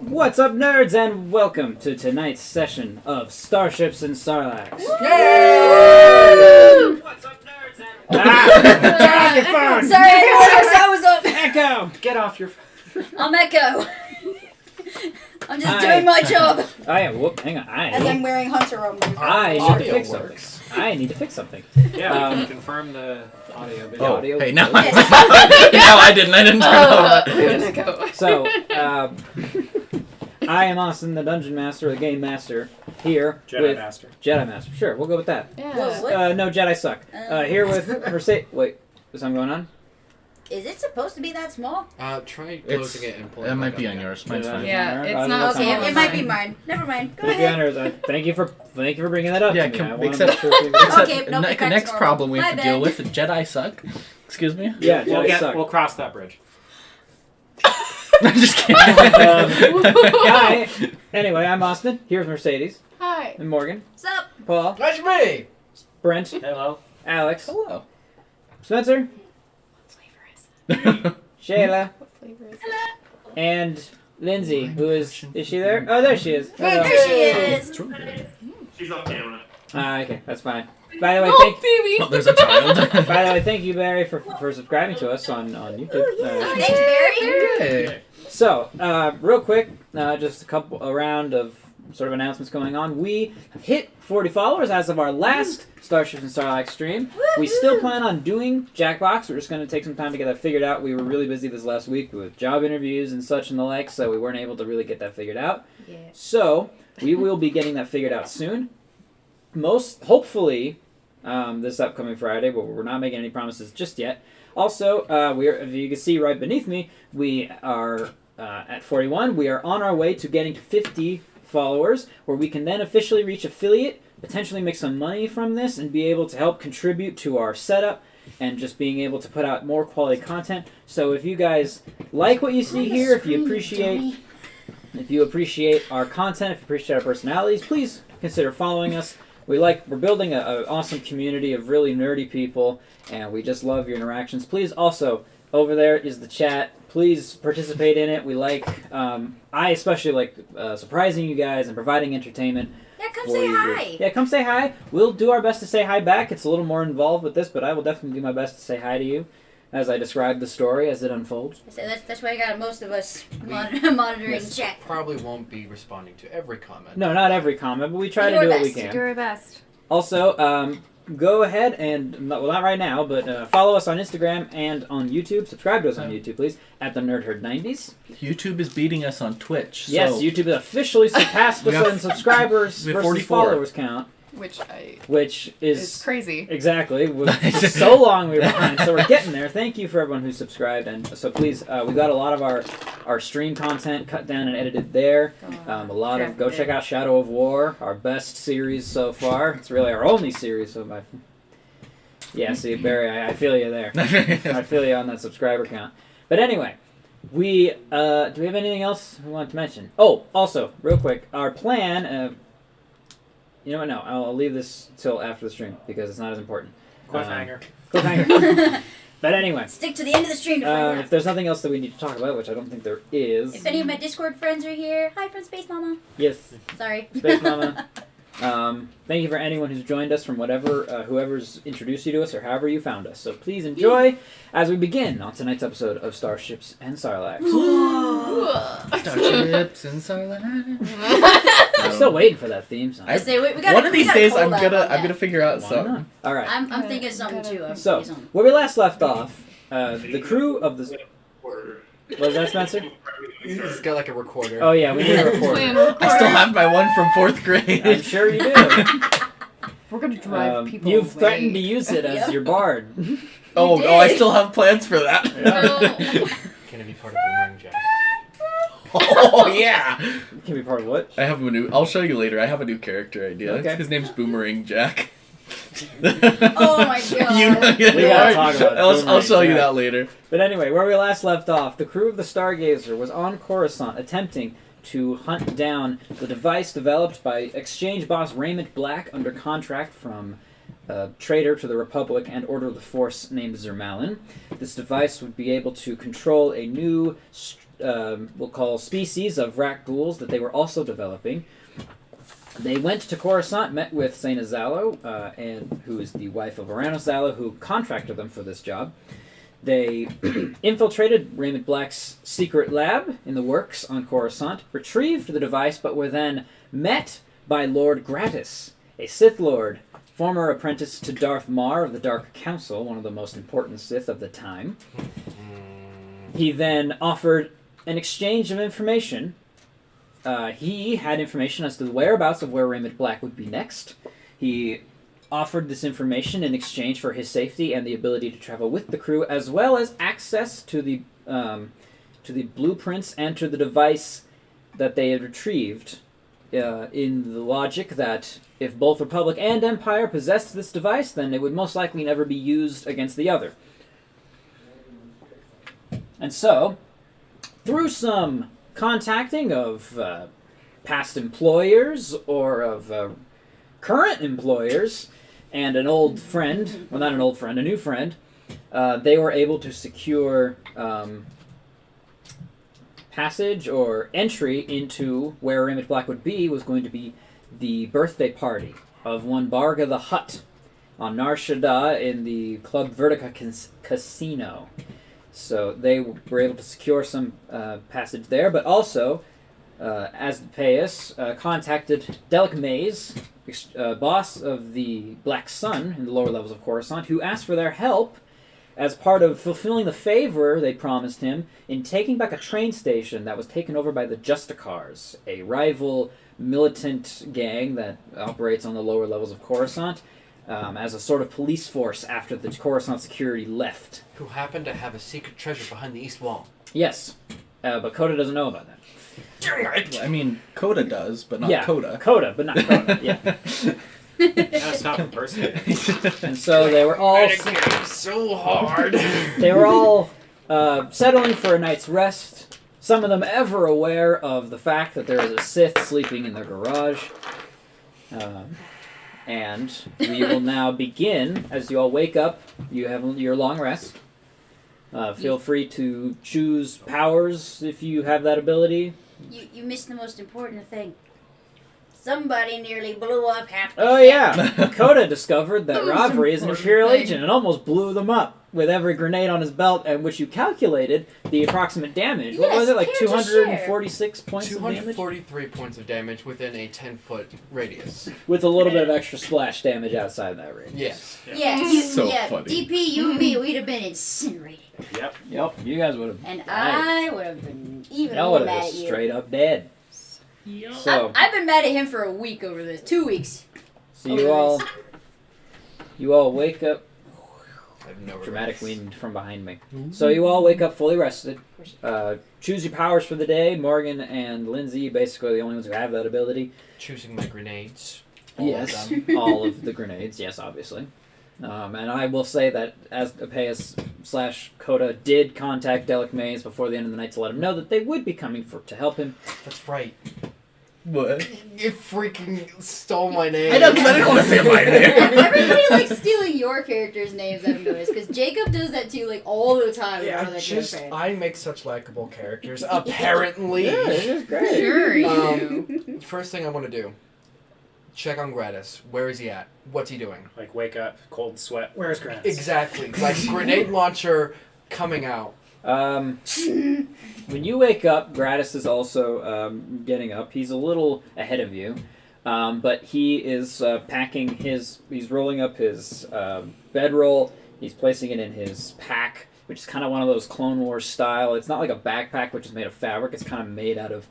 What's up, nerds, and welcome to tonight's session of Starships and Sarlaccs. Yay! What's up, nerds, and... Turn off your phone! Sorry, I didn't realize that was up. Echo! Get off your phone. I'm Echo. I'm just doing my job. Oh yeah, whoop, hang on. As I'm wearing Hunter armor. I need to fix something. I need to fix something. Yeah, we can confirm the audio. Video. Oh, audio. Hey, no. Yes. No, I didn't turn that. So, I am Austin, the Dungeon Master, the Game Master, here Jedi with... Master. Jedi Master. Sure, we'll go with that. Yeah. No, Jedi suck. Here with Mercedes... Wait, is something going on? Is it supposed to be that small? Try closing it and pulling It it might back be up on again. yours. Mine's fine. Yeah, it's That's not Okay, fine. it might be mine. Never mind. Go Thank you, ahead. honors. Thank you for bringing that up. Yeah, to me. I wanna except, make sure people- Okay, no, the back next to problem we normal. have to My deal bad. with, Jedi suck. Excuse me? Yeah, We'll, Jedi suck. we'll cross that bridge. I'm just kidding. Hi. Anyway, I'm Austin. Here's Mercedes. Hi. And Morgan. What's up? Paul. That's me! Brent. Hello. Alex. Hello. Spencer. Shayla. What flavor is it? And Lindsay, who is she there? Oh, there she is. There Hello. she is. She's on camera. Okay, that's fine. By the way, Oh, baby. Oh, there's a child. by the way, thank you, Barry, for subscribing to us on YouTube. Ooh, yeah. Thanks, Barry. Hey. So, real quick, just a round of sort of announcements going on. We have hit 40 followers as of our last Starships and Starlight stream. We still plan on doing Jackbox. We're just going to take some time to get that figured out. We were really busy this last week with job interviews and such and the like, so we weren't able to really get that figured out. Yeah. So, we will be getting that figured out soon. Hopefully, this upcoming Friday, but we're not making any promises just yet. Also, if you can see right beneath me, we are at 41. We are on our way to getting to 50 followers, where we can then officially reach affiliate, potentially make some money from this, and be able to help contribute to our setup and just being able to put out more quality content. So if you guys like what you see here, if you appreciate our content, if you appreciate our personalities, please consider following us. We're building an awesome community of really nerdy people, and we just love your interactions. Please also, over there is the chat. Please participate in it. We I especially like surprising you guys and providing entertainment. Yeah, come for say you. hi. Yeah, come say hi. We'll do our best to say hi back. It's a little more involved with this, but I will definitely do my best to say hi to you as I describe the story as it unfolds. So that's why I got most of us monitoring Yes. chat. Probably won't be responding to every comment. No, not every comment, but we try Do to do our what we best. can. Do our best. Also, go ahead and, not right now, but follow us on Instagram and on YouTube. Subscribe to us on YouTube, please, at the NerdHerd90s. YouTube is beating us on Twitch. Yes, so YouTube has officially surpassed us in subscribers we have versus 44. followers count, Which which is is... crazy. Exactly. So long we were behind, so we're getting there. Thank you for everyone who subscribed, and so please, we got a lot of our stream content cut down and edited there. Go check out Shadow of War, our best series so far. It's really our only series so far. Yeah, see, Barry, I feel you there. I feel you on that subscriber count. But anyway, do we have anything else we want to mention? Oh, also, real quick, our plan... you know what? No, I'll leave this till after the stream because it's not as important. Cliffhanger. Cliffhanger. But anyway, Stick to the end of the stream to find if out. there's nothing else that we need to talk about, which I don't think there is. If any of my Discord friends are here, hi from Space Mama. Yes, Sorry. Space Mama. Thank you for anyone who's joined us from whoever's introduced you to us or however you found us. So please enjoy as we begin on tonight's episode of Starships and Sarlaccs. Starships and Sarlaccs. I'm still waiting for that theme song. I say, we gotta, One of we these gotta days, collab I'm on gonna that. figure out Why something. not? All right. I'm thinking of something too. I'm So thinking of where we last left off, the crew of the... Was that Spencer? He's got like a recorder. Oh yeah, we need a recorder. I still have my one from 4th grade. I'm sure you do. We're gonna drive people You've away. threatened to use it as Yep. your bard. Oh, You no, I did. still have plans for that. Can it be part of Boomerang Jack? Oh, yeah. Can be part of what? I have a new... I'll show you later. I have a new character idea. Okay. His name's Boomerang Jack. Oh my god. You know, We gotta talk about I'll Boomerang show you Jack. that later. But anyway, where we last left off, the crew of the Stargazer was on Coruscant attempting to hunt down the device developed by Exchange boss Raymond Black under contract from a traitor to the Republic and Order of the Force named Zermalin. This device would be able to control a new we'll call species of rat ghouls that they were also developing. They went to Coruscant, met with Saina Zalo, and who is the wife of Orano Zalo, who contracted them for this job. They infiltrated Raymond Black's secret lab in the works on Coruscant, retrieved the device, but were then met by Lord Gratis, a Sith Lord, former apprentice to Darth Mar of the Dark Council, one of the most important Sith of the time. He then offered an exchange of information. He had information as to the whereabouts of where Raymond Black would be next. He offered this information in exchange for his safety and the ability to travel with the crew, as well as access to the blueprints and to the device that they had retrieved, in the logic that if both Republic and Empire possessed this device, then it would most likely never be used against the other. And so, through some contacting of past employers or of current employers and an old friend, well, not an old friend, a new friend, they were able to secure passage or entry into where Raymond Black would be was going to be the birthday party of one Barga the Hutt on Nar Shaddaa in the Club Vertica Casino. So they were able to secure some passage there, but also, as Payas contacted Dellik Mayes, boss of the Black Sun in the lower levels of Coruscant, who asked for their help as part of fulfilling the favor they promised him in taking back a train station that was taken over by the Justicars, a rival militant gang that operates on the lower levels of Coruscant, as a sort of police force after the Coruscant security left. Who happened to have a secret treasure behind the east wall. Yes, but Coda doesn't know about that. I mean, Coda does, but not Yeah, Coda. Coda, but not Coda, yeah. Gotta stop impersonating. And so they were all So hard. they were all settling for a night's rest. Some of them ever aware of the fact that there is a Sith sleeping in their garage. And we will now begin. As you all wake up, you have your long rest. Feel free to choose powers if you have that ability. You missed the most important thing. Somebody nearly blew up half the Oh ship. yeah, Coda discovered that Most Ravri is an important Imperial thing. agent and almost blew them up with every grenade on his belt, and which you calculated the approximate damage. What Yes, was it, like can't you share? 246 points of damage? 243 points of damage within a 10-foot radius. With a little bit of extra splash damage outside that range. Yes. Yeah, So yeah. funny. DP, you and me, we'd have been incinerated. Yep. Yep, you guys would have And died. I would have been even Y'all more would have mad been at you. straight up dead. Yep. So, I've been mad at him for a week over this. 2 weeks. so you all wake up. I have no Dramatic regrets. wind from behind me. So you all wake up fully rested. Choose your powers for the day. Morgan and Lindsay, basically the only ones who have that ability. Choosing my grenades. Yes, All of them. all of the grenades. Yes, obviously. And I will say that as Apeas / Coda did contact Dellik Mayes before the end of the night to let him know that they would be coming to help him. That's right. What? You freaking stole my name. I know, because I didn't want to say my name. Everybody likes stealing your characters' names, I've noticed. Because Jacob does that too, like, all the time. Yeah, whenever they're just fan. I make such likable characters. Apparently. Yeah, this is great. Sure you do. First thing I want to do. Check on Gratis. Where is he at? What's he doing? Like, wake up, cold sweat. Where's Grant? Exactly. Like grenade launcher coming out. When you wake up, Gratis is also getting up. He's a little ahead of you, but he is packing his. He's rolling up his bedroll. He's placing it in his pack, which is kind of one of those Clone Wars style. It's not like a backpack, which is made of fabric. It's kind of made out of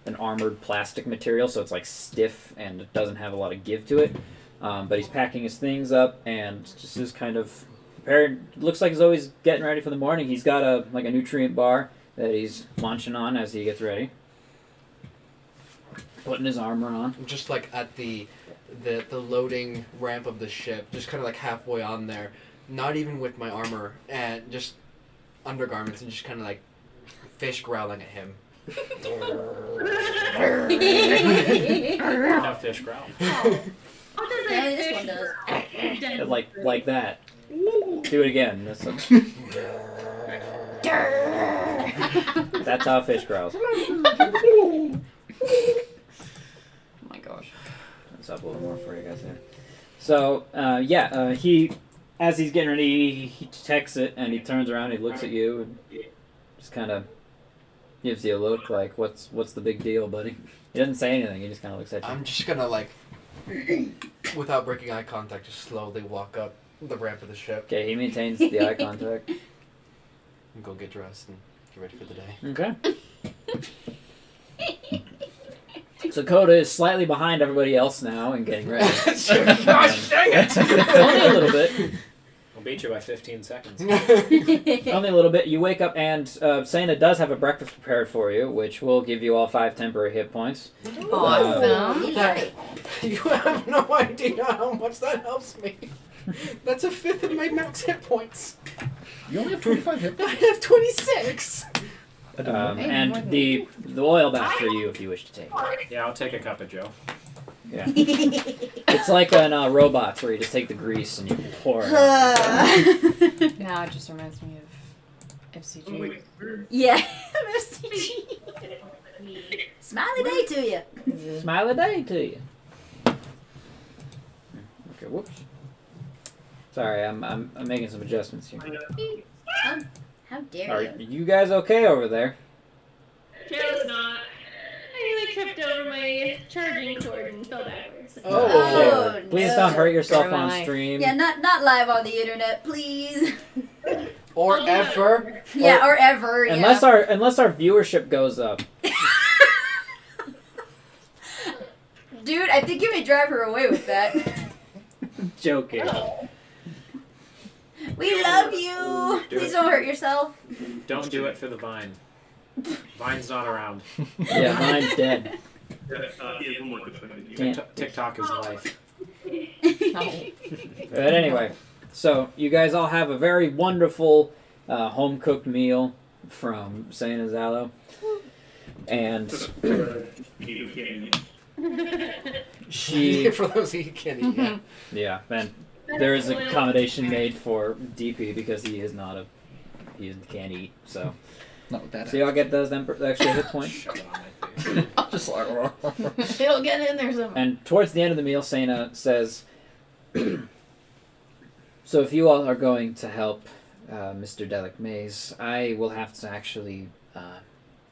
an armored plastic material, so it's like stiff and it doesn't have a lot of give to it. But he's packing his things up and just is kind of prepared. Looks like he's always getting ready for the morning. He's got a nutrient bar that he's munching on as he gets ready. Putting his armor on. I'm just like at the loading ramp of the ship, just kind of like halfway on there, not even with my armor and just undergarments and just kind of like fish growling at him. No fish growl. Yeah, this one does. Like that. Do it again. That's That's how a fish growls. Oh my gosh. Let's up a little more for you guys there. So, he, as he's getting ready, he detects it, and he turns around, he looks at you, and just kind of gives you a look like, what's the big deal, buddy? He doesn't say anything, he just kind of looks at you. I'm just gonna, like, without breaking eye contact, just slowly walk up the ramp of the ship Okay, he maintains the eye contact. and go get dressed and get ready for the day. Okay. So Coda is slightly behind everybody else now and getting ready. Gosh dang it! Only a little bit. I'll beat you by 15 seconds. Only a little bit. You wake up and Sana does have a breakfast prepared for you, which will give you all 5 temporary hit points. Awesome. You have no idea how much that helps me. That's a fifth of my max hit points. You only have 25 hit I points? have 26. I don't know. And the oil bath for you if you wish to take it. Yeah, I'll take a cup of Joe. Yeah. It's like in Robots where you just take the grease and you pour it. Now it just reminds me of FCG. Yeah. Smiley day to you. Smile a day to you. Okay, whoops. Sorry, I'm making some adjustments here. How dare Are you? you guys okay over there? Joe's not. I tripped over my charging cord and fell backwards. Oh, Shit. Please no. don't hurt yourself Never on mind. stream. Yeah, not live on the internet, please. Or ever. Yeah, or ever. Unless yeah. unless our viewership goes up. Dude, I think you may drive her away with that. Joking. We love you. Do Please it. don't hurt yourself. Don't do it for the Vine. Vine's not around. Yeah, mine's dead. Damn. TikTok is life. But anyway, so you guys all have a very wonderful home-cooked meal from Sana Zalo. And she... For those who can't eat, yeah. Yeah, and there is a accommodation made for DP because he can't eat, so... Not with that. So y'all get those extra hit points. Shove it on my face. I'm just like, It'll get in there somewhere. And towards the end of the meal, Sana says, so if you all are going to help Mr. Dellik Mayes, I will have to actually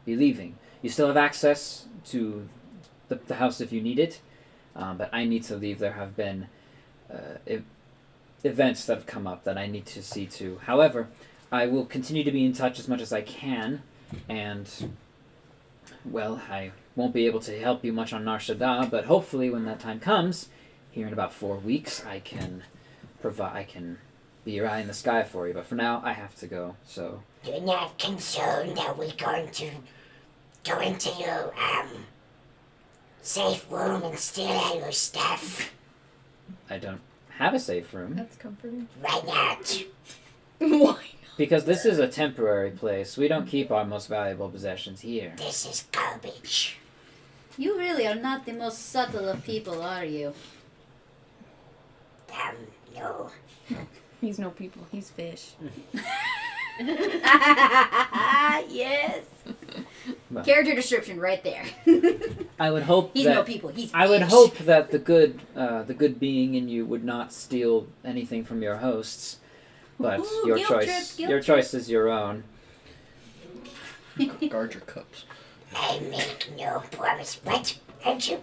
be leaving. You still have access to the house if you need it, but I need to leave. There have been events that have come up that I need to see to. However, I will continue to be in touch as much as I can, and, well, I won't be able to help you much on Nar Shaddaa, but hopefully when that time comes, here in about 4 weeks, I can be your eye in the sky for you. But for now, I have to go, so... You're not concerned that we're going to go into your, safe room and steal all your stuff? I don't have a safe room, That's comforting. Why not? Why? because this is a temporary place. We don't keep our most valuable possessions here. This is garbage. You really are not the most subtle of people, are you? No. He's no people. He's fish. Yes. Well. Character description right there. I would hope He's that no people. He's I would fish. hope that the good being in you would not steal anything from your hosts, but Ooh, your guilt choice trip, guilt your choice is your own. guard your cups. I make no promise. What? Aren't you?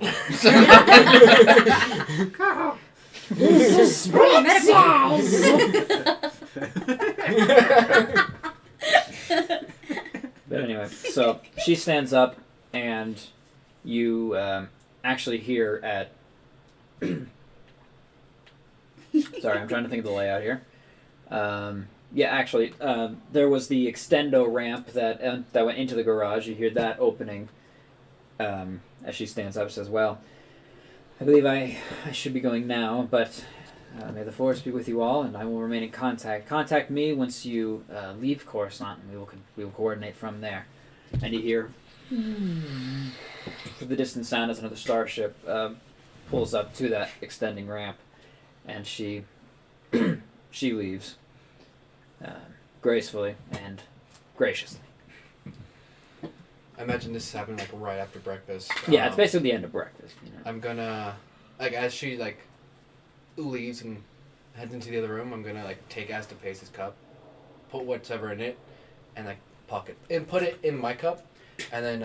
But anyway, so she stands up, and you actually hear at. Sorry, I'm trying to think of the layout here. Yeah, actually, there was the extendo ramp that went into the garage. You hear that opening as she stands up. Says, "Well, I believe I should be going now, but may the force be with you all, and I will remain in contact. Contact me once you leave Coruscant, and we will coordinate from there." And you hear through the distant sound as another starship pulls up to that extending ramp, and she leaves gracefully and graciously. I imagine this is happening like right after breakfast. Yeah, it's basically the end of breakfast. You know? I'm gonna as she leaves and heads into the other room. I'm gonna take Astapace's cup, put whatever in it, and pocket and put it in my cup, and then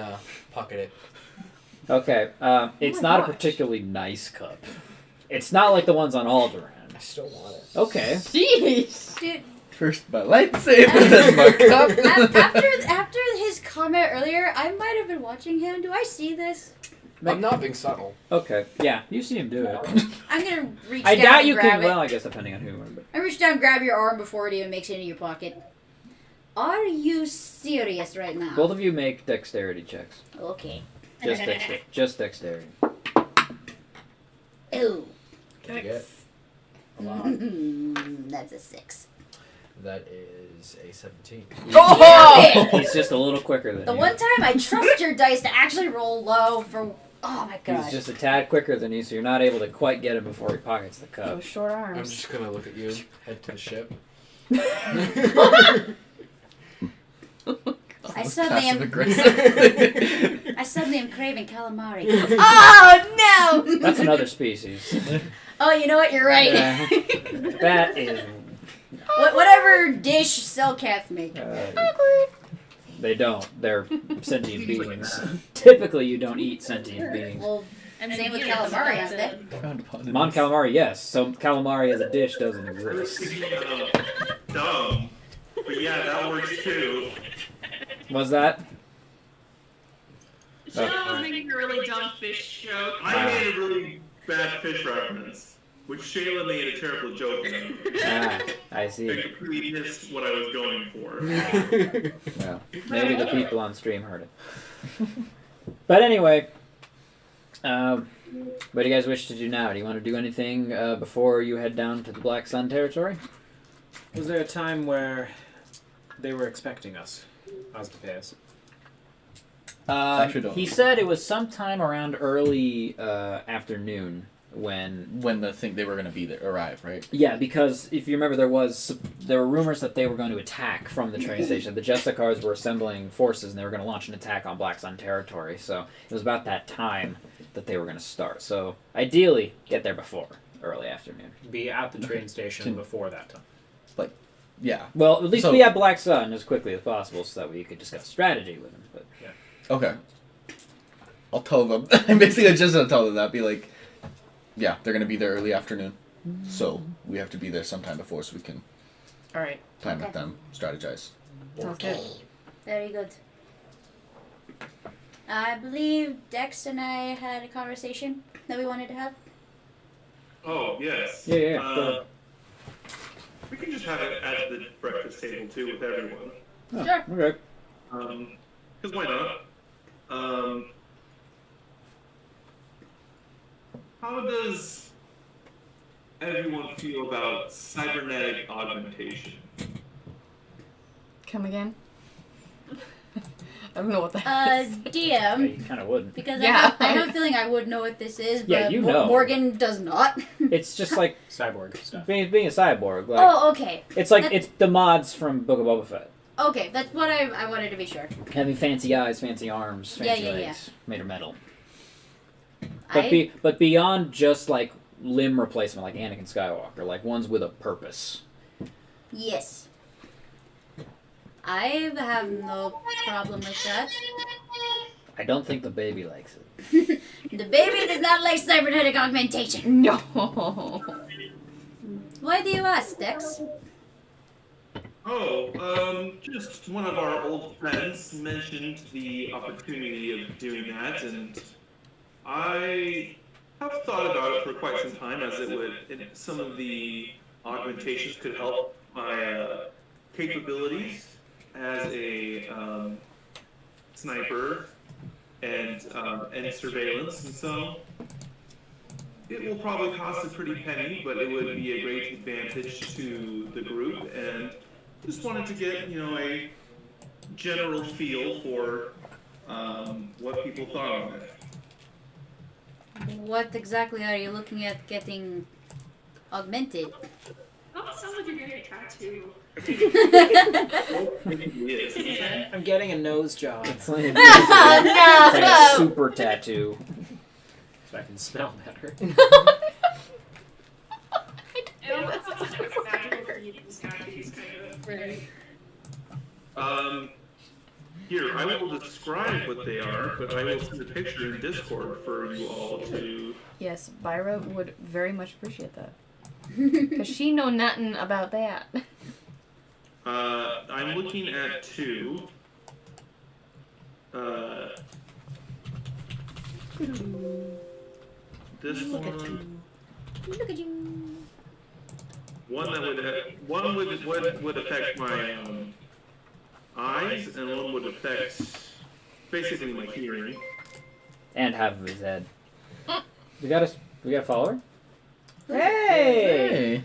pocket it. Okay, it's not a particularly nice cup. It's not like the ones on Alderaan. I still want it. Okay. Jeez. Dude, First my lightsaber, then my cup. after his comment earlier, I might have been watching him. Do I see this? I'm not being subtle. Okay. Yeah, you see him do it. I'm gonna reach I down doubt and you grab can. it. Well, I guess depending on who. But I reach down, grab your arm before it even makes it into your pocket. Are you serious right now? both of you make dexterity checks. Okay. Just dexterity. Ooh. What'd you get? That's a 6. That is a 17. Oh! He's just a little quicker than The you. one time I trust your dice to actually roll low for. Oh my god. He's just a tad quicker than you, so you're not able to quite get him before he pockets the cup. Those short I'm arms. just gonna look at you, head to the ship. I suddenly am. Passive-aggressive. I suddenly am craving calamari. Oh no! That's another species. Oh, you know what? You're right. Yeah. That is. Whatever dish Selcats make. They don't. They're sentient beings. Typically, you don't eat sentient beings. Well, And same with you know, calamari, that's aren't they? Frowned upon in Mon this. calamari, yes. So calamari as a dish doesn't exist. Dumb. But yeah, that works too. Was that? Shayla was making a really dumb fish joke. I made a really bad fish reference, which Shayla made a terrible joke of. I see. I completely missed what I was going for. Well, maybe the people on stream heard it. But anyway, what do you guys wish to do now? Do you want to do anything before you head down to the Black Sun territory? Was there a time where they were expecting us? Ozymandias? Actually don't. He said it was sometime around early afternoon when they were going to be there, arrive, right? Yeah, because if you remember, there were rumors that they were going to attack from the train station. The Justicars were assembling forces, and they were going to launch an attack on Black Sun territory. So it was about that time that they were going to start. So ideally, get there before early afternoon. Be at the train station before that time. Yeah. Well, at least be at Black Sun as quickly as possible, so that we could discuss strategy with them. But Okay. I'll tell them. I'm basically just going to tell them that. Be like, yeah, they're going to be there early afternoon. So we have to be there sometime before so we can Alright. plan with them, strategize. Sounds good. Very good. I believe Dex and I had a conversation that we wanted to have. Oh, yes. Yeah. Go ahead. We can just have it at the breakfast table too with everyone. Oh, Sure. okay. Because why not? How does everyone feel about cybernetic augmentation? Come again? I don't know what that Uh, is. Yeah, DM, you kind of wouldn't. because Yeah. I have a feeling I would know what this is, but Yeah, you know. Morgan does not. It's just like Cyborg stuff. being a cyborg. Like Oh, okay. it's like that- it's the mods from Book of Boba Fett. Okay, that's what I wanted to be sure. Having fancy eyes, fancy arms, fancy Yeah. legs, made of metal. I- But beyond just like limb replacement, like Anakin Skywalker, like ones with a purpose. Yes. I have no problem with that. I don't think the baby likes it. The baby does not like cybernetic augmentation. No. Why do you ask, Dex? Just one of our old friends mentioned the opportunity of doing that, and I have thought about it for quite some time, as it would, some of the augmentations could help my capabilities as a sniper and surveillance, and so it will probably cost a pretty penny, but it would be a great advantage to the group, and just wanted to get, a general feel for what people thought of it. What exactly are you looking at getting augmented? Not sounds like you're getting a tattoo. I'm getting a nose job It's like, it's like a super tattoo. so I can smell better. It almost sounds like it's magical for you to use tattoos, kind of. Right. Here, I will describe what they are, but I will send a picture in Discord for you all to. Yes, Byra would very much appreciate that. Because she know nothing about that. I'm looking at two. This Look at one. Look at you. One that would affect my eyes, and one would affect basically my hearing. And half of his head. We got a follower? Hey!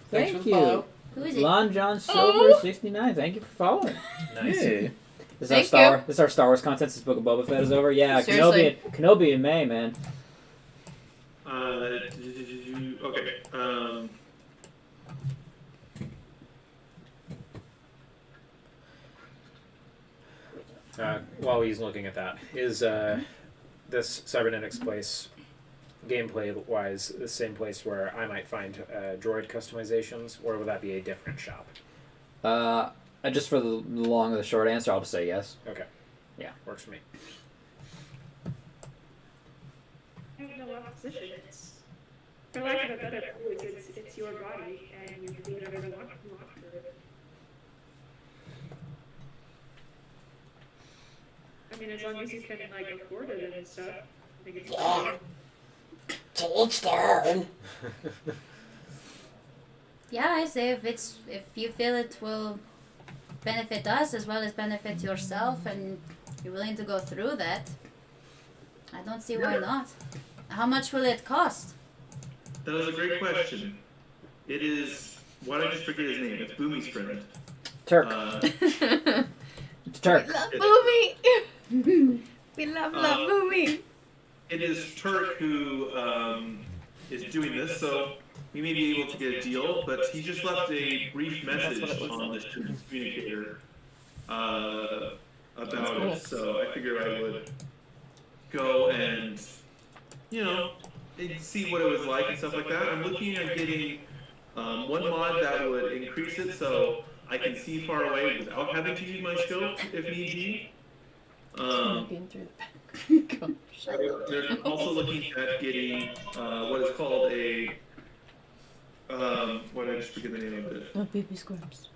Thanks for Thank the you. follow. Who is it? Lon John Silver 69. Thank you for following. Nice. Hey. This Thank is our Star Wars content since Book of Boba Fett is over. Yeah, Seriously. Kenobi in May, man. Okay. While he's looking at that, is this cybernetics place, gameplay-wise, the same place where I might find droid customizations, or will that be a different shop? Just for the long or the short answer, I'll just say yes. Okay. Yeah. Works for me. I have no opposition. It's, for lack of a better word, it's your body, and you can do whatever you want for it. I mean, as long as you can, like, afford it and stuff, I think it's Yeah. To each their own. Yeah, I say if you feel it will benefit us as well as benefit yourself, and you're willing to go through that, I don't see why not. How much will it cost? That is a great question. It is. Why did I just forget his name? It's Boomy's friend. Turk. It's Turk. Boomy! We love Boomy! It is Turk who is doing this, so we may be able to get a deal, but he just left a brief message on the communicator about it, so I figured I would go and, see what it was like and stuff like that. I'm looking at getting one mod that would increase it so I can see far away without having to use my scope if need be. They're also looking at getting what is called a what did I just forget the name of it? Baby squirms.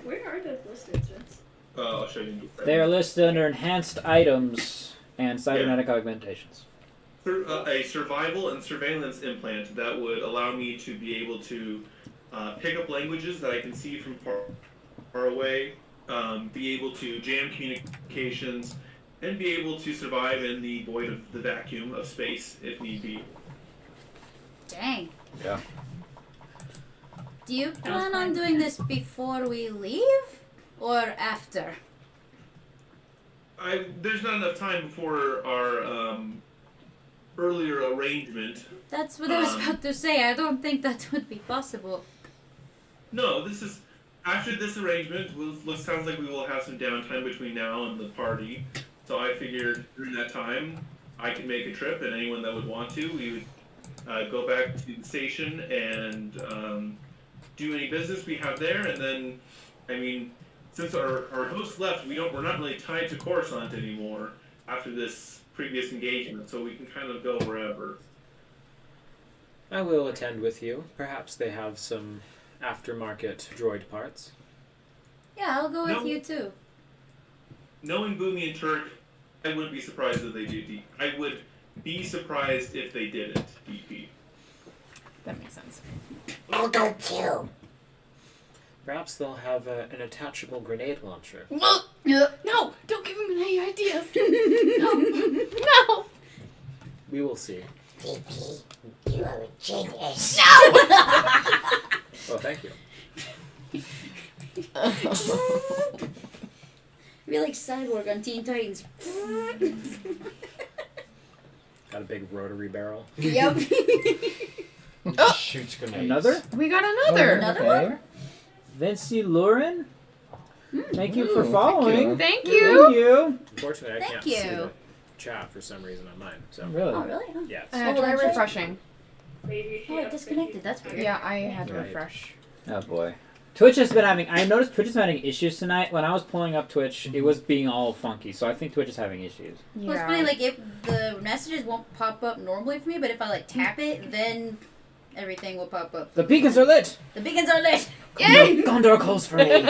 Where are those listed, Vince? I'll show you. They are listed under enhanced items and cybernetic augmentations. A survival and surveillance implant that would allow me to be able to pick up languages that I can see from far away, be able to jam communications, and be able to survive in the void of the vacuum of space if need be. Dang. Yeah. Do you plan on doing this before we leave or after? There's not enough time before our earlier arrangement. That's what I was about to say. I don't think that would be possible. No, this is after this arrangement. Sounds like we will have some downtime between now and the party. So I figured during that time I could make a trip, and anyone that would want to, we would go back to the station and do any business we have there. And then, I mean, since our host left, we're not really tied to Coruscant anymore after this previous engagement, so we can kind of go wherever. I will attend with you. Perhaps they have some aftermarket droid parts. Yeah, I'll go with you too. Knowing Boomy and Turk, I wouldn't be surprised if they do I would be surprised if they didn't DP. That makes sense. I'll go too. Perhaps they'll have an attachable grenade launcher. No, don't give him any ideas. No. We will see. DP, you are a genius. Oh, thank you. Be like Cyborg on Teen Titans. Got a big rotary barrel. Yep. Just shoots grenades. Another? We got another. Another Okay. Vinci Lurin, thank you for Ooh, following. Thank Thank you. you. Unfortunately, I Thank can't see you. the chat for some reason on mine. So Really? Oh, really? Huh. yeah. Try that's right. refreshing. Maybe Oh, it disconnected. That's weird. Yeah, I had to Right. refresh. Oh boy. Twitch has been having. I noticed Twitch is having issues tonight. When I was pulling up Twitch, it was being all funky. So I think Twitch is having issues. Well, it's funny, like, if the messages won't pop up normally for me, but if I, like, tap it, then everything will pop up. The beacons are lit. The beacons are lit! Yay! Gondor calls for aid.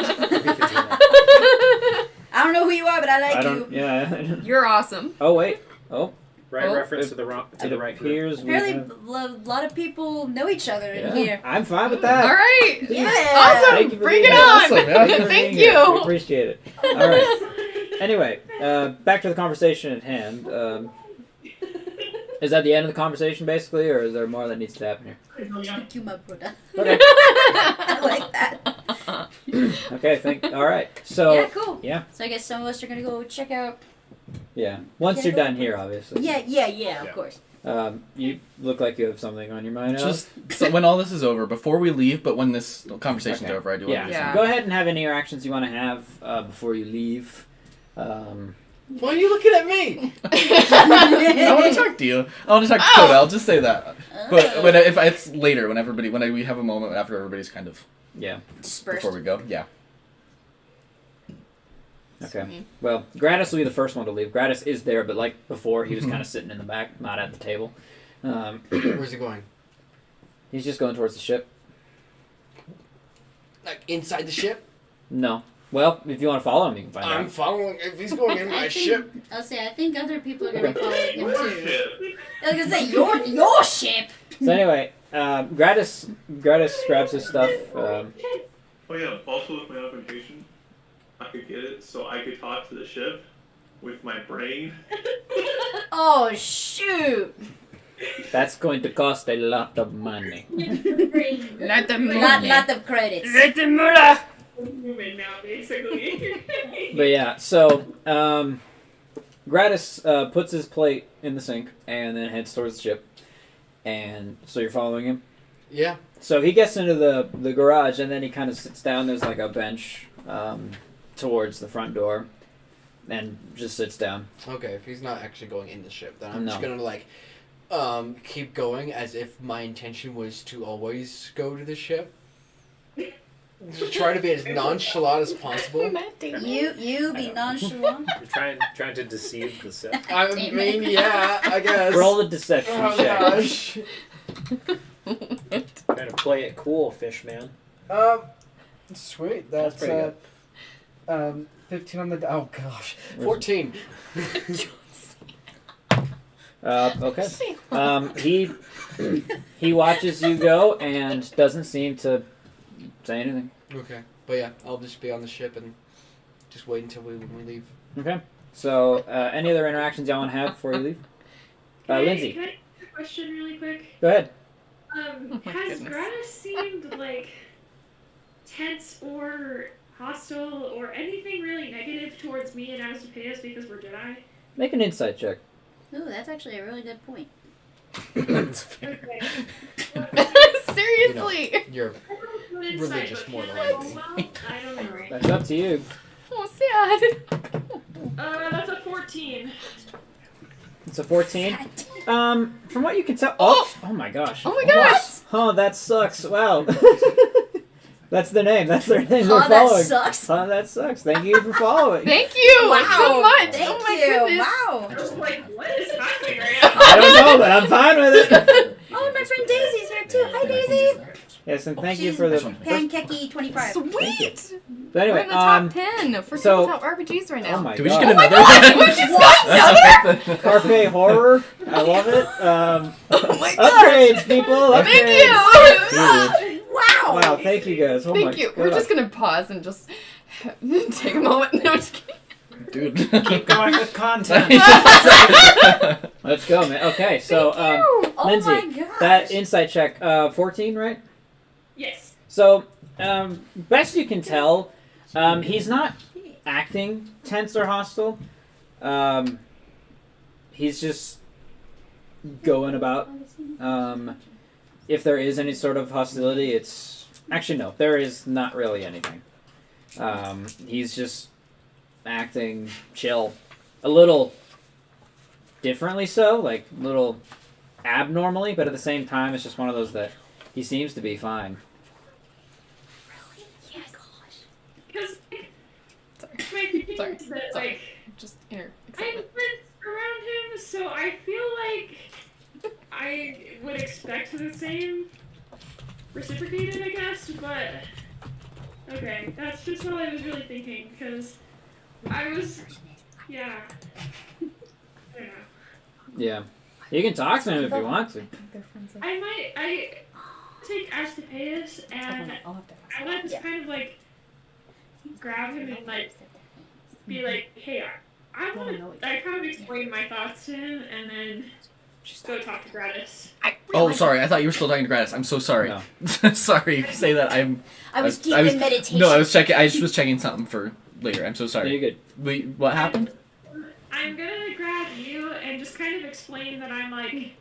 I don't know who you are, but I like I you. don't. Yeah. You're awesome. Oh wait. Oh. Right Oh. reference to the wrong to It the right group. appears we Apparently, have- a lot of people know each other in here. I'm fine with All that. right. Yeah! Awesome. Thank you for Bring being it here. on. Awesome, yeah. Thank you. for Thank being here. you. We appreciate it. All right. Anyway, back to the conversation at hand. Is that the end of the conversation, basically, or is there more that needs to happen here? Thank you, my brother. Okay. I like that. Okay. All right. So. Yeah, cool. Yeah. So I guess some of us are gonna go check out. Yeah. Once you're done here, obviously. Yeah, of course. You look like you have something on your mind. Just so when all this is over, before we leave, but when this conversation's Okay. over, I do want to do Yeah. something. Go ahead and have any interactions you want to have before you leave. Why are you looking at me? I want to talk to you. I want to talk to Coda. I'll just say that. But when if it's later, when we have a moment after everybody's kind of Yeah. Dispersed. before we go, yeah. Okay. Well, Gratis will be the first one to leave. Gratis is there, but like before, he was kind of sitting in the back, not at the table. Where's he going? He's just going towards the ship. Like inside the ship? No. Well, if you want to follow him, you can find I'm out. following. If he's going in my I ship, think, I'll say, I think other people are gonna Okay. follow him Your too. ship. I was gonna say, your ship! So anyway, Gratis grabs his stuff. Oh yeah. Also, with my augmentation, I could get it so I could talk to the ship with my brain. Oh, shoot! That's going to cost a lot of money. Let them Lot of credits. Human now, basically. But yeah, so Gratis puts his plate in the sink and then heads towards the ship. And so you're following him? yeah. So he gets into the garage and then he kind of sits down. There's like a bench towards the front door and just sits down. Okay, if he's not actually going in the ship, then I'm just No. gonna like keep going as if my intention was to always go to the ship. Just try to be as nonchalant as possible. You be nonchalant. You're trying to deceive the Sith. I Damn mean, it. yeah, I guess. Roll a deception Oh check. gosh. Trying to play it cool, fish man. Sweet. That's pretty good. 15 on the. Oh gosh. 14. Okay. He watches you go and doesn't seem to say anything. Okay, but yeah, I'll just be on the ship and just wait until when we leave. Okay. So any other interactions y'all want to have before you leave? Lindsay, Can I ask a question really quick? go ahead. Oh my Has goodness. Gratis seemed like tense or hostile or anything really negative towards me and Asmodeus because we're Jedi? Make an insight check. Ooh, that's actually a really good point. That's fair. Okay. Seriously. You're Good insight, religious but more can than I roll likely. well? I don't know. That's up to you. Oh, sad. That's a 14. It's a 14. From what you can tell. Oh my gosh. Oh my gosh. Oh, that sucks. Wow. That's their name. That's their name. Oh, They're that following. sucks. Oh, that sucks. Thank you for following. Thank you Wow. so much. Thank oh my you. goodness. Wow. I was like, what is happening right now? I don't know, but I'm fine with it. Oh, my friend Daisy's here too. Hi, Daisy. Yes, and thank you She's for the. Pancakey 25. Sweet. But We're anyway, in the top 10 for so- tabletop RPGs right now. Oh my Do we god. just get another We just got another. Carpe horror. I love it. Oh my gosh. Upgrades, people. Upgrades. Thank you. Dude. Wow. Wow, thank you guys. Oh my Thank you. We're God. just gonna pause and just take a moment. No, I'm just kidding. Dude. Keep going with content. Let's go, man. Okay, so Oh Lindsay, my gosh. that insight check, 14, right? Yes. So, best you can tell, he's not acting tense or hostile. He's just going about. if there is any sort of hostility, it's actually no. There is not really anything. He's just acting chill, a little differently so, like a little abnormally, but at the same time, it's just one of those that he seems to be fine. Because my feeling is that, like, Just inner I'm excitement. around him, so I feel like I would expect the same reciprocated, I guess, but okay, that's just what I was really thinking, because I was, yeah. Yeah. Yeah, you can talk to him if you want to. I take Astapayus and I'll have to ask. I might just kind of like grab him and like be like, hey, I want to. I kind of explain my thoughts to him and then just go talk to Gratis. Oh, sorry. I thought you were still talking to Gratis. I'm so sorry. No. Sorry. You say that. I was deep in meditation. No, I was checking. I just was checking something for later. I'm so You're sorry. good. Wait, what happened? I'm gonna grab you and just kind of explain that I'm like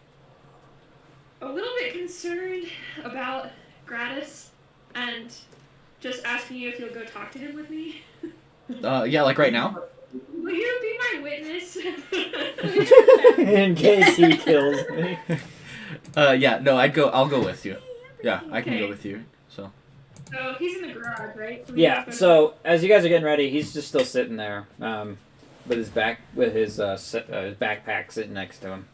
a little bit concerned about Gratis and just asking you if you'll go talk to him with me. Yeah, like right now. Will you be my witness? In case he kills me. Yeah. No, I'll go with you. Yeah, I can go Okay. with you. So. So he's in the garage, right? Yeah. So as you guys are getting ready, he's just still sitting there, with his backpack sitting next to him.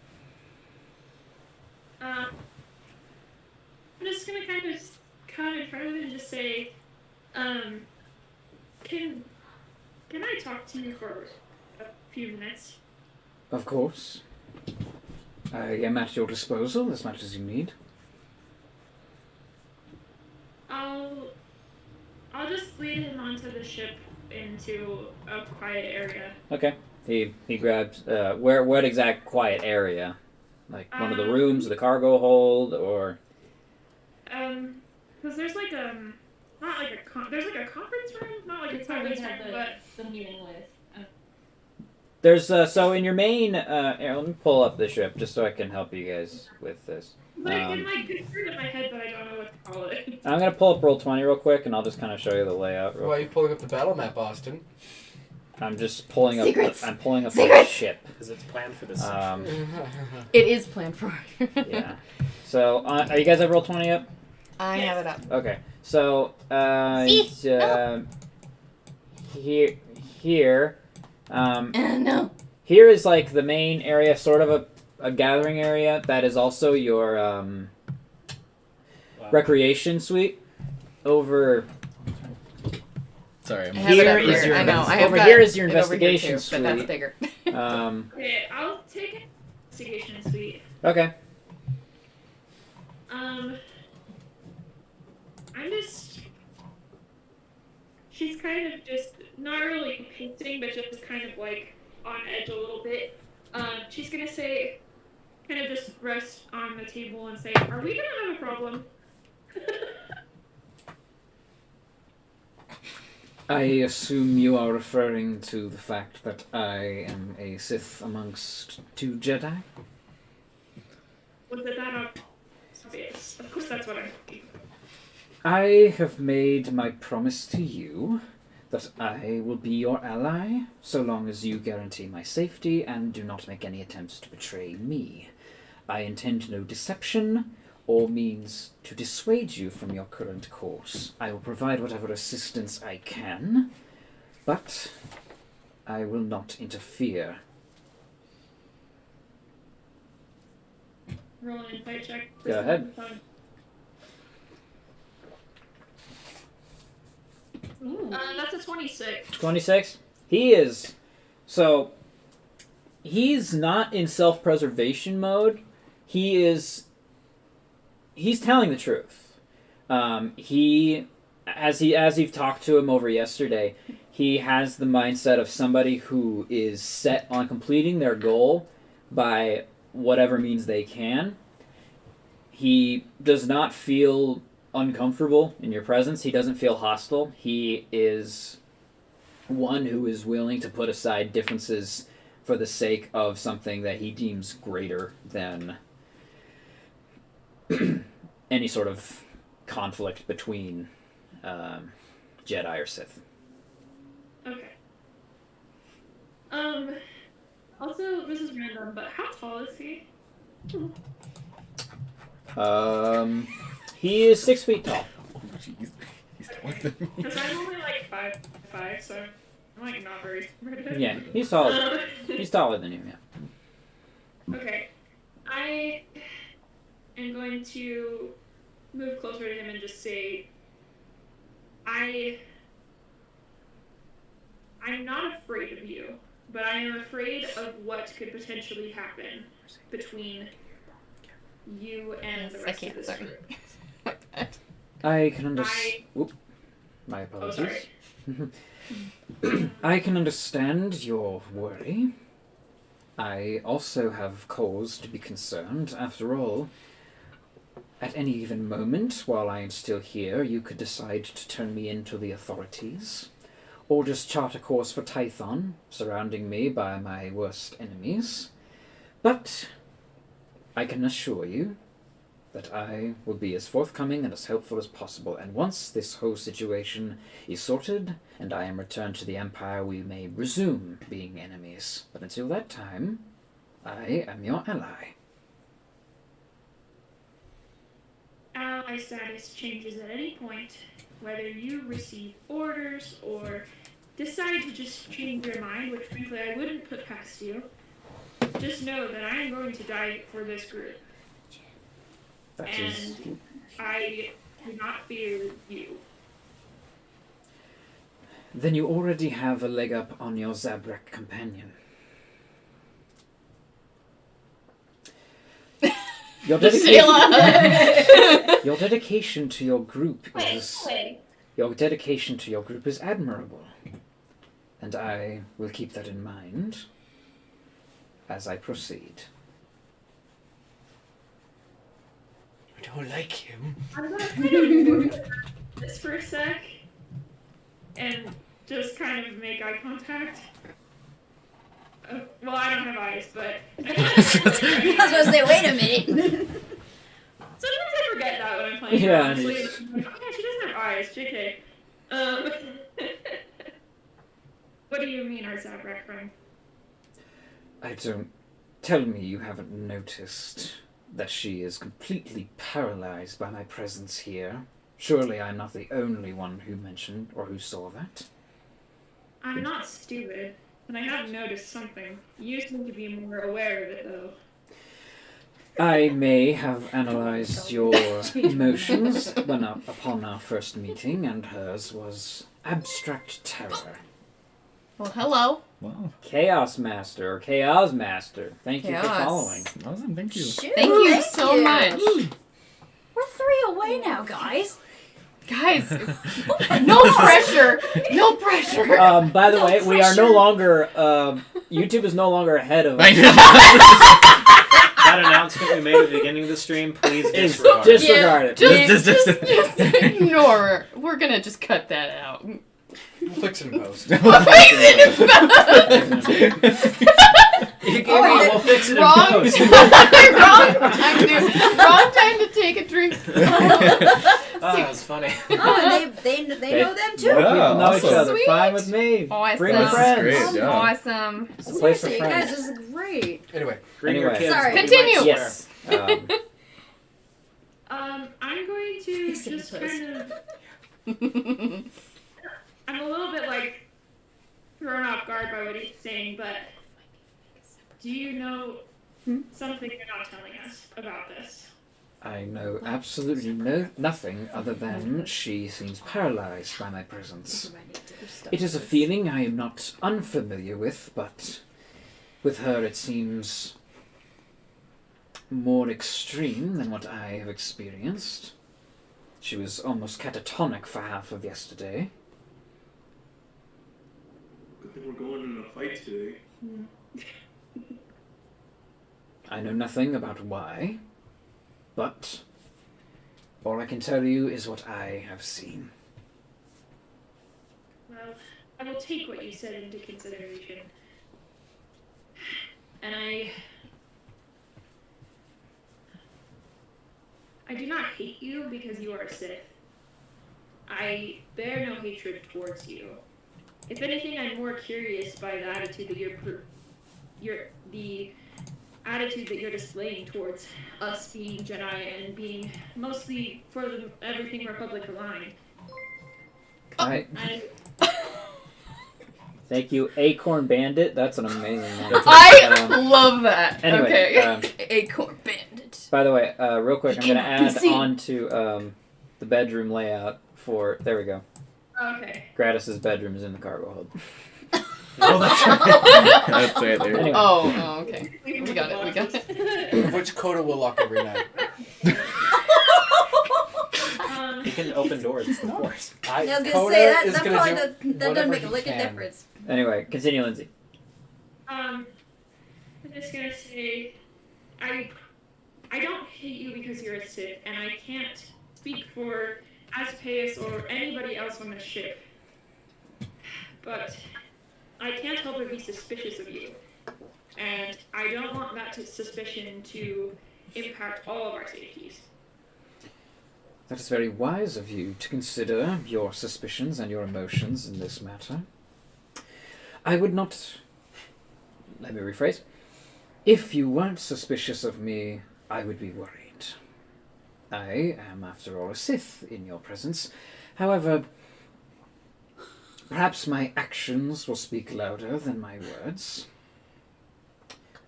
I'm just gonna kind of come in front of him and just say, can I talk to you for a few minutes? Of course. I am at your disposal as much as you need. I'll just lead him onto the ship into a quiet area. Okay. He grabs what exact quiet area? Like one of the rooms, the cargo hold, or Because there's like not like there's like a conference room, not like a conference room, but the meeting with. there's so in your main here, let me pull up the ship just so I can help you guys with this. like in my picture in my head, but I don't know what to call it. I'm gonna pull up Roll20 real quick, and I'll just kind of show you the layout. Why are you pulling up the battle map, Austin? I'm just pulling up. Secrets. I'm pulling up the Secrets. ship. Because it's planned for this. It is planned for. Yeah. So are you guys at Roll20 up? I have it up. Okay. So See? it's, here. No. Here is like the main area, sort of a gathering area that is also your recreation suite. Over Sorry. I have it here up is here. your I know. I have over got here is your it over here investigation too, but that's suite. bigger. Okay, I'll take investigation suite. Okay. I'm just. She's kind of just not really pacing, but just kind of like on edge a little bit. She's gonna say, kind of just rest on the table and say, "Are we gonna have a problem?" I assume you are referring to the fact that I am a Sith amongst two Jedi? Was it that obvious? Of course, that's what I'm thinking. I have made my promise to you that I will be your ally so long as you guarantee my safety and do not make any attempts to betray me. I intend no deception or means to dissuade you from your current course. I will provide whatever assistance I can, but I will not interfere. Roll an insight check. Go ahead. That's a 26. 26? He's not in self-preservation mode. He's telling the truth. As you've talked to him over yesterday, he has the mindset of somebody who is set on completing their goal by whatever means they can. He does not feel uncomfortable in your presence. He doesn't feel hostile. He is one who is willing to put aside differences for the sake of something that he deems greater than any sort of conflict between Jedi or Sith. Okay. Also, this is random, but how tall is he? He is 6 feet tall. Jeez. He's taller than me. Because I'm only like 5'5", so I'm like not very smart. Yeah, he's taller. He's taller than you. Yeah. Okay. I am going to move closer to him and just say, I'm not afraid of you, but I am afraid of what could potentially happen between you and the rest of this group. I can understand. My apologies. I can understand your worry. I also have cause to be concerned. After all, at any given moment, while I am still here, you could decide to turn me into the authorities, or just chart a course for Tython, surrounding me by my worst enemies. But I can assure you that I will be as forthcoming and as helpful as possible, and once this whole situation is sorted and I am returned to the Empire, we may resume being enemies. But until that time, I am your ally. Ally status changes at any point, whether you receive orders or decide to just change your mind, which frankly I wouldn't put past you. Just know that I am going to die for this group. And I do not fear you. Then you already have a leg up on your Zabrak companion. Your dedication to your group is admirable, and I will keep that in mind as I proceed. I don't like him. I'm gonna kind of look at this for a sec and just kind of make eye contact. Well, I don't have eyes, but I was gonna say, wait a minute. Sometimes I forget that when I'm playing. Yeah, Honestly. Like, oh yeah, she doesn't have eyes. JK. What do you mean, our Zabrak friend? I don't... Tell me you haven't noticed that she is completely paralyzed by my presence here. Surely I'm not the only one who mentioned or who saw that. I'm not stupid, and I have noticed something. You seem to be more aware of it, though. I may have analyzed your emotions upon our first meeting, and hers was abstract terror. Well, hello. Wow. Chaos Master, or Chaos Master. Thank you for Chaos. following. Awesome, thank you. Thank you so much. We're 3 away now, guys. Guys, no pressure. No pressure. By the way, we are no longer... YouTube is no longer ahead of us. That announcement we made at the beginning of the stream, please disregard. Disregard it. Just ignore her. We're gonna just cut that out. We'll fix it in post. We'll fix it in Wrong. post. Wrong time to take a drink. Oh, that was funny. Oh, they know them too. Yeah. People know awesome. each other. Sweet. Fine with me. Awesome. Bring your This is friends. great, yeah. Awesome. It's a place for Seriously, guys, friends. this is great. Anyway, Bring your Anyway. kids. Sorry. You might Continue. swear. Yes. I'm going to just kind of... I'm a little bit, like, thrown off guard by what he's saying, but do you know something you're not telling us about this? I know absolutely nothing other than she seems paralyzed by my presence. It is a feeling I am not unfamiliar with, but with her it seems more extreme than what I have experienced. She was almost catatonic for half of yesterday. Good thing we're going in a fight today. I know nothing about why, but all I can tell you is what I have seen. Well, I will take what you said into consideration. And I I do not hate you because you are a Sith. I bear no hatred towards you. If anything, I'm more curious by the attitude that the attitude that you're displaying towards us being Jedi and being mostly for everything Republic aligned. I thank you, Acorn Bandit. That's an amazing name. I love that. Anyway, Okay. Acorn Bandit. By the way, real quick, I'm going to add on to the bedroom layout for. There we go. Okay. Gratis's bedroom is in the cargo hold. Oh, that's right. That's right there. Anyway. Oh, okay. We got it. Which Coda will lock every night. He can open doors. It's the Force. I was gonna Coda say that. is That gonna probably do that doesn't whatever make a he lick of can. difference. Anyway, continue, Lindsay. I'm just gonna say, I don't hate you because you're a Sith, and I can't speak for Aspaeus or anybody else on the ship. But I can't help but be suspicious of you, and I don't want that suspicion to impact all of our safeties. That is very wise of you to consider your suspicions and your emotions in this matter. I would not... Let me rephrase. If you weren't suspicious of me, I would be worried. I am, after all, a Sith in your presence. However, perhaps my actions will speak louder than my words.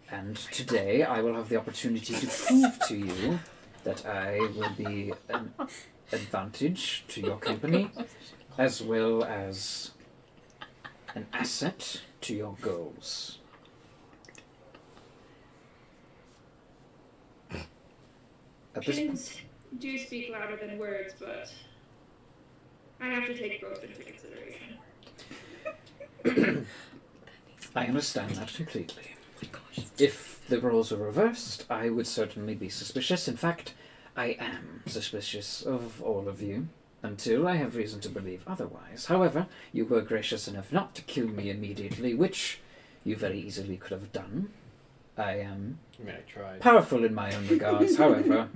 And today I will have the opportunity to prove to you that I will be an advantage to your company, as well as an asset to your goals. At this Actions do speak louder than words, but I have to take both into consideration. I understand that completely. If the roles were reversed, I would certainly be suspicious. In fact, I am suspicious of all of you, until I have reason to believe otherwise. However, you were gracious enough not to kill me immediately, which you very easily could have done. I am powerful in my own regards. However,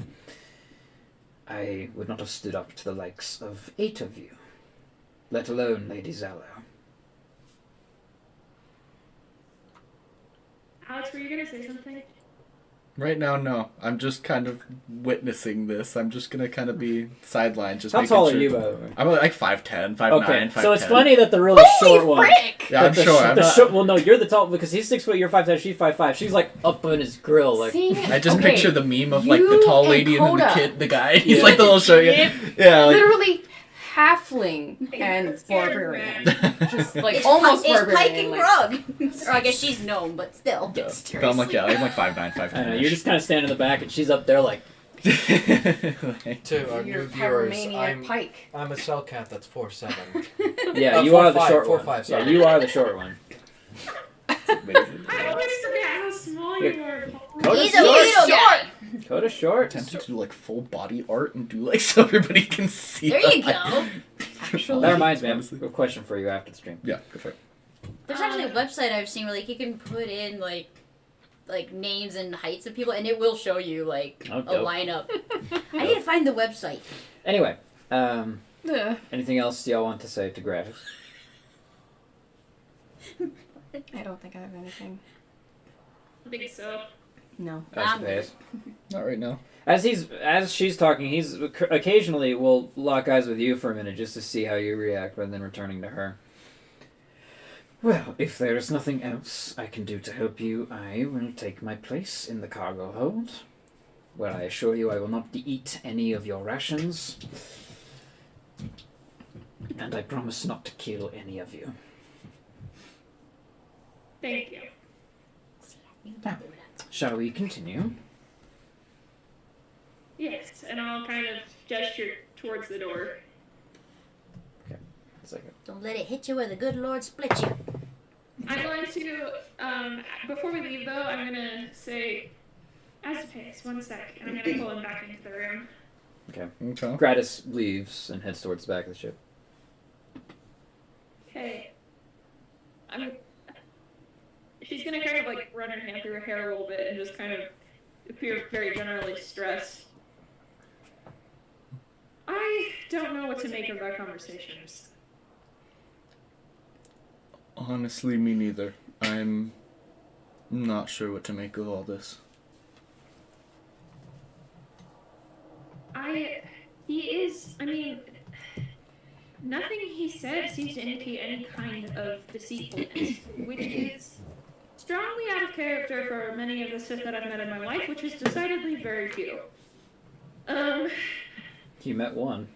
I would not have stood up to the likes of 8 of you, let alone Lady Zalo. Alex, were you gonna say something? Right now, no. I'm just kind of witnessing this. I'm just gonna kind of be sidelined. Just How making tall sure. are you, by the way? I'm like 5'10", 5'9", Okay, 5'10". so it's funny that the really short one. Yeah, I'm sure. I'm not- Well, no, you're the tall because he's 6 foot. You're 5'10". She's 5'5". She's like up on his grill. Like See? I just Okay. picture the meme of like the You tall and lady and then the Coda. kid, the guy. He's Yeah. like the little short. Yep. Yeah, like Literally halfling and barbarian. Just like It's almost It's barbarian. Pike and like, Grug. Or I guess she's gnome, but still. Yeah. But I'm like, yeah, I'm like 5'9", 5'10". I know you're just kind of standing in the back, and she's up there like. To our You're new viewers, Pyromaniac Pike. I'm a cell cat that's 4'7". Yeah, you 4'5", are the short 4'5", one. sorry. Yeah, you are the short one. I always forget how small you are. Coda's He's a short. little guy. Coda's short. Tempted to do like full body art and do like so everybody can see. There you go. Actually, That reminds me, I have Honestly. a question for you after the stream. Yeah, go for it. There's actually a website I've seen where like you can put in like names and heights of people, and it will show you like Oh, a dope. lineup. I need to find the website. Anyway, Yeah. anything else y'all want to say to Gratis? I don't think I have anything. I think so. No. As Pays? Not right now. As she's talking, he's occasionally will lock eyes with you for a minute just to see how you react, but then returning to her. Well, if there is nothing else I can do to help you, I will take my place in the cargo hold, where I assure you I will not eat any of your rations, and I promise not to kill any of you. Thank you. Shall we continue? Yes, and I'll kind of gesture towards the door. Second. Don't let it hit you where the good Lord split you. I'm going to, before we leave though, I'm gonna say, Aspaeus, 1 sec, and I'm gonna pull him back into the room. Okay. Okay. Gratis leaves and heads towards the back of the ship. Hey. She's gonna kind of like run her hand through her hair a little bit and just kind of appear very generally stressed. don't know what to make of our conversations. Honestly, me neither. I'm not sure what to make of all this. Nothing he said seems to indicate any kind of deceitfulness, which is strongly out of character for many of the Sith that I've met in my life, which is decidedly very few. You met one.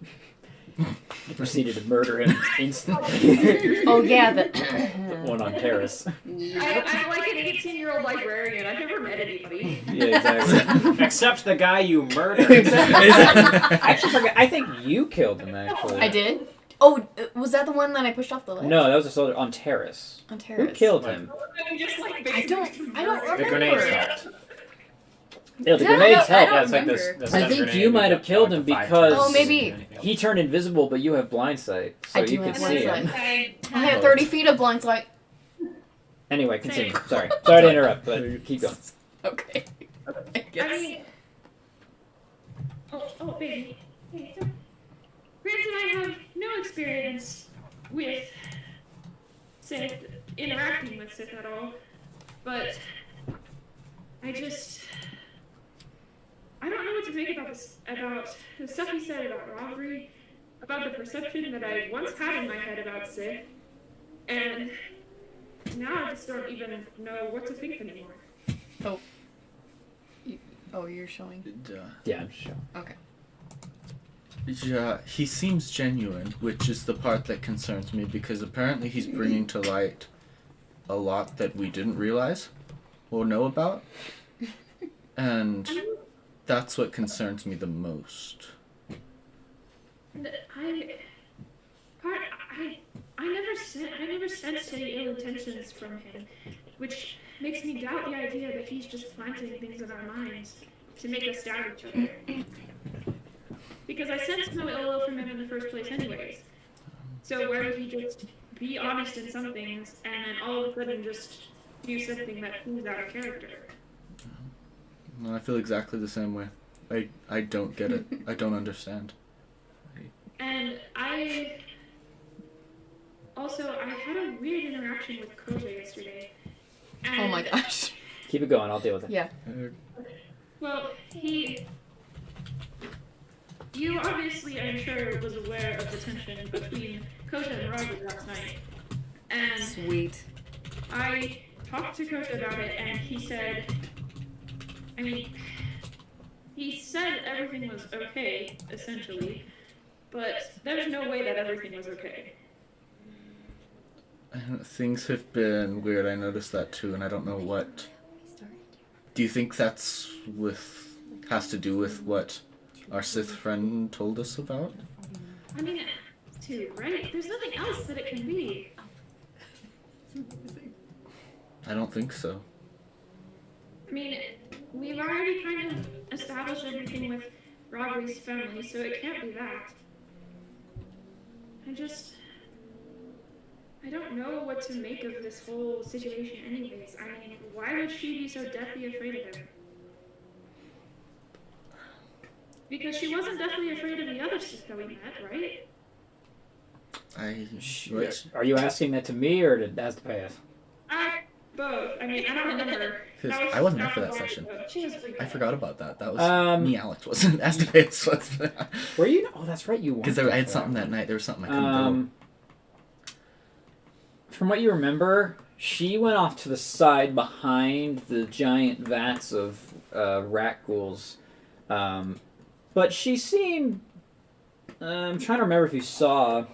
You proceeded to murder him instantly. Oh yeah, The one on Terrace. I'm like an 18-year-old librarian. I've never met anybody. Yeah, exactly. Except the guy you murdered. Exactly. I actually forgot. I think you killed him, actually. I did. Oh, was that the one that I pushed off the ledge? No, that was a soldier on Terrace. On Terrace. Who killed him? I'm just like I don't remember. The grenades helped. Yeah, the Yeah, grenades I helped. don't It's like this. remember. this I stun think grenade you might have got killed like him 5 because- Oh, maybe. He turned invisible, but you have blind sight, so I do you can have see blind him. sight. I have 30 feet of blind sight. Anyway, continue. Sorry to interrupt, but keep going. Okay. Yes. Oh, baby. Hey, so, granted, I have no experience with Sith, interacting with Sith at all, but I don't know what to make about the stuff he said about robbery, about the perception that I once had in my head about Sith, and now I just don't even know what to think anymore. Oh, you're showing. Yeah, I'm sure. Okay. Yeah, he seems genuine, which is the part that concerns me, because apparently he's bringing to light a lot that we didn't realize or know about. And that's what concerns me the most. I never sensed any ill intentions from him, which makes me doubt the idea that he's just planting things in our minds to make us doubt each other. Because I sensed no ill will from him in the first place anyways. So why would he just be honest in some things and then all of a sudden just do something that proves out of character? No, I feel exactly the same way. I don't get it. I don't understand. And I had a weird interaction with Koja yesterday. Oh my gosh. Keep it going. I'll deal with it. Yeah. Well, you obviously, I'm sure, was aware of the tension between Koja and Robert last night. And Sweet. I talked to Koja about it, and he said everything was okay, essentially, but there's no way that everything was okay. Things have been weird. I noticed that too, and I don't know what. Do you think that's has to do with what our Sith friend told us about? I mean, too, right? There's nothing else that it can be. I don't think so. I mean, we've already kind of established everything with Robbery's family, so it can't be that. I don't know what to make of this whole situation anyways. I mean, why would she be so deathly afraid of him? Because she wasn't deathly afraid of the other Sith that we met, right? Are you asking that to me or to Astapayas? Both. I mean, I don't remember. Because I wasn't there for that session. She was freaked I out. forgot about that. That was me. Alex wasn't. Astapayas was. Were you? Oh, that's right. You. Because I had something that night. There was something I couldn't go. From what you remember, she went off to the side behind the giant vats of rat ghouls. But she seemed... I'm trying to remember if you saw...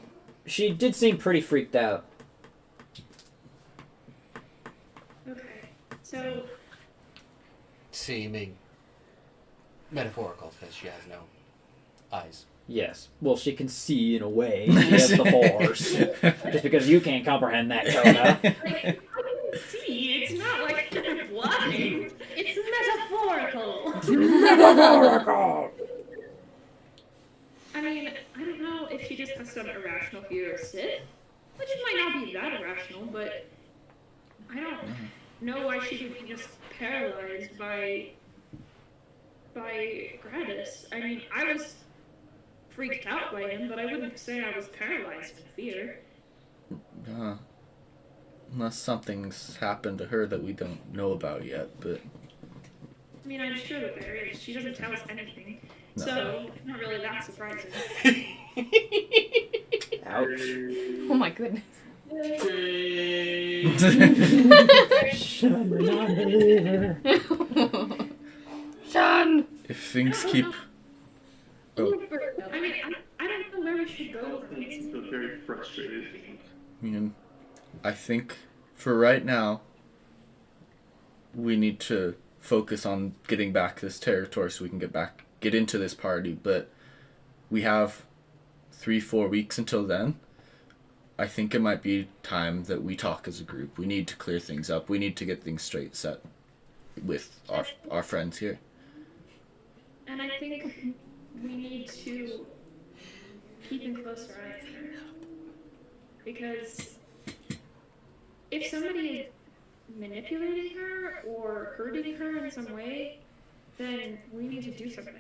She did seem pretty freaked out. Okay, so... Seeming metaphorical, because she has no eyes. Yes. Well, she can see in a way. She has the horse. Just because you can't comprehend that, Coda. Like, see, it's not like you're blind. It's metaphorical. Metaphorical! I mean, I don't know if she just has some irrational fear of Sith, which might not be that irrational, but I don't know why she would be just paralyzed by Gratis. I mean, I was freaked out by him, but I wouldn't say I was paralyzed in fear. Unless something's happened to her that we don't know about yet, but... I mean, I'm sure that there is. She doesn't tell us anything. No. So, it's not really that surprising. Ouch. Oh my goodness. Shun, non-believer. Sean! If things keep... Oh, I mean, I don't know where we should go with this. I'm very frustrated. I think for right now, we need to focus on getting back this territory so we can get into this party, but we have 3-4 weeks until then. I think it might be time that we talk as a group. We need to clear things up. We need to get things straight set with our friends here. And I think we need to keep in closer eyes on her. Because if somebody is manipulating her or hurting her in some way, then we need to do something.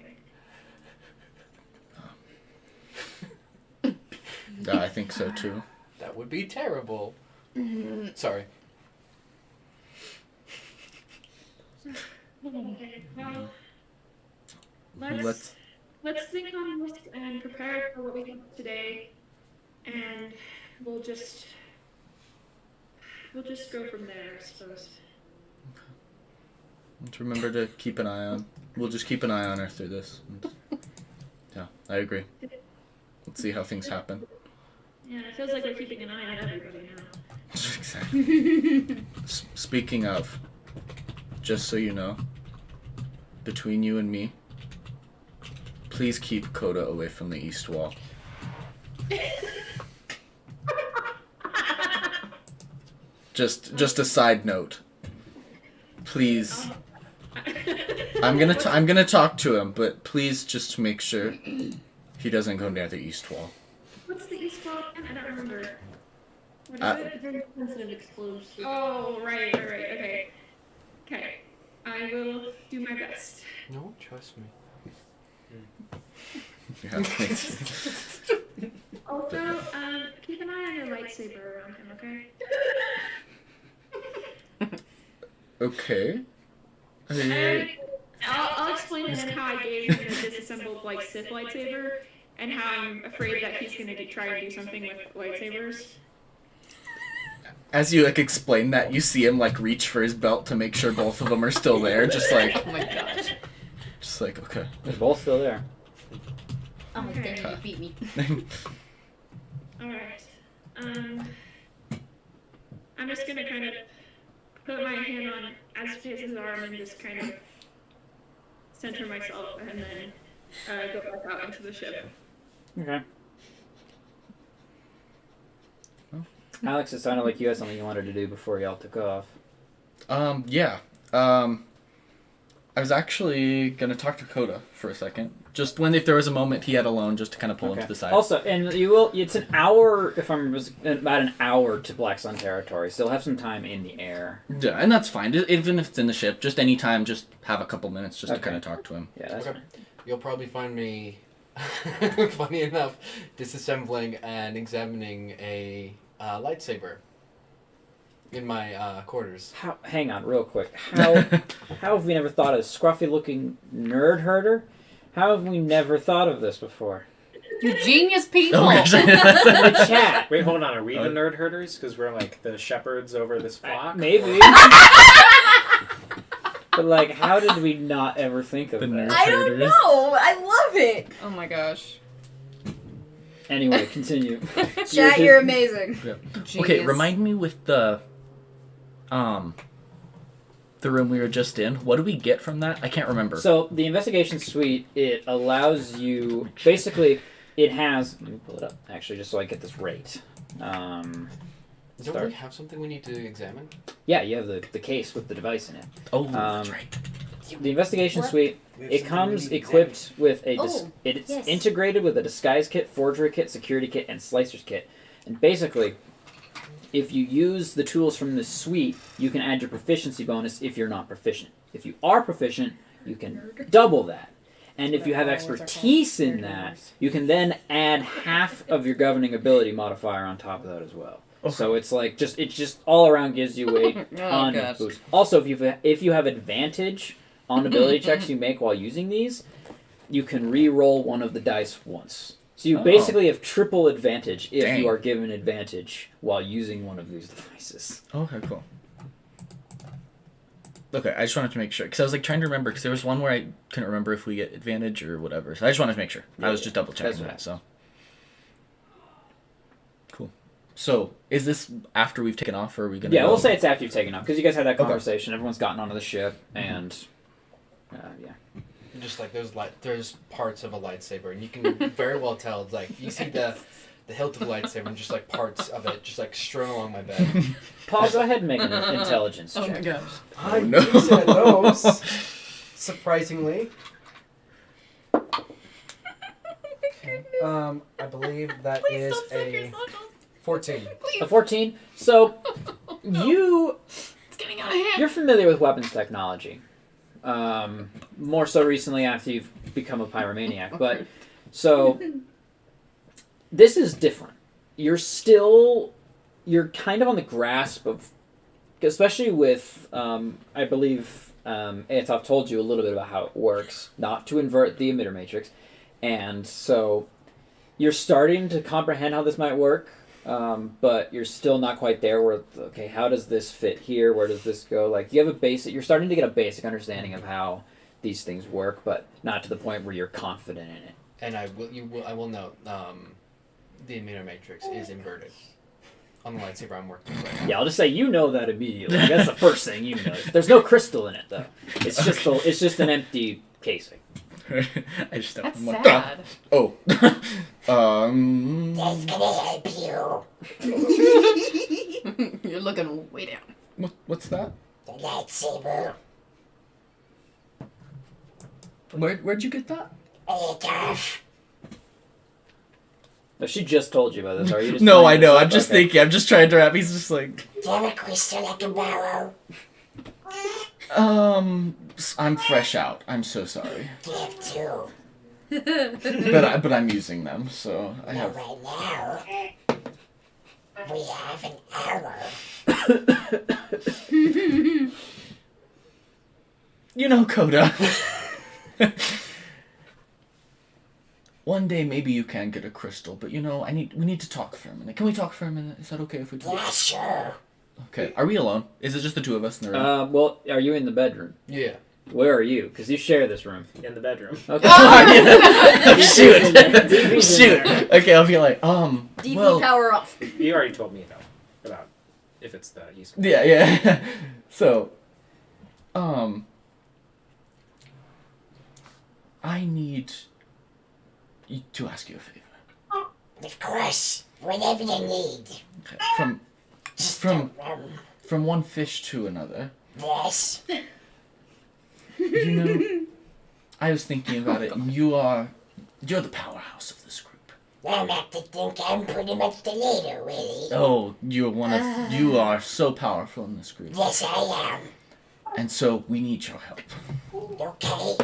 Yeah, I think so too. That would be terrible. Sorry. Okay, well, let's think on this and prepare for what we have today, and we'll just go from there, I suppose. And remember to keep an eye on. We'll just keep an eye on her through this. Yeah, I agree. Let's see how things happen. Yeah, it feels like we're keeping an eye on everybody now. Exactly. Speaking of, just so you know, between you and me, please keep Coda away from the east wall. Just a side note. Please. I'm gonna talk to him, but please just make sure he doesn't go near the east wall. What's the east wall again? I don't remember. What is it? Very sensitive explosive. Oh, right, okay. Okay. I will do my best. No, trust me. Yeah, thanks. Also, keep an eye on your lightsaber around him, okay? Okay. And I'll explain then how I gave him the disassembled Sith lightsaber, and how I'm afraid that he's going to try and do something with lightsabers. As you explain that, you see him reach for his belt to make sure both of them are still there, just Oh my gosh. just okay. They're both still there. Oh, Okay. dang, you beat me. Alright. I'm just going to kind of put my hand on Azpaz's arm and just kind of center myself, and then go back out into the ship. Okay. Alex, it sounded like you had something you wanted to do before y'all took off. Yeah. I was actually gonna talk to Coda for a second. Just if there was a moment he had alone, just to kind of pull him to the side. Also, and it's an hour, about an hour to Black Sun territory, so you'll have some time in the air. Yeah, and that's fine. Even if it's in the ship, just any time, just have a couple minutes just to kind of talk to him. Yeah, that's Okay. You'll probably find me, funny enough, disassembling and examining a lightsaber in my quarters. Hang on, real quick. How have we never thought of scruffy-looking nerd herder? How have we never thought of this before? You genius people! Oh, gosh. In the chat. Wait, hold on. Are we the nerd herders? Because we're the shepherds over this flock? Maybe. But how did we not ever think of The that? nerd I don't herders. know! I love it! Oh my gosh. Anyway, continue. Chat, you're amazing. Yeah. Genius. Okay, remind me with the room we were just in. What do we get from that? I can't remember. So the investigation suite, it allows you, basically, it has, let me pull it up, actually, just so I get this right. Don't we have something we need to examine? Yeah, you have the case with the device in it. Oh, that's right. The investigation suite, We have it something we comes need to equipped with it's yes. integrated with a disguise kit, forgery kit, security kit, and slicer's kit. And basically, if you use the tools from this suite, you can add your proficiency bonus if you're not proficient. If you are proficient, you can double that. And if you have They're always our expertise in third that, numbers. you can then add half of your governing ability modifier on top of that as well. Okay. So it's like it just all around gives you a ton gosh. of boost. Also, if you have advantage on ability checks you make while using these, you can re-roll one of the dice once. So you basically have triple advantage if Dang. you are given advantage while using one of these devices. Okay, cool. Okay, I just wanted to make sure because I was like trying to remember because there was one where I couldn't remember if we get advantage or whatever. So I just wanted to make sure. I was just double checking That's that. right. So cool. So is this after we've taken off, or are we gonna? Yeah, go? we'll say it's after you've taken off because you guys had that Okay. conversation. Everyone's gotten onto the ship, and yeah. Just like there's parts of a lightsaber, and you can very well tell. Like you see the hilt of the lightsaber, and just like parts of it, just like strewn along my bed. Paul, go ahead and make an intelligence Oh my check. gosh. I no. used at those. Surprisingly. I believe that is a 14. A 14. So you It's getting out of hand. you're familiar with weapons technology. More so recently after you've become a pyromaniac, but so this is different. You're kind of on the grasp of, especially with, I believe Aetop told you a little bit about how it works, not to invert the emitter matrix, and so you're starting to comprehend how this might work, but you're still not quite there where, okay, how does this fit here? Where does this go? Like, you have you're starting to get a basic understanding of how these things work, but not to the point where you're confident in it. And I will note, the emitter matrix is inverted on the lightsaber I'm working with right now. Yeah, I'll just say you know that immediately. That's the first thing you know. There's no crystal in it though. It's just an empty casing. I just That's I'm like, sad. Oh. That's gonna help you. You're looking way down. What's that? The lightsaber. Where'd you get that? Adolf. No, she just told you about this. Are you just No, I playing this know. up? I'm just Okay. thinking. I'm just trying to wrap. He's just like, Do you have a crystal I can borrow? I'm fresh out. I'm so sorry. Do you have two? But I'm using them, so I Now, have. right now, we have an arrow. You know, Coda. One day maybe you can get a crystal, but we need to talk for a minute. Can we talk for a minute? Is that okay if we do? Yeah, sure. Okay. Are we alone? Is it just the two of us in the room? Well, are you in the bedroom? Yeah. Where are you? Because you share this room. In the bedroom. Okay. Shoot. DP's in there. Shoot. Okay, I'll be like, DP well, power off. You already told me about if it's the useful. yeah. So, I need to ask you a favor. Of course, whatever you need. Okay. Just, From one fish to another. yes. You know, I was thinking about it, and you're the powerhouse of this group. I'm apt to think I'm pretty much the leader, really. Oh, you are so powerful in this group. Yes, I And so we need your help. am. Okay.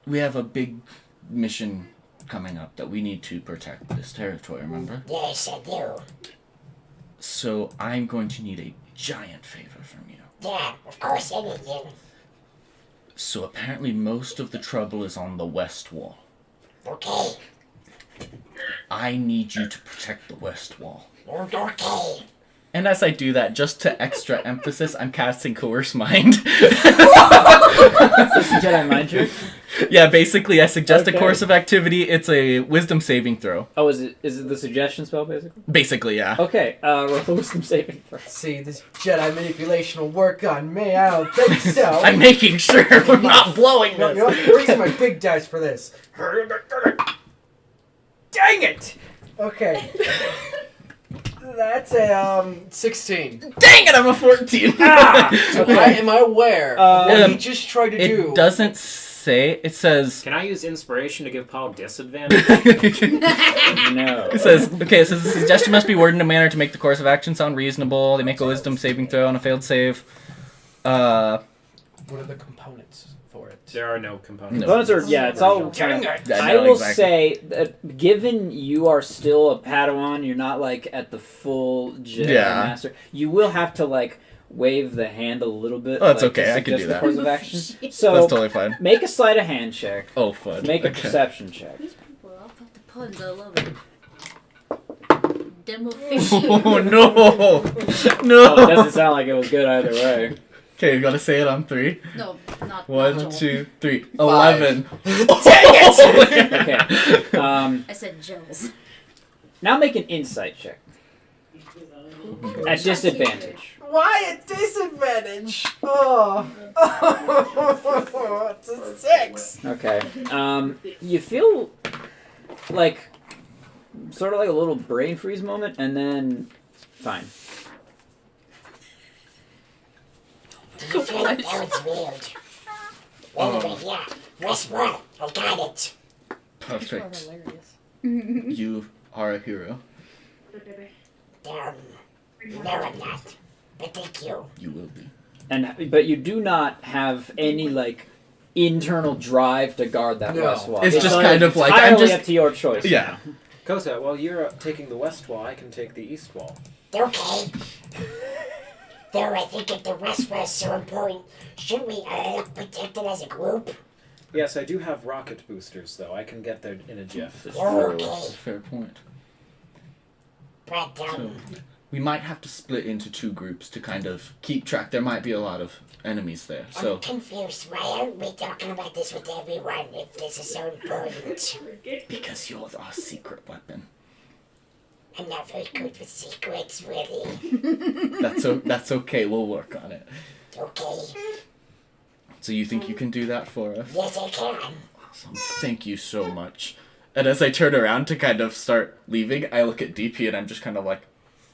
We have a big mission coming up that we need to protect this territory, remember? Yes, I do. So I'm going to need a giant favor from you. Yeah, of course, anything. So apparently most of the trouble is on the west wall. Okay. I need you to protect the west wall. Okay. And as I do that, just to extra emphasis, I'm casting Coerce Mind. Jedi mind trick. Yeah, basically, I suggest Okay. a course of activity. It's a wisdom saving throw. Oh, is it the suggestion spell basically? Basically, yeah. Okay. Roll a wisdom saving throw. See, this Jedi manipulation will work on me. I don't think so. I'm making sure we're not blowing No, this. I'm using my big dice for this. Dang it! Okay. That's a 16. Dang it, I'm a 14. Am I aware of what Um, he just tried to do? It doesn't say. It says. Can I use inspiration to give Paul disadvantage? No. It says, okay, it says the suggestion must be worded in a manner to make the course of action sound reasonable. They make a wisdom saving throw on a failed save. What are the components for it? There are no components. No. Components are, yeah, it's all kind of... I will say that given you are still a Padawan, you're not, like, at the full Jedi Master, you will have to, like, wave the hand a little bit. Oh, that's like, okay, I can do the that. course of action. So, That's totally fine. make a sleight of hand check. Oh, fun. Make a Okay. perception check. These people all got the puns all over. Demo fishy. Oh, no! Oh, No! it doesn't sound like it was good either way. Okay, you gotta say it on 3. No, not 1, not 2, 3. 5. 11. Okay. I said Joes. Now make an insight check. At disadvantage. Why a disadvantage? Oh. It's a 6. Okay. You feel like sort of like a little brain freeze moment, and then fine. Do you feel like that was weird? Anyway, yeah. Guess what? I got it. Perfect. hilarious. You are a hero. No, I'm not. But thank you. You will be. But you do not have any like internal drive to guard that No. west wall. It's just kind of like, entirely I'm just... up to your choice. Yeah. Kota, while you're taking the west wall, I can take the east wall. Okay. Though I think if the West was so important, shouldn't we protect it as a group? Yes, I do have rocket boosters, though. I can get there in a jiff. Okay. Fair point. But, So, we might have to split into 2 groups to kind of keep track. There might be a lot of enemies there. So, I'm confused. Why aren't we talking about this with everyone if this is so important? because you're our secret weapon. I'm not very good with secrets, really. That's okay. We'll work on it. Okay. So you think you can do that for us? Yes, I can. Awesome. Thank you so much. And as I turn around to kind of start leaving, I look at DP and I'm just kind of like,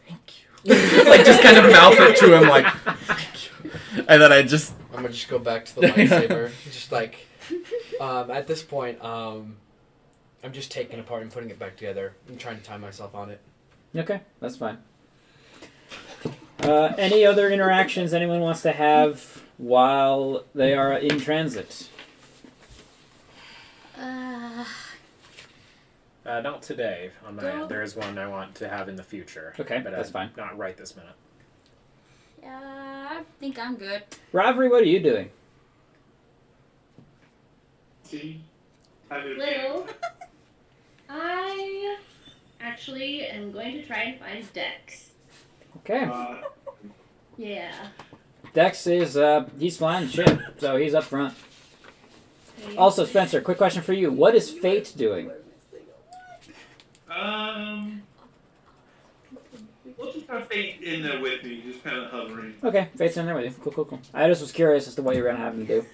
thank you. Like, just kind of mouth it to him like, thank you. And then I'm gonna just go back to the lightsaber. Just like, at this point, I'm just taking it apart and putting it back together. I'm trying to time myself on it. Okay, that's fine. Any other interactions anyone wants to have while they are in transit? Not today on my end. There is one I want to have in the future. Okay, but that's fine. Not right this minute. I think I'm good. Ravery, what are you doing? See? Little. I actually am going to try and find Dex. Okay. Yeah. Dex is, he's flying the ship, so he's up front. Also, Spencer, quick question for you. What is Fate doing? We'll just have Fate in there with me, just kind of hovering. Okay, Fate's in there with you. Cool. I just was curious as to what you were going to have him do.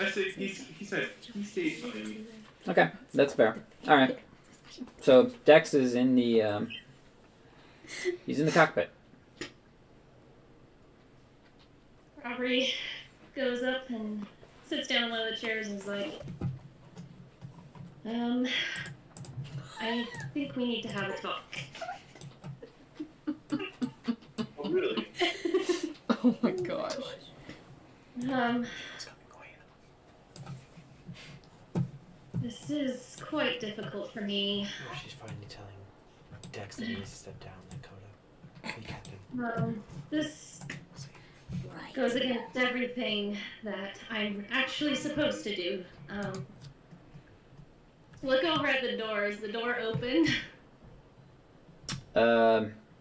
I say he stays by me. Okay, that's fair. Alright. So, Dex is in the, he's in the cockpit. Aubrey goes up and sits down in one of the chairs and is like, I think we need to have a talk. Oh, really? Oh my gosh. This is quite difficult for me. Oh, she's finally telling Dex that he needs to step down, Dakota. Hey, Captain. This goes against everything that I'm actually supposed to do. Look over at the door. Is the door open?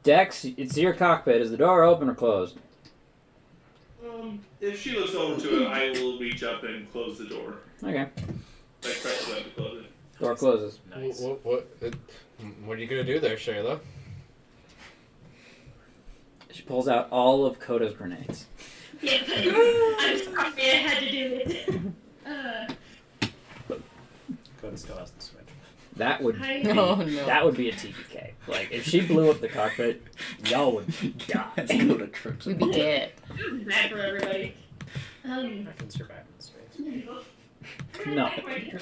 Dex, it's your cockpit. Is the door open or closed? If she looks over to it, I will reach up and close the door. Okay. Like, press the button to close it. Door closes. Nice. What are you gonna do there, Shayla? She pulls out all of Koda's grenades. Yeah, I'm sorry. I had to do it. Kota still has the switch. That would be, No. that would be a TPK. Like, if she blew up the cockpit, y'all would die. We'd be dead. Bad for everybody. I can survive in space. No. I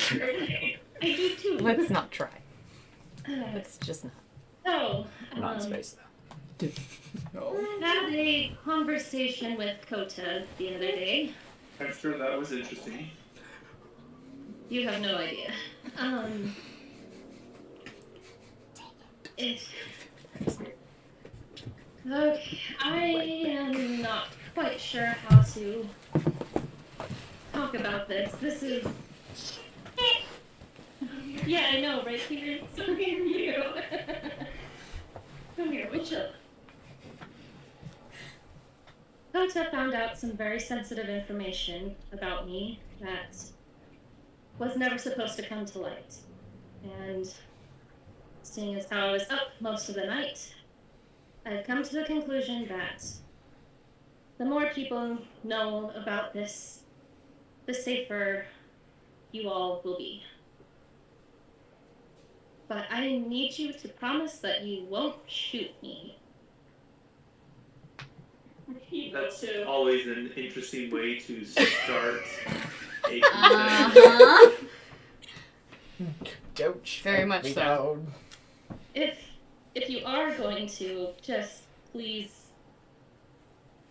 do too. Let's not try. Let's just not. So, Not in space, though. I had a conversation with Kota the other day. Extra, that was interesting. You have no idea. Okay, I am not quite sure how to talk about this. This is... Yeah, I know, right, Peter? So are you. Come here, witch up. Kota found out some very sensitive information about me that was never supposed to come to light. And seeing as how I was up most of the night, I've come to the conclusion that the more people know about this, the safer you all will be. But I need you to promise that you won't shoot me. That's always an interesting way to start a Uh-huh. Don't shoot Very much me so. down. If you are going to, just please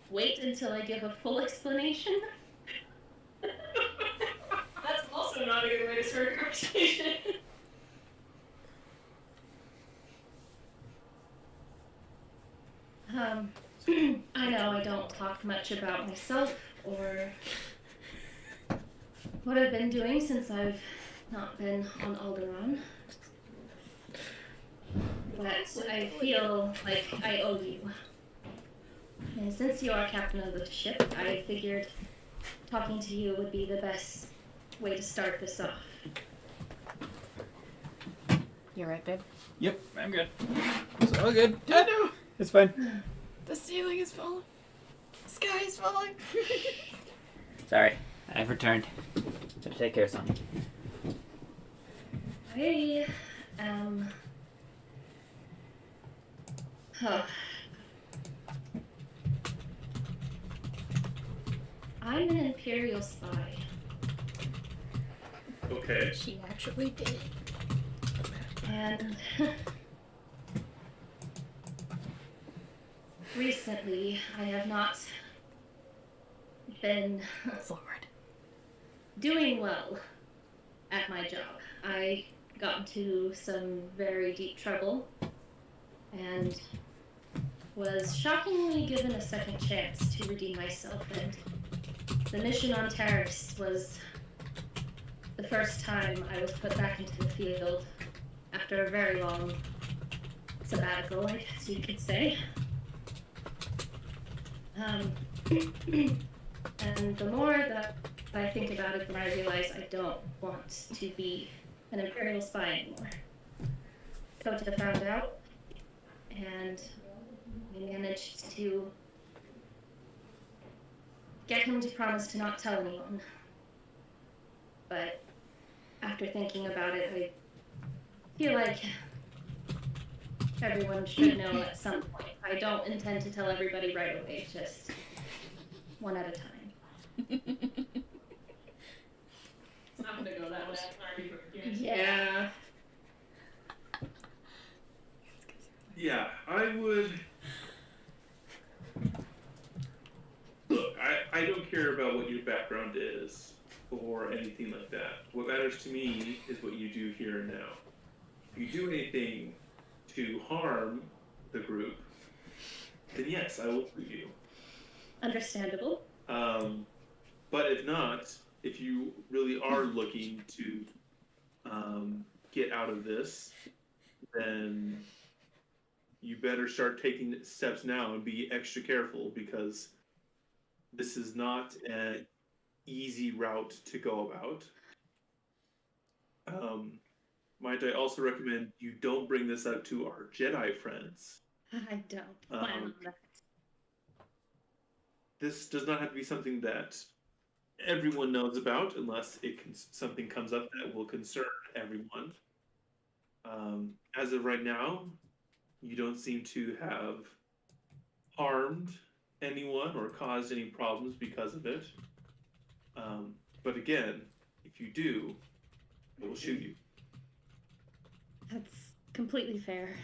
wait until I give a full explanation. That's also not a good way to start a conversation. I know I don't talk much about myself or what I've been doing since I've not been on Alderaan. But I feel like I owe you. And since you are captain of the ship, I figured talking to you would be the best way to start this off. You're right, babe. Yep, I'm good. It's all good. I know. It's fine. The ceiling is falling. The sky is falling. Sorry, I've returned. Gotta take care of something. I I'm an Imperial spy. Okay. She actually did. And recently, I have not been Forward. doing well at my job. I got into some very deep trouble and was shockingly given a second chance to redeem myself, and the mission on Terrace was the first time I was put back into the field after a very long sabbatical, I guess you could say. And the more that I think about it, the more I realize I don't want to be an Imperial spy anymore. Kota found out, and we managed to get him to promise to not tell anyone. But after thinking about it, I feel like everyone should know at some point. I don't intend to tell everybody right away, just one at a time. It's not gonna go that way. Yeah. Yeah, I would. Look, I don't care about what your background is or anything like that. What matters to me is what you do here and now. If you do anything to harm the group, then yes, I will shoot you. Understandable. But if not, if you really are looking to get out of this, then you better start taking steps now and be extra careful, because this is not an easy route to go about. Might I also recommend you don't bring this up to our Jedi friends. I don't plan on that. This does not have to be something that everyone knows about, unless something comes up that will concern everyone. As of right now, you don't seem to have harmed anyone or caused any problems because of it. But again, if you do, I will shoot you. That's completely fair.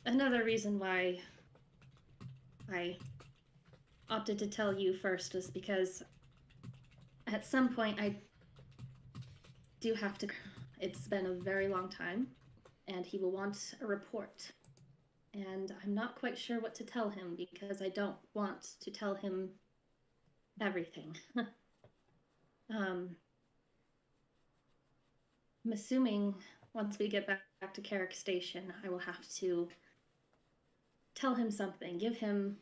Another reason why I opted to tell you first was because at some point I do have to. It's been a very long time, and he will want a report. And I'm not quite sure what to tell him because I don't want to tell him everything. I'm assuming once we get back to Carrick Station, I will have to tell him something, give him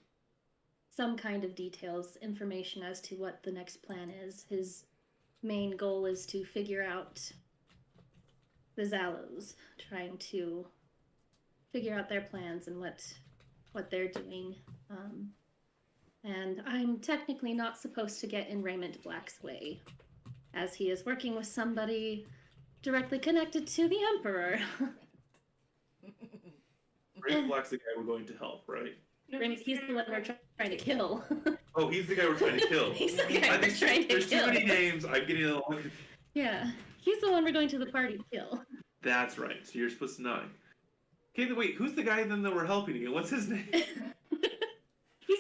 some kind of details, information as to what the next plan is. His main goal is to figure out the Zallows, trying to figure out their plans and what they're doing. And I'm technically not supposed to get in Raymond Black's way, as he is working with somebody directly connected to the Emperor. Raymond Black's the guy we're going to help, right? He's the one we're trying to kill. Oh, he's the guy we're trying to kill. He's the guy I we're think trying to there's kill. too many names. I'm getting a little. Yeah, he's the one we're going to the party to kill. That's right. So you're supposed to know. Okay, then wait. Who's the guy then that we're helping again? What's his name? He's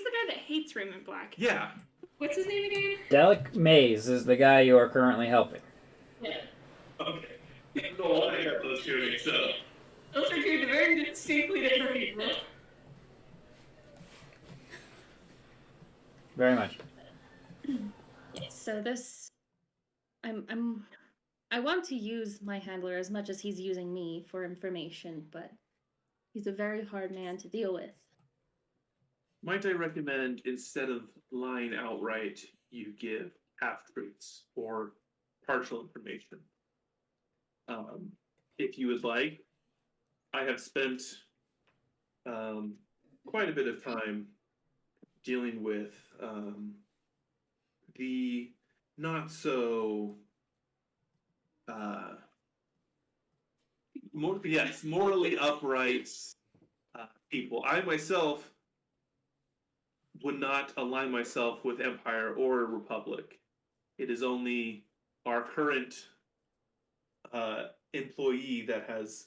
the guy that hates Raymond Black. Yeah. What's his name again? Dellik Mayes is the guy you are currently helping. Yeah. Okay. No, I got those two mixed up. Those are two very distinctly different people. Very much. So this, I want to use my handler as much as he's using me for information, but he's a very hard man to deal with. Might I recommend instead of lying outright, you give half-truths or partial information? If you would like, I have spent quite a bit of time dealing with the not so morally upright people. I myself would not align myself with Empire or Republic. It is only our current employee that has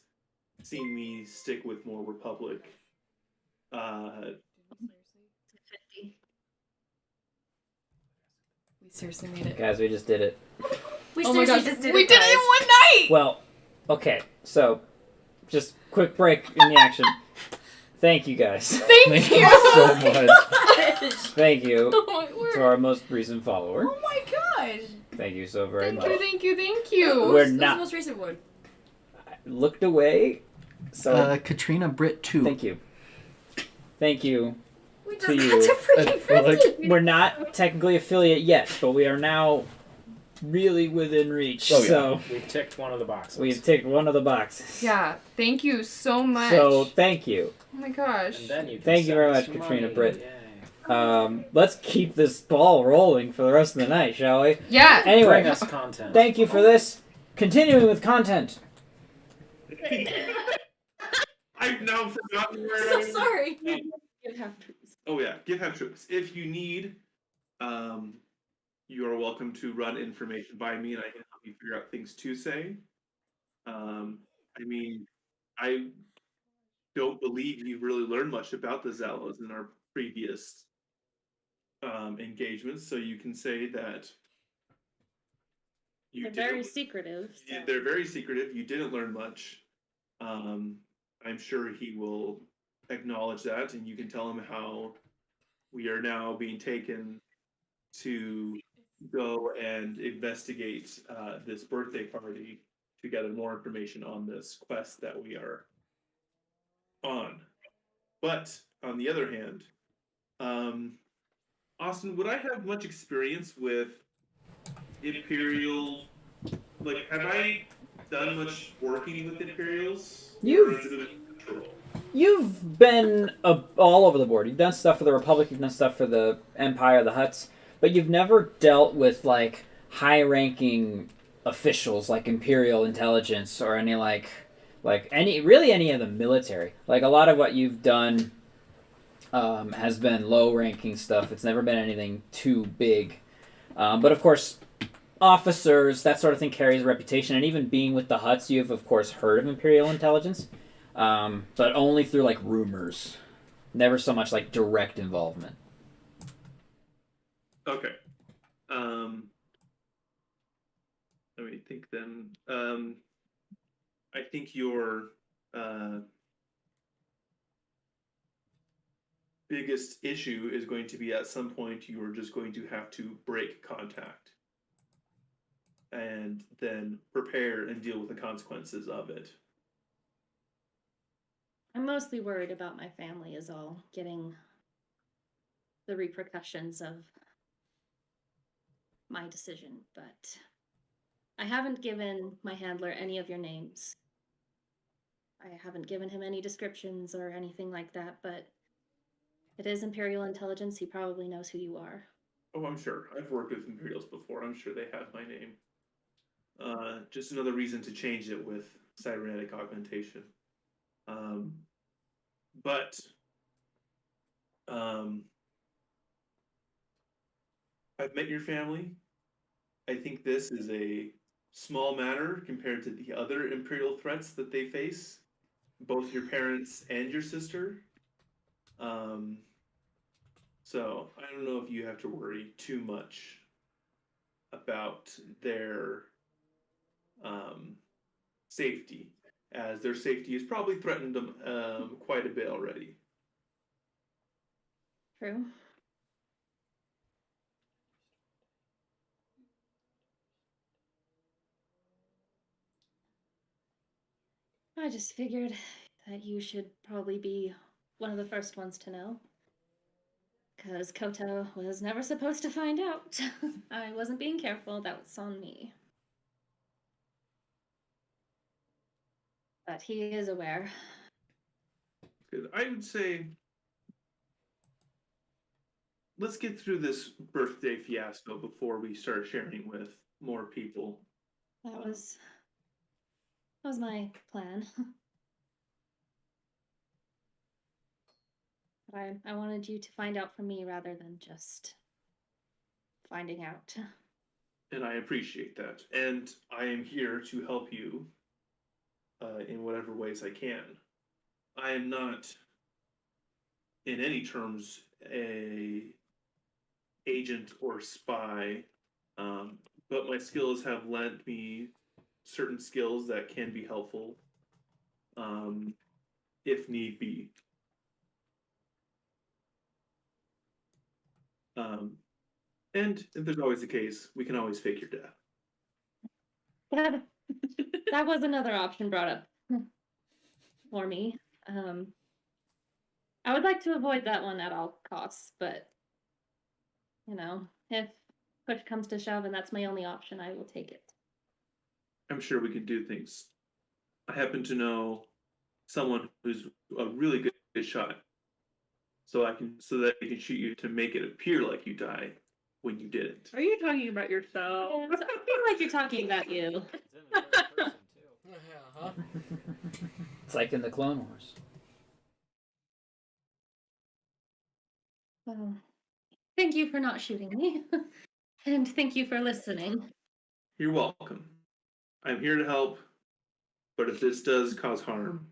seen me stick with more Republic. We seriously made it. Guys, we just did it. We Oh my seriously gosh, just did we it, did it guys. in one night! Well, okay, so just quick break in the action. Thank you guys. Thank you so much. Gosh. Thank you Oh my word. to our most recent follower. Oh my gosh. Thank you so very Thank much. you, thank you, thank you. We're Who's not the most recent one? looked away. So Katrina Britt 2. thank you. Thank you We to just you. got to freaking Like, we're not technically affiliate yet, but we are now really within reach. Oh, yeah. So We've ticked one of the boxes. we've ticked one of the boxes. Yeah, thank you so much. So thank you. Oh my gosh. And then you can Thank you send very us much, some Katrina money. Britt. Yay. Let's keep this ball rolling for the rest of the night, shall we? Yeah. Anyway, Bring us content. thank you for this. Continuing with content. I've now forgotten where So I was. sorry. Give half-truths. Oh yeah, give half-truths. If you need, you are welcome to run information by me, and I can help you figure out things to say. I mean, I don't believe you really learned much about the Zallows in our previous engagements, so you can say that you They're didn't- very secretive. So. They're very secretive. You didn't learn much. I'm sure he will acknowledge that, and you can tell him how we are now being taken to go and investigate this birthday party to gather more information on this quest that we are on. But on the other hand, Austin, would I have much experience with Imperial? Like, have I done much working with Imperials? You've- Or is it a control? You've been all over the board. You've done stuff for the Republic, you've done stuff for the Empire, the Hutts, but you've never dealt with, like, high-ranking officials like Imperial intelligence or any, like any of the military. Like, a lot of what you've done has been low-ranking stuff. It's never been anything too big. But, of course, officers, that sort of thing carries a reputation, and even being with the Hutts, you've, of course, heard of Imperial intelligence. But only through, like, rumors. Never so much, like, direct involvement. Okay. let me think then. I think your biggest issue is going to be at some point you are just going to have to break contact and then prepare and deal with the consequences of it. I'm mostly worried about my family is all, getting the repercussions of my decision, but I haven't given my handler any of your names. I haven't given him any descriptions or anything like that, but it is Imperial Intelligence. He probably knows who you are. Oh, I'm sure. I've worked with Imperials before. I'm sure they have my name. Just another reason to change it with cybernetic augmentation. But I've met your family. I think this is a small matter compared to the other Imperial threats that they face, both your parents and your sister. So I don't know if you have to worry too much about their safety, as their safety has probably threatened them quite a bit already. True. I just figured that you should probably be one of the first ones to know. Because Koto was never supposed to find out. I wasn't being careful, that was on me. But he is aware. Good. I would say let's get through this birthday fiasco before we start sharing with more people. That was my plan. But I wanted you to find out from me rather than just finding out. And I appreciate that. And I am here to help you in whatever ways I can. I am not, in any terms, a agent or spy, but my skills have lent me certain skills that can be helpful, if need be. And if there's always the case, we can always fake your death. That was another option brought up for me. I would like to avoid that one at all costs, but you know, if push comes to shove and that's my only option, I will take it. I'm sure we can do things. I happen to know someone who's a really good shot, so that they can shoot you to make it appear like you died when you didn't. Are you talking about yourself? I feel like you're talking about you. It's like in the Clone Wars. Well, thank you for not shooting me. And thank you for listening. You're welcome. I'm here to help, but if this does cause harm,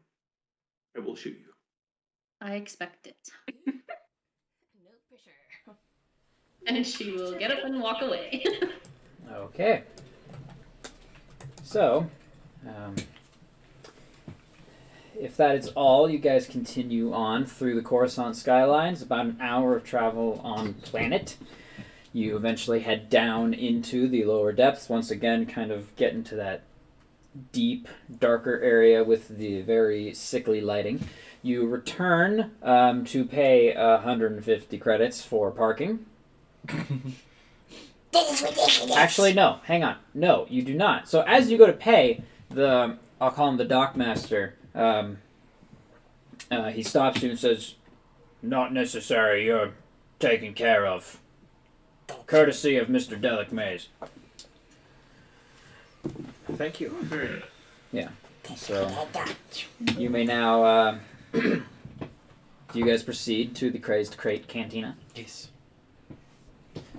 I will shoot you. I expect it. No pressure. And she will get up and walk away. Okay. So, if that is all, you guys continue on through the Coruscant skylines, about an hour of travel on planet. You eventually head down into the lower depths, once again kind of get into that deep, darker area with the very sickly lighting. You return to pay 150 credits for parking. This is ridiculous. Actually, no. Hang on. No, you do not. So as you go to pay, I'll call him the dockmaster. He stops you and says, "Not necessary. You're taken care of. Courtesy of Mr. Dellik Mayes." Thank you. Yeah. So you may now. Do you guys proceed to the Crazed Crate Cantina? Yes.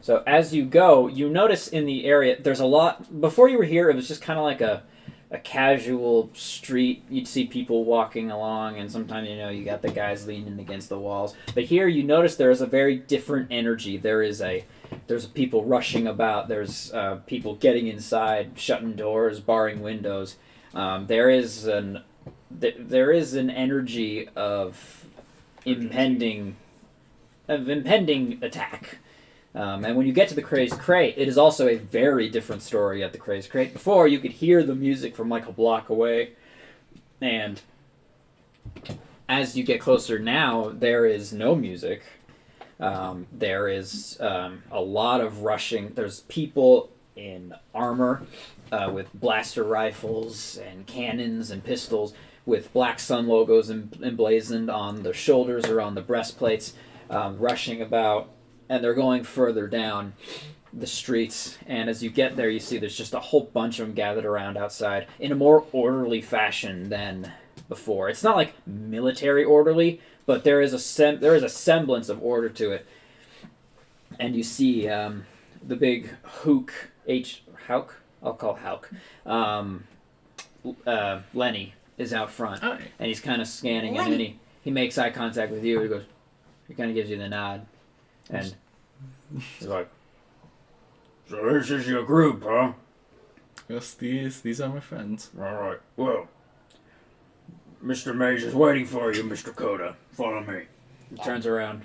So as you go, you notice in the area there's a lot. Before you were here, it was just kind of like a casual street. You'd see people walking along, and sometimes you got the guys leaning against the walls. But here, you notice there is a very different energy. There's There's people rushing about. There's people getting inside, shutting doors, barring windows. There is an energy of impending attack. And when you get to the Crazed Crate, it is also a very different story at the Crazed Crate. Before, you could hear the music from like a block away, and as you get closer now, there is no music. There is a lot of rushing. There's people in armor with blaster rifles and cannons and pistols with Black Sun logos emblazoned on the shoulders or on the breastplates, rushing about. And they're going further down the streets. And as you get there, you see there's just a whole bunch of them gathered around outside in a more orderly fashion than before. It's not like military orderly, but there is a semblance of order to it. And you see the big Hauk, I'll call Hauk. Lenny is out front, and he's kind of scanning, and then he makes eye contact with you. He goes, he kind of gives you the nod. And he's like, "So this is your group, huh?" Yes, these are my friends. All right. Well, Mr. Mayes is waiting for you, Mr. Coda. Follow me. He turns around,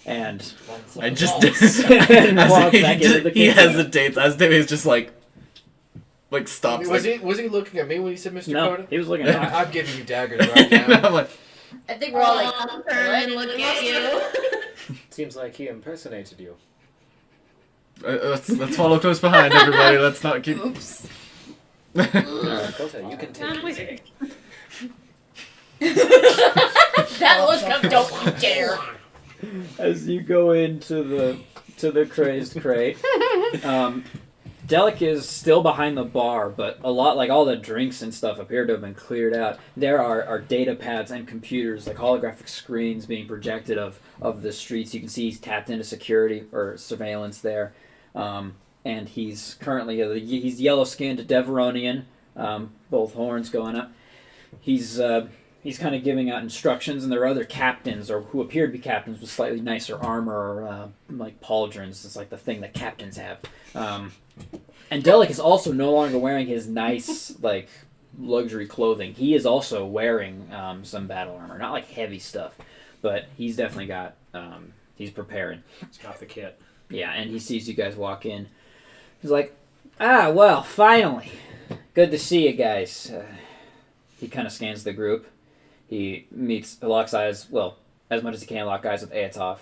and I just and walks back into the he kitchen. hesitates as David's just like stops. Was he looking at me when he said Mr. No, Coda? he was looking at I'm giving you daggers right now. I'm like, I think we're all like, turn and look at you. Seems like he impersonated you. let's follow close behind, everybody. Let's not keep. oops. Kota, you can take it. That was don't you dare. As you go into the Crazed Crate, Dellik is still behind the bar, but a lot, like all the drinks and stuff, appear to have been cleared out. There are data pads and computers, like holographic screens being projected of the streets. You can see he's tapped into security or surveillance there. And he's currently, he's yellow-skinned Deveronian, both horns going up. He's kind of giving out instructions, and there are other captains, or who appear to be captains with slightly nicer armor, or like pauldrons. It's like the thing that captains have. And Dellik is also no longer wearing his nice, like, luxury clothing. He is also wearing some battle armor. Not like heavy stuff, but he's definitely got, he's preparing. He's got the kit. Yeah, and he sees you guys walk in. He's like, well, finally. Good to see you guys. He kind of scans the group. He locks eyes, well, as much as he can, lock eyes with Aetov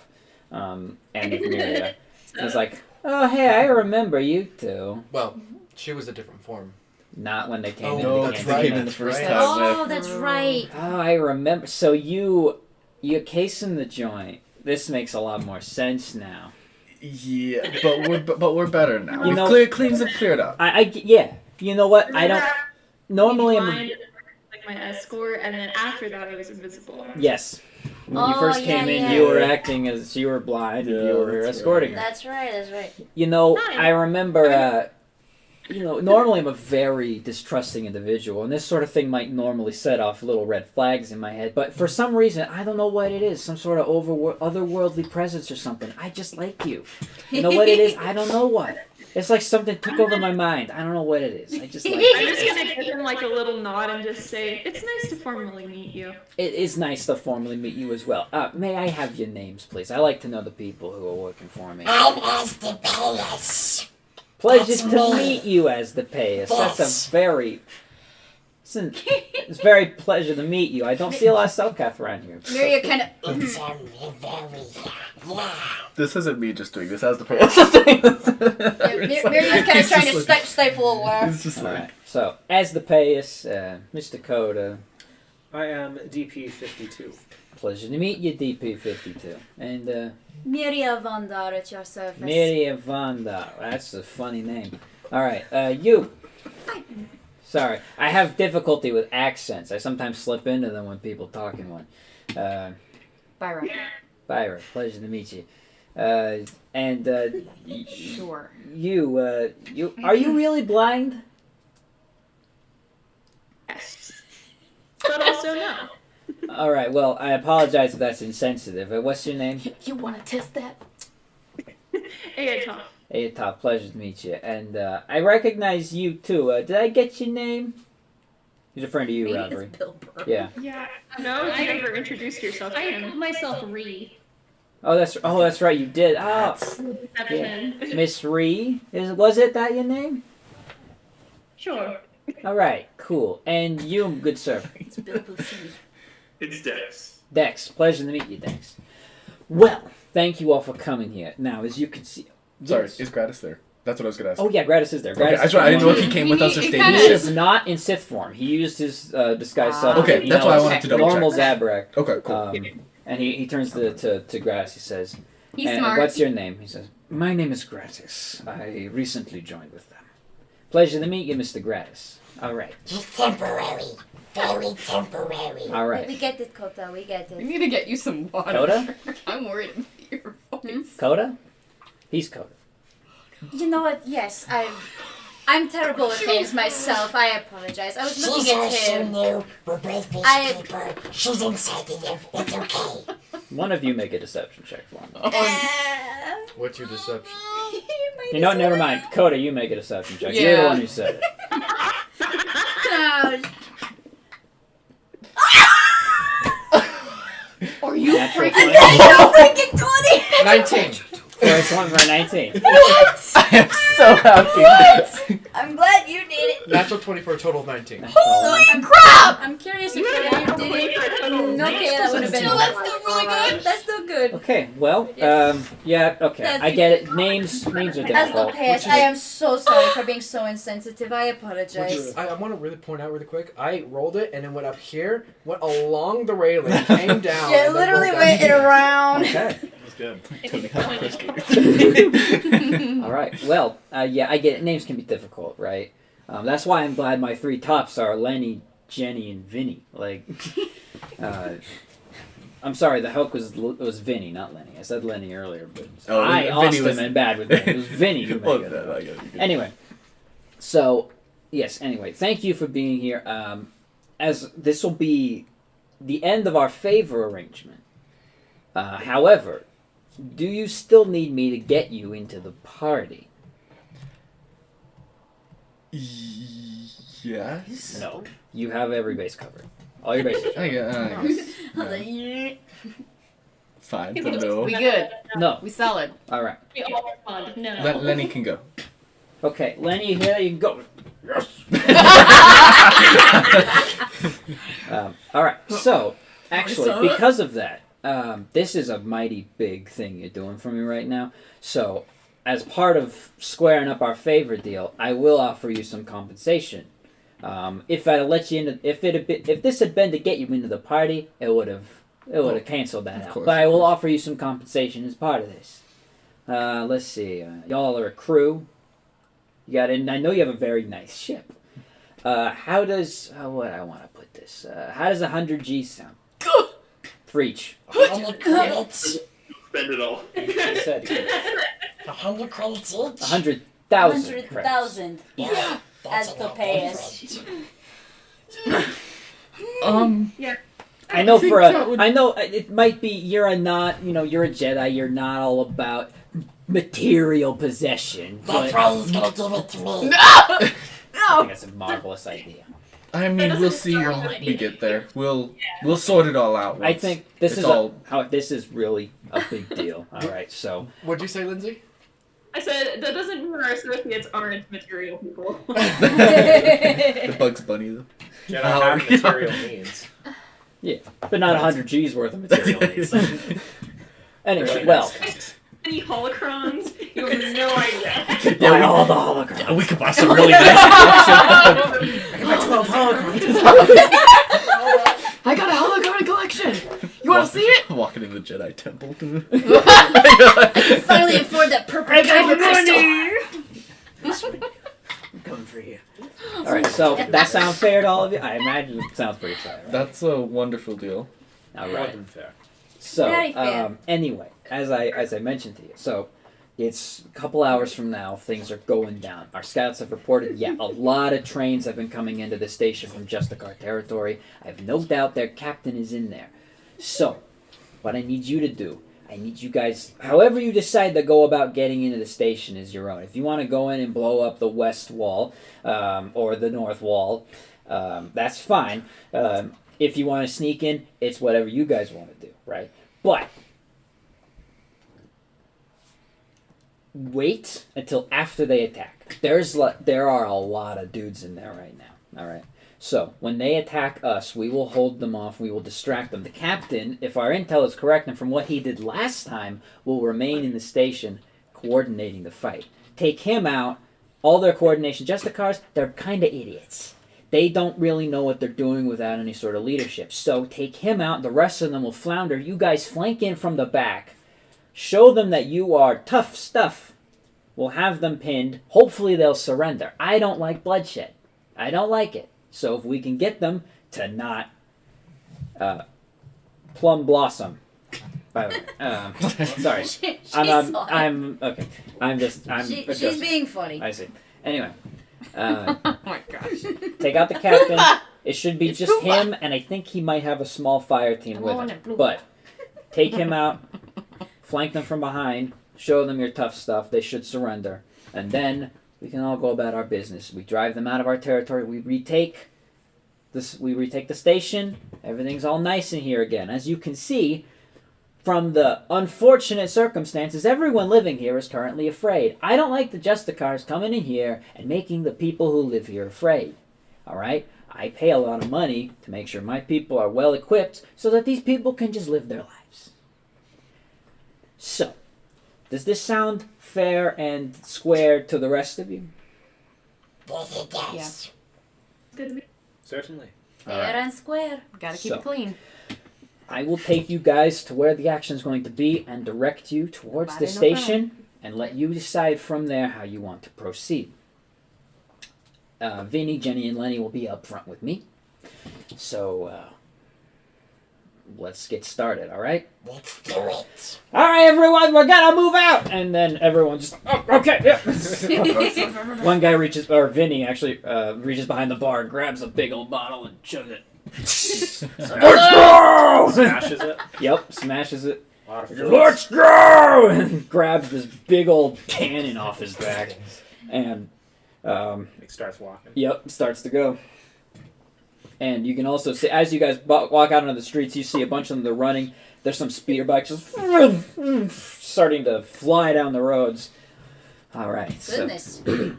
and with Miria. He's like, oh, hey, I remember you two. Well, she was a different form. Not when they came in. No, the because cantina. they came in the first time. Oh, that's right. Oh, I remember. So you casing the joint. This makes a lot more sense now. Yeah, but we're better now. You know- Cleans have cleared up. Yeah. You know what? I don't. Normally, I'm. Blind, like my escort, and then after that, I was invisible. Yes. When you Oh, first yeah, came in, yeah. you were acting as you were blind and you were that's escorting her. That's right. You know, Hi. I remember. Normally I'm a very distrusting individual, and this sort of thing might normally set off little red flags in my head. But for some reason, I don't know what it is. Some sort of otherworldly presence or something. I just like you. You know what it is? I don't know what. It's like something took over my mind. I don't know what it is. I just like I'm you. just gonna give him like a little nod and just say, "It's nice to formally meet you." It is nice to formally meet you as well. May I have your names, please? I like to know the people who are working for me. I'm SW5e. Pleasure That's to me. meet you, Asdepeus. That's Yes. a very... It's very pleasure to meet you. I don't see a lot of Selkath around here. Miria kind of. It's very, yeah. This isn't me just doing this as the person. Miriam's kind of trying to stifle a laugh. It's just like, Alright, so, Asdepeus, Mr. Coda, I am DP52. pleasure to meet you, DP52. And, Miria Vandar at your service. Miria Vanda. That's a funny name. Alright, you. Sorry, I have difficulty with accents. I sometimes slip into them when people talk in one. Byron. Byron, pleasure to meet you. Sure. You are you really blind? Yes, but also no. All right. Well, I apologize if that's insensitive. What's your name? You want to test that? Aetop. Hey, Top, pleasure to meet you. And I recognize you too. Did I get your name? He's referring to you, Maybe Rodri. it's Bill Burr. Yeah. Yeah. No, I you never introduced yourself to I him. call myself Ree. Oh, that's right. You did. Oh, Deception. Miss Ree. Was it that your name? Sure. All right. Cool. And you, good sir. It's Bill Buscemi. It's Dex. Dex. Pleasure to meet you, Dex. Well, thank you all for coming here. Now, as you can see. Sorry, Yes. is Gratis there? That's what I was gonna ask. Oh yeah, Gratis is there. Okay, Gratis I didn't know if is he came with us or It stayed. kinda He in is not in Sith form. He used his disguise self. Okay, that's why I wanted to double normal check. Zabrak. Okay, cool. And he turns to Gratis. He says, He's and smart. what's your name? He says, my name is Gratis. I recently joined with them. Pleasure to meet you, Mr. Gratis. All right. He's temporary. Very temporary. All We right. get it, Kota. We get We it. need to get you some water. Coda? I'm worried about your voice. Coda? He's Coda. You know what? Yes, I'm terrible with names myself. I apologize. I was She's looking at also him. new. We're both fish I- people. She's insensitive. It's okay. One of you make a deception check for him. What's your deception? You know what? Never mind. Coda, you make a deception check. You're the Yeah. one who said it. Are you Natural freaking 20. 19. First one for 19. I am so happy. I'm glad you did it. Natural 20 for a total of 19. Holy crap! I'm curious if you did it. Okay, that would have been. Still, that's still really good. That's still good. Okay, well, yeah, okay. That's- I get it. Names are As difficult. Lopez, I am so sorry for being so insensitive. I apologize. I want to really point out really quick. I rolled it and it went up here, went along the railing, came down. Yeah, and then literally rolled went down. it around. Okay. That's good. All right. Well, yeah, I get it. Names can be difficult, right? That's why I'm glad my three tops are Lenny, Jenny, and Vinny. Like, I'm sorry, the hook was Vinny, not Lenny. I said Lenny earlier, but Oh, I Vinny lost was- him in bad with me. It was Vinny who Well, made I it. get it. Anyway, so yes. Anyway, thank you for being here. As this will be the end of our favor arrangement. However, do you still need me to get you into the party? Yes. No. You have every base covered. All your bases. I guess. Fine, but no. We good. No. We solid. All right. We all respond. No. Lenny can go. Okay, Lenny, you hear that? You can go. All right. So, actually, because of that, this is a mighty big thing you're doing for me right now. So, as part of squaring up our favor deal, I will offer you some compensation. If I let you in, if this had been to get you into the party, it would have canceled that out. course, But I of will course. offer you some compensation as part of this. Let's see. Y'all are a crew. You got in. I know you have a very nice ship. How does what I want to put this? How does 100 G sound? For each. 100 credits. Spend it all. He said 100 credits each. 100,000. 100,000 Yeah. as That's to a lot pay us. different. I know think for that would- I know it might be you're a Jedi. You're not all about material possession. That's But why he's gonna give it to me. I think that's a marvelous idea. I mean, we'll see when we get there. We'll sort it all out. I once. think this It's is all- this is really a big deal. All right, so What'd you say, Lindsay? I said that doesn't mean our associates aren't material people. the Bugs Bunny though. Jedi Oh, have material needs. but not 100 G's worth of material needs. Anyway, Really well, nice. Any holocrons? You have no idea. buy all the holograms. Yeah, we could buy some really nice collection. 12 holograms. I got a holographic collection. You want to see it? Walking in the Jedi temple. Finally afford that purple kyber crystal. I'm coming for you. All right, so that sound fair to all of you? I imagine it sounds pretty fair. Right? That's a wonderful deal. All More right. than fair. So, Very fair. anyway, as I mentioned to you, so it's a couple hours from now. Things are going down. Our scouts have reported, a lot of trains have been coming into the station from Justicar territory. I have no doubt their captain is in there. So, what I need you to do, I need you guys, however you decide to go about getting into the station is your own. If you want to go in and blow up the west wall or the north wall, that's fine. If you want to sneak in, it's whatever you guys want to do, right? But wait until after they attack. There are a lot of dudes in there right now, all right? So, when they attack us, we will hold them off, we will distract them. The captain, if our intel is correct, and from what he did last time, will remain in the station coordinating the fight. Take him out, all their coordination. Justicars, they're kind of idiots. They don't really know what they're doing without any sort of leadership. So, take him out, the rest of them will flounder. You guys flank in from the back. Show them that you are tough stuff. We'll have them pinned. Hopefully they'll surrender. I don't like bloodshed. I don't like it. So if we can get them to not plum blossom, by the way, sorry, I'm okay. She's being funny. I see. Anyway, Oh my gosh. take out the captain. It should be just him, and I think he might have a small fire team with him. But take him out, flank them from behind, show them your tough stuff. They should surrender, and then we can all go about our business. We drive them out of our territory. We retake the station. Everything's all nice in here again. As you can see, from the unfortunate circumstances, everyone living here is currently afraid. I don't like the Justicars coming in here and making the people who live here afraid. All right? I pay a lot of money to make sure my people are well equipped so that these people can just live their lives. So, does this sound fair and square to the rest of you? Yes, it does. Good to me. Certainly. Fair and square. Gotta keep it clean. I will take you guys to where the action is going to be and direct you towards the station and let you decide from there how you want to proceed. Vinny, Jenny, and Lenny will be up front with me. So, let's get started, all right? Let's do it. All right, everyone, we're gonna move out! And then everyone just, oh, okay, yeah. One guy reaches, or Vinny actually, reaches behind the bar and grabs a big old bottle and chugs it. Let's go! Smashes it. Yep, smashes it. A lot of Let's go! And grabs this big old cannon off his back. And, He starts walking. yep, starts to go. And you can also see, as you guys walk out into the streets, you see a bunch of them, they're running. There's some speeder bikes just starting to fly down the roads. All right. Goodness. To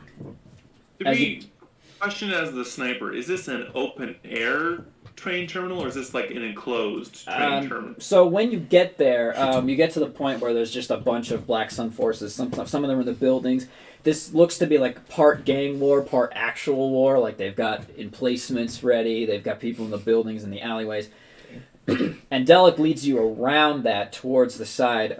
As be question as the sniper, is this an open air train terminal or is this like an enclosed train terminal? So when you get there, you get to the point where there's just a bunch of Black Sun forces. Some of them are in the buildings. This looks to be like part gang war, part actual war. Like they've got emplacements ready. They've got people in the buildings and the alleyways. And Dellik leads you around that towards the side.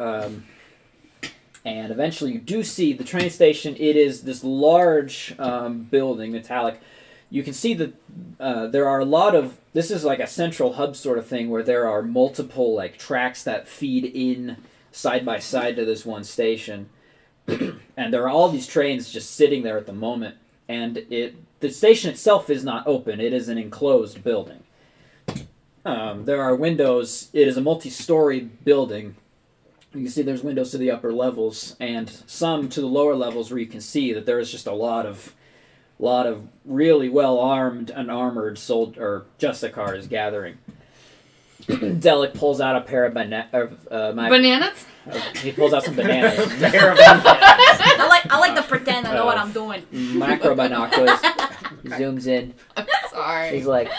And eventually you do see the train station. It is this large building, metallic. You can see that there are a lot of... This is like a central hub sort of thing where there are multiple like tracks that feed in side by side to this one station. And there are all these trains just sitting there at the moment. And the station itself is not open. It is an enclosed building. There are windows. It is a multi-story building. You can see there's windows to the upper levels and some to the lower levels where you can see that there is just a lot of really well-armed and armored Justicars gathering. Dellik pulls out a pair of bananas? He pulls out some bananas. I like to pretend I know what I'm doing. Macro binoculars. He zooms in. I'm sorry. He's like,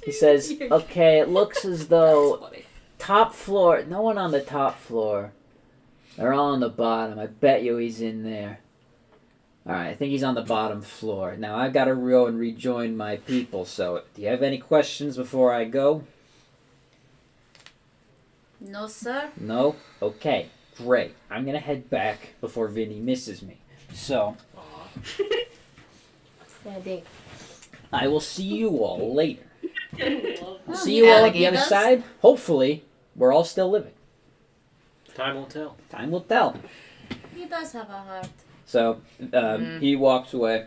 he says, okay, it looks as though top floor, no one on the top floor. They're all on the bottom. I bet you he's in there. Alright, I think he's on the bottom floor. Now, I've got to go and rejoin my people, so do you have any questions before I go? No, sir. No? Okay, great. I'm going to head back before Vinny misses me. So, I will see you all later. See you all at the other side. Hopefully, we're all still living. Time will tell. Time will tell. He does have a heart. So, he walks away.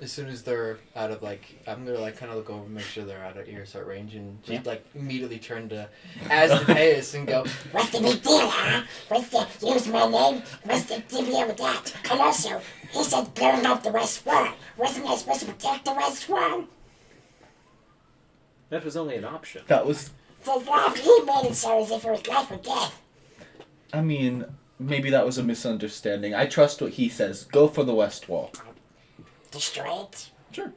As soon as they're out of I'm gonna kind of look over, make sure they're out of earshot range, and just immediately turn to SW5e and go, What's the big deal, huh? What's the use my name? What's the deal with that? And also, he said blowing up the West Wall. Wasn't I supposed to protect the West Wall? That was only an option. That was. So he made it so as if it was life or death. I mean, maybe that was a misunderstanding. I trust what he says. Go for the West Wall. Destroy it? Sure. I'm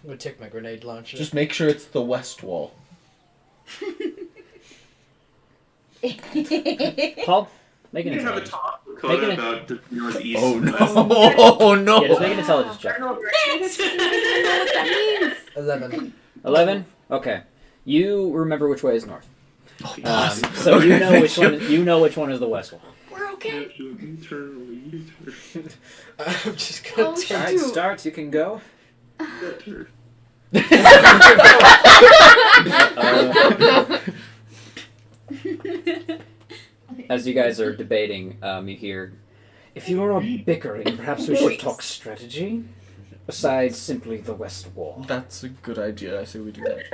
gonna take my grenade launcher. Just make sure it's the West Wall. Paul, make an You can have a intelligence. talk with Make Coda an- about the northeast. Oh and no! west. Oh no! Yeah, just make an intelligence check. What that means. 11. 11. Okay. You remember which way is north. Awesome. So you know which one. You know which one is the west wall. We're okay. U-turn. I'm just gonna Oh, turn. Alright, Start, you can go. As you guys are debating, you hear, if you are not bickering, perhaps we should talk strategy, besides simply the west wall. That's a good idea. I say we do that.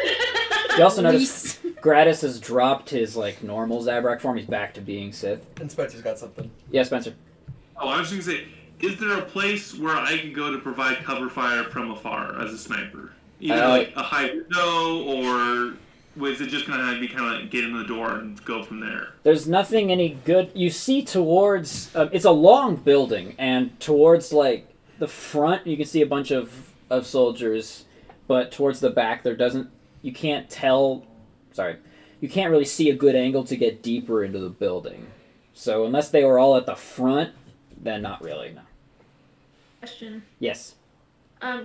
You also notice Gratis has dropped his normal Zabrak form. He's back to being Sith. And Spencer's got something. Yeah, Spencer. Oh, I was just gonna say, is there a place where I can go to provide cover fire from afar as a sniper? Either like a high window, or was it just gonna be kind of like get in the door and go from there? There's nothing any good. You see towards it's a long building, and towards the front you can see a bunch of soldiers, but towards the back there doesn't. You can't tell. Sorry, you can't really see a good angle to get deeper into the building. So unless they were all at the front, then not really. No. Question. Yes.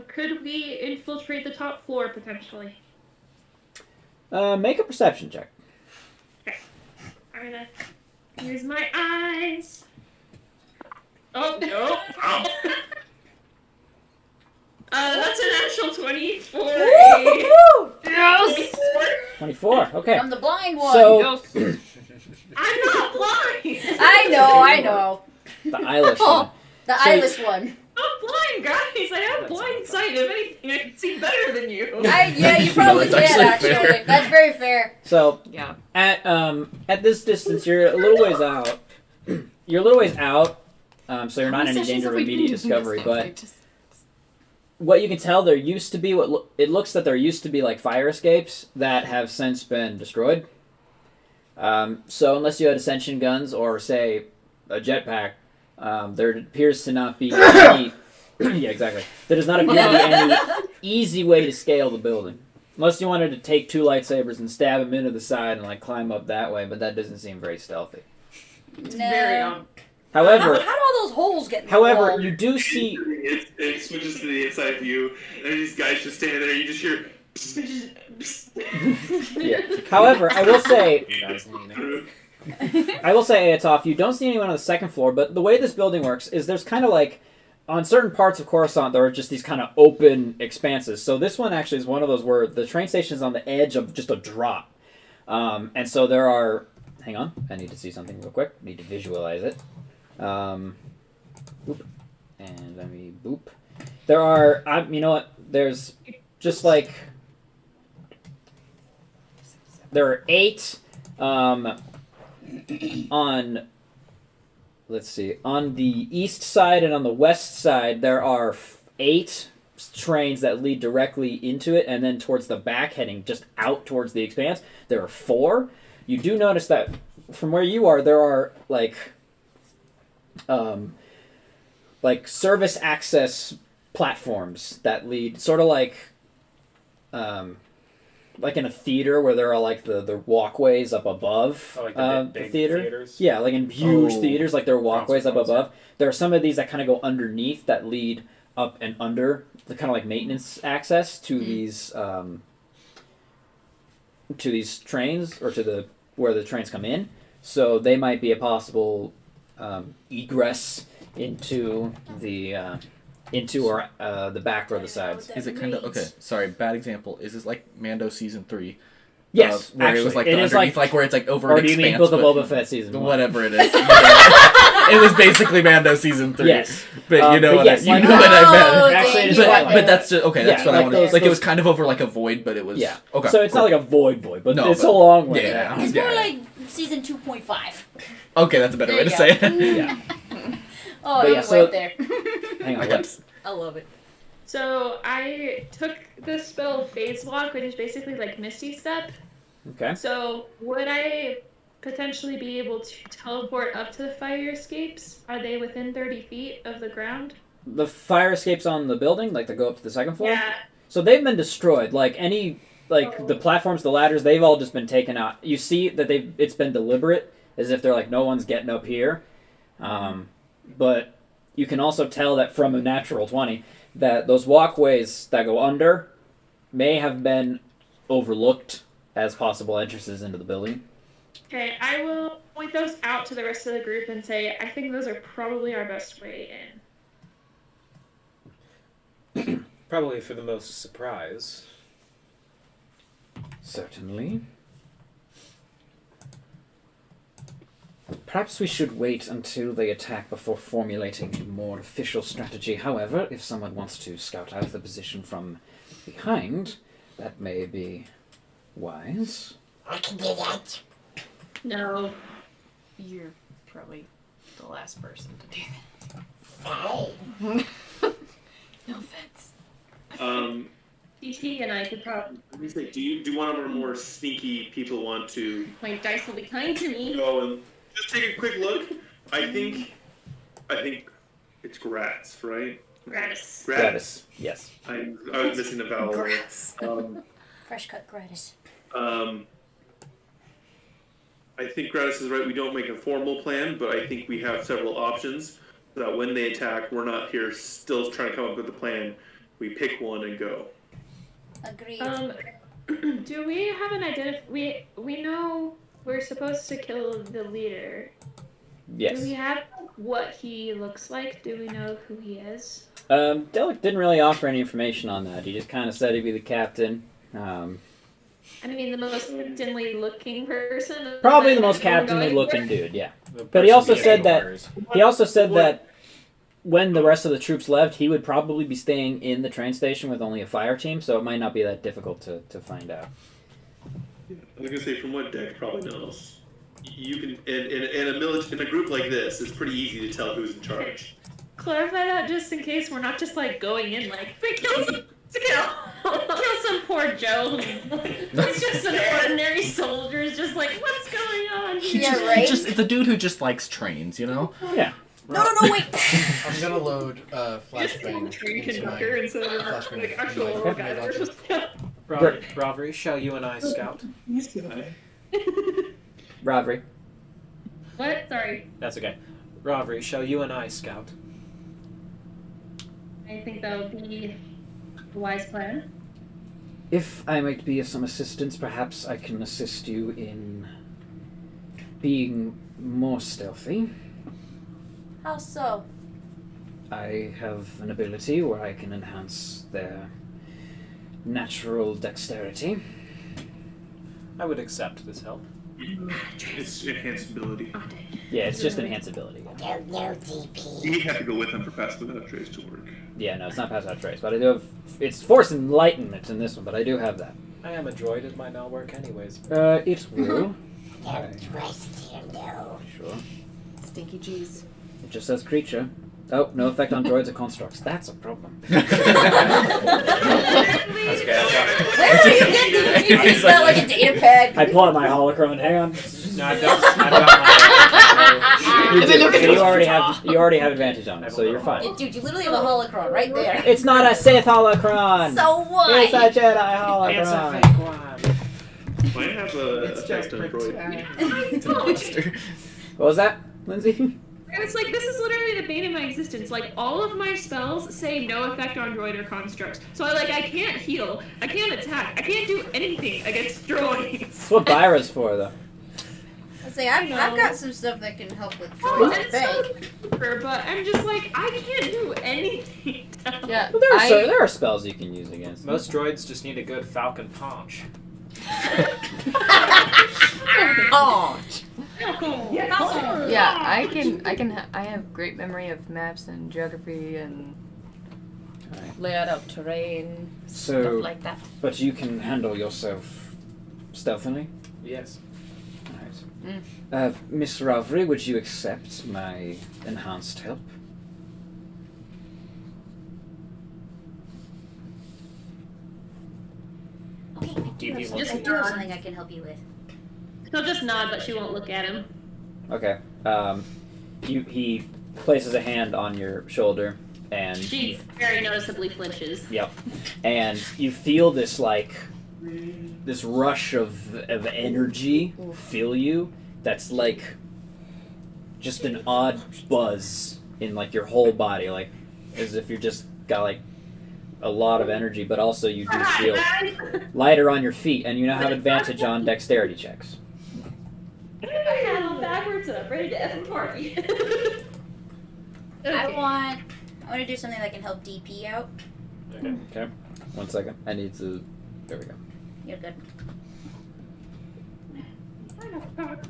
Could we infiltrate the top floor potentially? Make a perception check. I'm gonna use my eyes. Oh no! That's an actual 24. Yes! 24. Okay. I'm the blind one. So I'm not blind. I know. the eyeless one. The So- eyeless one. I'm blind, guys. I have blind sight. If anything, I can see better than you. Yeah, you probably No, it's can actually actually. fair. That's very fair. So Yeah. at this distance, you're a little ways out. You're a little ways out, so you're not in any danger of immediate discovery. But what you can tell, there used to be it looks that there used to be fire escapes that have since been destroyed. So unless you had ascension guns or say a jetpack, there appears to not be any. Yeah, exactly. There does not appear to be any easy way to scale the building. Unless you wanted to take 2 lightsabers and stab them into the side and climb up that way, but that doesn't seem very stealthy. It's No. very However, How do all those holes get in the however, wall? you do see. It switches to the inside view, and these guys just standing there. You just hear. Yeah. However, I will say, Guys leaning. Atoff, you don't see anyone on the second floor, but the way this building works is there's kind of on certain parts of Coruscant, there are just these kind of open expanses. So this one actually is one of those where the train station is on the edge of just a drop. And so there are... Hang on, I need to see something real quick. Need to visualize it. Boop. And let me boop. There are... you know what? There's just there are 8... on, let's see, on the east side and on the west side, there are 8 trains that lead directly into it, and then towards the back, heading just out towards the expanse, there are 4. You do notice that from where you are, there are service access platforms that lead, sort of like in a theater where there are the walkways up above Oh, like the the big theater. theaters? Yeah, in huge Oh. theaters, there are walkways up Concert halls, above. There are some of these that kind of go underneath that lead up and under the kind of maintenance access to these trains or to where the trains come in. So they might be a possible egress into the back or the sides. Is it kind of okay? Sorry, bad example. Is this like Mando season 3? Yes, where actually, it was it the is underneath, where it's over or an do you mean expanse, Book of but Boba Fett season 1? whatever it is. It was basically Mando season 3. Yes. But you know but what yes, I like- what I meant. Oh, Actually, dang it's it. quite- But that's just, okay. That's Yeah, what I like wanted. those- Like it was those- kind of over like a void, but it was Yeah. Okay. So it's not like a void, but No, it's but- a long way. Yeah. It's Yeah. more like season 2.5. Okay, that's a better There way to you say go. it. Yeah. Oh, But it yeah, went so- there. Hang on. Okay. Let's, I love it. So I took the spell Phase Walk, which is basically like Misty Step. okay. So would I potentially be able to teleport up to the fire escapes? Are they within 30 feet of the ground? The fire escapes on the building, like to go up to the second floor. Yeah. So they've been destroyed. Like the platforms, the ladders, they've all just been taken out. You see that it's been deliberate, as if they're like, no one's getting up here. But you can also tell that from a natural 20 that those walkways that go under may have been overlooked as possible entrances into the building. Okay, I will point those out to the rest of the group and say, I think those are probably our best way in. Probably for the most surprise. Certainly. Perhaps we should wait until they attack before formulating a more official strategy. However, if someone wants to scout out the position from behind, that may be wise. I can do that. No. You're probably the last person to do Fine. that. No offense. DT and I could probably. Let me say, do one of our more sneaky people want to My dice will be kind to me. go and just take a quick look? I think it's Gratis, right? Gratis. Gratis. Yes. I was missing a vowel there. Fresh cut gratis. I think Gratis is right. We don't make a formal plan, but I think we have several options so that when they attack, we're not here still trying to come up with a plan. We pick one and go. Agreed. Do we have an we know we're supposed to kill the leader. Yes. Do we have what he looks like? Do we know who he is? Dellik didn't really offer any information on that. He just kind of said he'd be the captain. I mean, the most captainly looking person. Probably the that most we're captainly going looking for? dude, yeah. The But he also person said getting that orders. that when the rest of the troops left, he would probably be staying in the train station with only a fire team, so it might not be that difficult to find out. I was gonna say, from what Deck probably knows, you can in a group like this, it's pretty easy to tell who's in charge. Clarify that just in case we're not just like going in like kill some poor Joe. He's just an ordinary soldier. Is just like, what's going on? It's a dude who just likes trains, you know? Yeah. No, wait. I'm gonna load Just flashbang. train into my conductor instead of flashbang like into actual my little command guy. launcher. Bravery, shall you and I scout? Bravery. What? Sorry. That's okay. Bravery, shall you and I scout? I think that would be a wise plan. If I might be of some assistance, perhaps I can assist you in being more stealthy. How so? I have an ability where I can enhance their natural dexterity. I would accept this help. It's enhanced ability. Yeah, it's just enhanced ability. No DP. You have to go with them for passive without trace to work. Yeah, no, it's not pass out trace, but I do have. It's force enlightenment in this one, but I do have that. I am a droid. It might not work anyways. It will. Don't trust him, no. Sure. Stinky G's. It just says creature. Oh, no effect on droids or constructs. That's a problem. That's okay. Where are you getting these? Is that like a data pad? I pull out my holocron. Hang on. No, I've got my. You already have advantage on it, so you're fine. Dude, you literally have a holocron right there. It's not a Sith holocron. So what? It's a Jedi holocron. It's a fake one. Might have a It's just effect on droid. It's a monster. What was that, Lindsay? It's like, this is literally the bane of my existence. Like, all of my spells say no effect on droid or constructs. So I can't heal, I can't attack, I can't do anything against droids. That's what Byra's for, though. I say I've got some stuff that can help with Oh, droids, I and so think. but I'm just like, I can't do anything. Yeah. Well, there are spells you can use against them. Most droids just need a good falcon paunch. Oh. Yeah, I have great memory of maps and geography and layout of terrain, So- stuff like that. But you can handle yourself stealthily. Yes. Alright. Miss Ravri, would you accept my enhanced help? Okay, DP I wants do to have something I can help you with. She'll just nod, but she won't look at him. Okay. He places a hand on your shoulder, and She very noticeably flinches. yep, and you feel this this rush of energy fill you. That's like just an odd buzz in like your whole body, like as if you're just got like a lot of energy, but also you do feel lighter on your feet, and you now have advantage on dexterity checks. I had them backwards and I'm ready to F party. I want to do something that can help DP out. Okay. 1 second. I need to. There we go. You're good.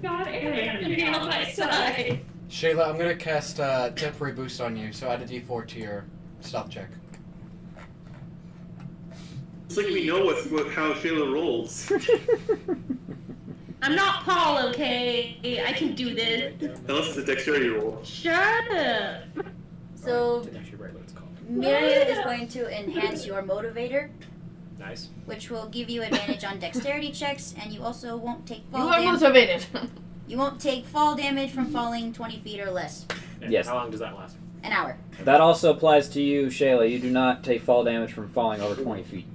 God, Aaron, be on my side. Shayla, I'm gonna cast temporary boost on you, so add a d4 to your stealth check. It's like we know how Shayla rolls. I'm not Paul, okay? I can do this. Unless it's a dexterity roll. Shut up. So, Didn't actually write what it's called. Myria is going to enhance your motivator, Nice. which will give you advantage on dexterity checks, and you also won't take You fall are damage. motivated. You won't take fall damage from falling 20 feet or less. And Yes. How long does that last? An hour. That also applies to you, Shayla. You do not take fall damage from falling over 20 feet.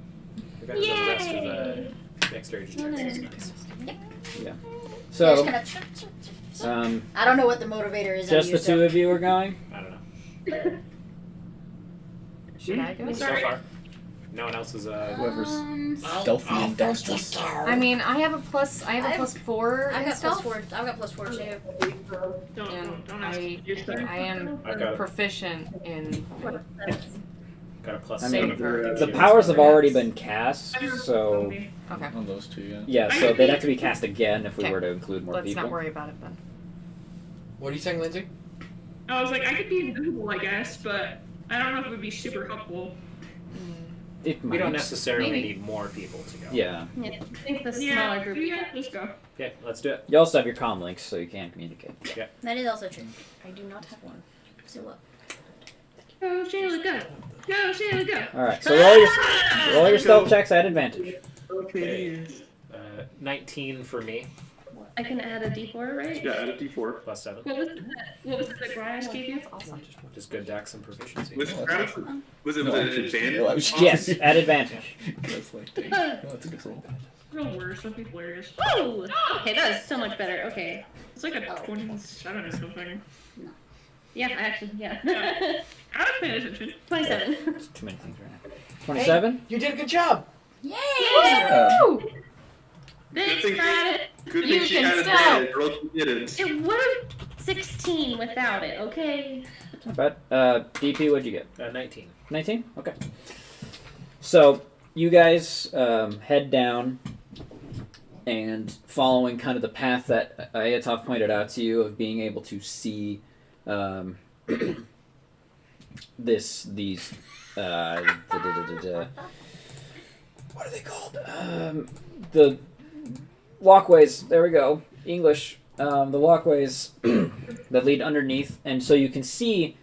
Advantage on the rest of the dexterity checks. That's nice. So, Just kinda, I don't know what the motivator is. just the two of you are going? I don't know. Should I go? So far, no one else is. Whoever's I'll stealthy and go dexterous. just go. I mean, I have a plus 4 I've in got stealth. +4. I've got +4 too. And ask me to do stuff. I am I've got a, proficient in got a plus I 7 mean, for the powers have already been cast, so okay. On those two, yeah. yeah, so they'd have to be cast again if we Okay. were to include more Let's people. not worry about it then. What are you saying, Lindsay? I was like, I could be invisible, I guess, but I don't know if it would be super helpful. It We don't might. necessarily Maybe. need more people to go. Yeah. Yeah, I think the smaller Yeah, group. yeah, let's go. Okay, let's do it. You also have your comm links, so you can communicate. That is also true. I do not have one. So what? Go, Shayla, go. Go, Shayla, go. Alright, so roll your stealth checks at advantage. Okay. 19 for me, I can add a d4, right? Yeah, add a d4. plus 7. What was it that Gratis gave you? Awesome. Just good dex and proficiency. Was it gratis? Was it No, an actually, advantage? no, I was Yes, at advantage. That's like, dang. No, that's a good roll. Real worse, that'd be hilarious. Oh! Okay, that is so much better. Okay. It's like a 27 or something. Yeah, actually, yeah. I was paying attention. 27. It's too many things right now. 27? You did a good job! Yay! Woo! Thanks, thing- got it. Good You thing she can had stealth. advantage, or else you didn't. It would have 16 without it, okay? Not bad. DP, what'd you get? 19. 19? Okay. So, you guys head down, and following kind of the path that Ayatov pointed out to you of being able to see these what are they called? The walkways. There we go. English. The walkways that lead underneath, and so you can see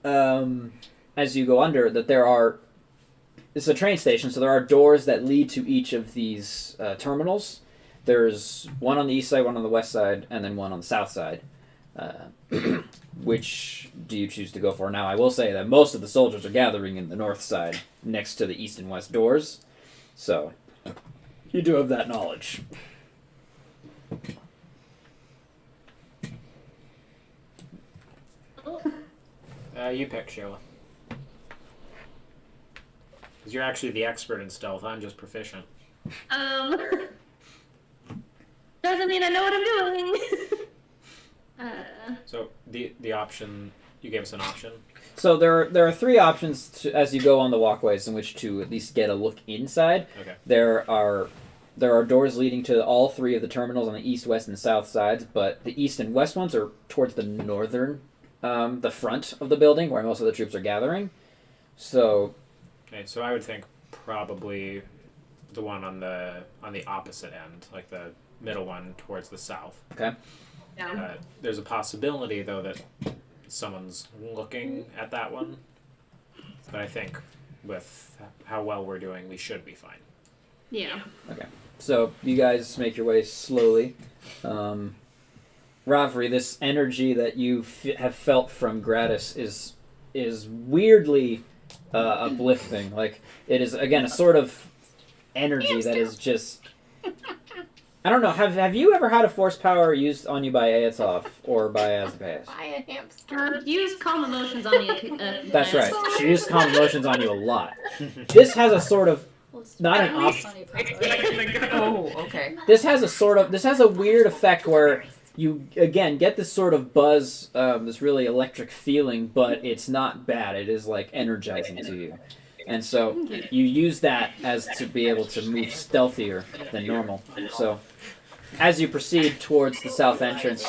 as you go under that there are. It's a train station, so there are doors that lead to each of these terminals. There's one on the east side, one on the west side, and then one on the south side. Which do you choose to go for? Now, I will say that most of the soldiers are gathering in the north side, next to the east and west doors. So, you do have that knowledge. You pick, Sheila. Because you're actually the expert in stealth. I'm just proficient. Doesn't mean I know what I'm doing. So the option you gave us an option. So there are three options as you go on the walkways in which to at least get a look inside. Okay. There are There are doors leading to all 3 of the terminals on the east, west, and south sides, but the east and west ones are towards the northern, the front of the building, where most of the troops are gathering. So, Okay, so I would think probably the one on the opposite end, like the middle one towards the south. okay. Yeah. There's a possibility though that someone's looking at that one, but I think with how well we're doing, we should be fine. Yeah. So you guys make your way slowly. Ravri, this energy that you have felt from Gratis is weirdly uplifting. Like, it is, again, a sort of energy that is just... I don't know, have you ever had a force power used on you by Aetov or by Asmodeus? Buy a hamster. Use calm emotions on the. That's right. She used calm emotions on you a lot. This has a sort of... Not an Oh, okay. This has a weird effect where you again get this sort of buzz, this really electric feeling, but it's not bad. It is like energizing to you, and so you use that as to be able to move stealthier than normal. So as you proceed towards the south entrance,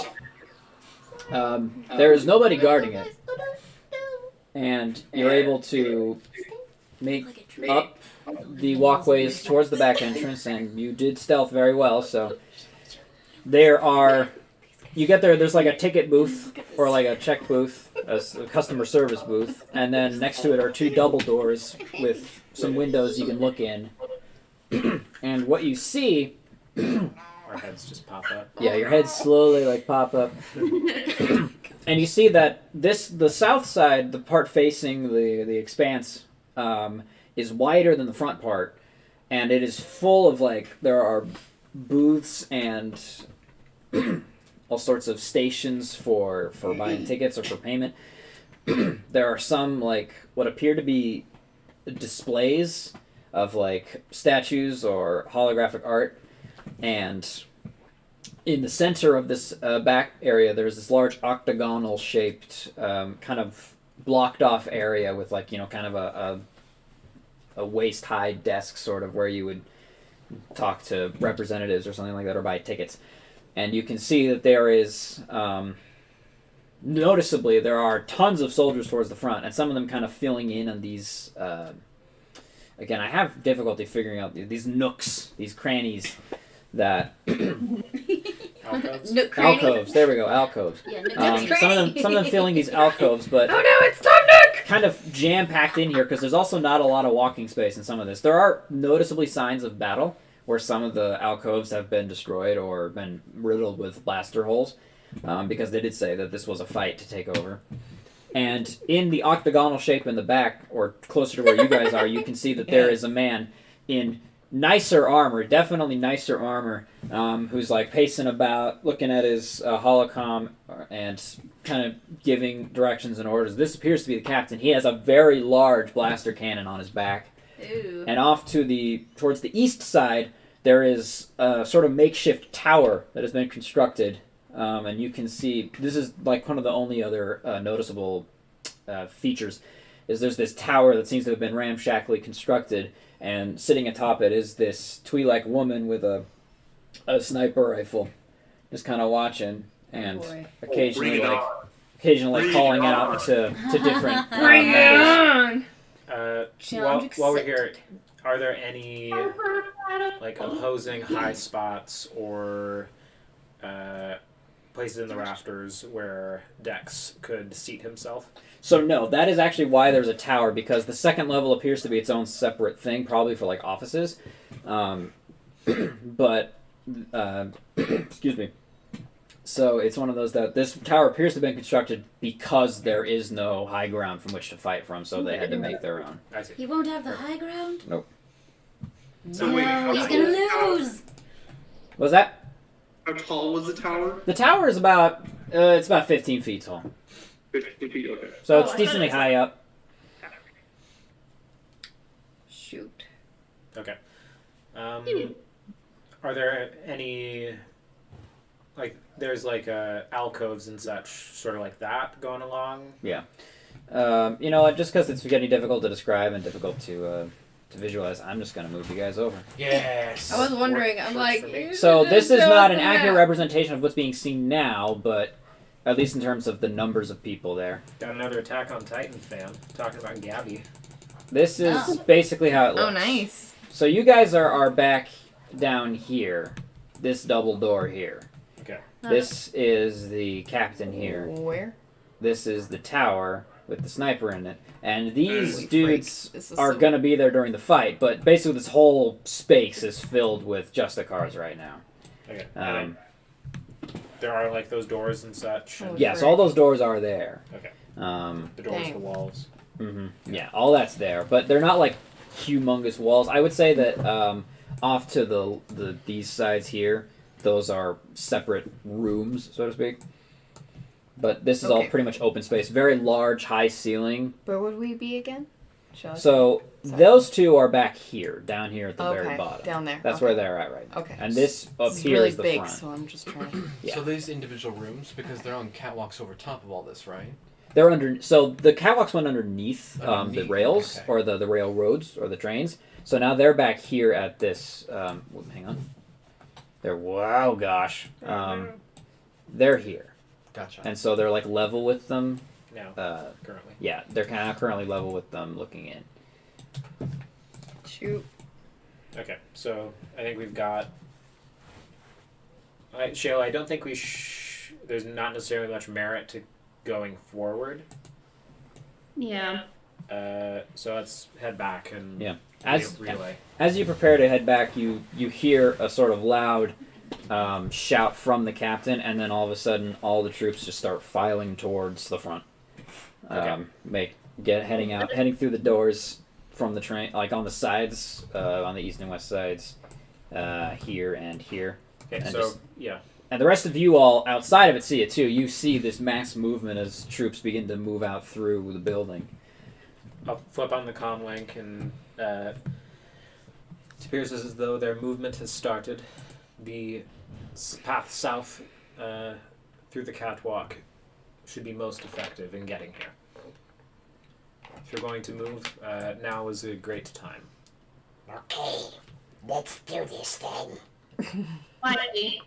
there is nobody guarding it, and you're able to make up the walkways towards the back entrance, and you did stealth very well. So you get there, there's like a ticket booth or like a check booth, a customer service booth, and then next to it are 2 double doors with some windows you can look in. And what you see, Our heads just pop up. yeah, your heads slowly like pop up, and you see that the south side, the part facing the expanse, is wider than the front part, and it is full of there are booths and all sorts of stations for buying tickets or for payment. There are some what appear to be displays of statues or holographic art, and in the center of this back area there's this large octagonal shaped kind of blocked off area with kind of a waist-high desk sort of where you would talk to representatives or something like that or buy tickets. And you can see that there is, noticeably, there are tons of soldiers towards the front, and some of them kind of filling in on these, again, I have difficulty figuring out these nooks, these crannies that... Alcoves? Nook cranny. Alcoves, there we go, alcoves. Yeah, Some of them filling these alcoves, but... Oh no, it's Tom Nook! Kind of jam-packed in here because there's also not a lot of walking space in some of this. There are noticeably signs of battle where some of the alcoves have been destroyed or been riddled with blaster holes, because they did say that this was a fight to take over. And in the octagonal shape in the back, or closer to where you guys are, you can see that there is a man in nicer armor, definitely nicer armor, who's pacing about, looking at his holocom and kind of giving directions and orders. This appears to be the captain. He has a very large blaster cannon on his back. Ooh. And off towards the east side, there is a sort of makeshift tower that has been constructed, and you can see, this is one of the only other noticeable features, is there's this tower that seems to have been ramshackly constructed, and sitting atop it is this Twi'lek woman with a sniper rifle, just kind of watching, and occasionally calling out to different members. While we're here, are there any opposing high spots or places in the rafters where Dex could seat himself? So no, that is actually why there's a tower, because the second level appears to be its own separate thing, probably for offices. But excuse me. So it's one of those that this tower appears to have been constructed because there is no high ground from which to fight from, so they had to make their own. I see. He won't have the high ground? Nope. So No, wait, how he's tall gonna was the tower? lose! What was that? How tall was the tower? The tower is about it's about 15 feet tall, 15 feet, okay. so Oh, it's I thought decently it was- high up. Shoot. Okay. Are there any there's alcoves and such sort of like that going along? You know, just because it's getting difficult to describe and difficult to to visualize, I'm just gonna move you guys over. Yes. I was wondering. I'm like. So this is not an accurate representation of what's being seen now, but at least in terms of the numbers of people there. Got another Attack on Titan fan talking about Gabby. This is basically how it looks. Oh, nice. So you guys are back down here. This double door here. Okay. This is the captain here. Where? This is the tower with the sniper in it. And these Holy dudes freak. are going to be there during the fight, but basically this whole space is filled with Justicars right now. Okay. There are like those doors and such. And Yes, all those doors are there. Okay. The doors, the walls. Yeah, all that's there, but they're not like humongous walls. I would say that off to these sides here, those are separate rooms, so to speak. But this is all pretty much open space. Very large, high ceiling. Where would we be again? So those two are back here, down here at the very bottom. Down there. That's where they're at right now. Okay. And this up is here really is the big, front. so I'm just trying to... Yeah. So these individual rooms, because they're on catwalks over top of all this, right? They're under. So the catwalks went underneath the Underneath, rails or the railroads or the trains. So now they're back here at this. Hang on. They're they're here. Gotcha. And so they're like level with them. Now, currently. Yeah, they're kind of currently level with them looking in. Shoot. Okay, so I think we've got. Shayla, I don't think we. There's not necessarily much merit to going forward. Yeah. So let's head back and relay. As you prepare to head back, you hear a sort of loud shout from the captain, and then all of a sudden, all the troops just start filing towards the front. Heading through the doors from the train, like on the sides, on the east and west sides, here and here. Okay, and so and the rest of you all outside of it see it too. You see this mass movement as troops begin to move out through the building. I'll flip on the comm link, and it appears as though their movement has started. The path south through the catwalk should be most effective in getting here. If you're going to move, now is a great time. Okay, let's do this thing. Quietly.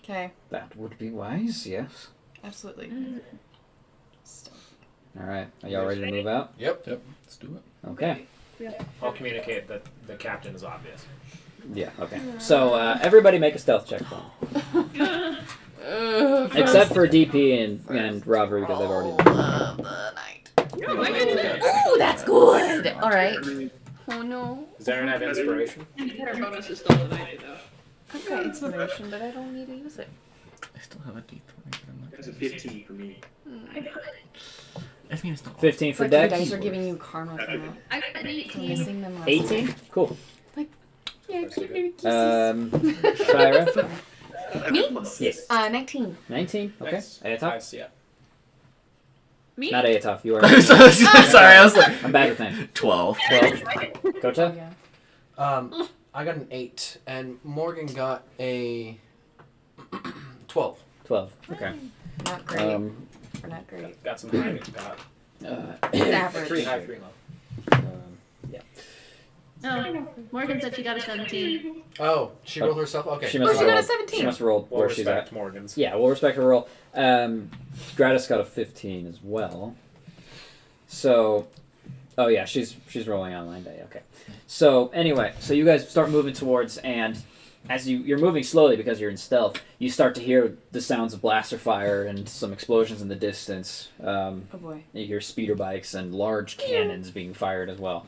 Okay. That would be wise, yes. Absolutely. All right, are y'all ready to move out? Yep. Let's do it. Okay. I'll communicate that the captain is obvious. Yeah. Okay. So everybody make a stealth check for me. Except for DP and Robert because they've already done it. Oh, that's good. All right. Oh no. Does anyone have inspiration? Her bonus is still tonight, though. I've got inspiration, but I don't need to use it. I still have a D20. But I'm not That's a 15 for me. I mean, it's not 15 for It's like Dex. your dice are giving you karma for that. I got an 18. Missing them last 18. time. Cool. Yeah, maybe kisses. Shira. Me? Yes. 19. 19. Okay. Nice. Ayatov. Nice, yeah. Me? Not Ayatov. You are. Sorry, I was like I'm bad with names. 12. 12. Oh, Kota. yeah. I got an 8, and Morgan got a 12. 12. Okay. Not great. Or not great. Got some high. It's average. 3 high, 3 low. Yeah. Oh, Morgan said she got a 17. Oh, she rolled herself? Okay. She Oh, must she got a roll. 17. She must roll We'll where she's respect at. Morgan's. Yeah, we'll respect her roll. Gratis got a 15 as well. So, oh yeah, she's rolling online day. Okay. So anyway, so you guys start moving towards, and as you're moving slowly because you're in stealth, you start to hear the sounds of blaster fire and some explosions in the distance. Oh boy. You hear speeder bikes and large cannons being fired as well.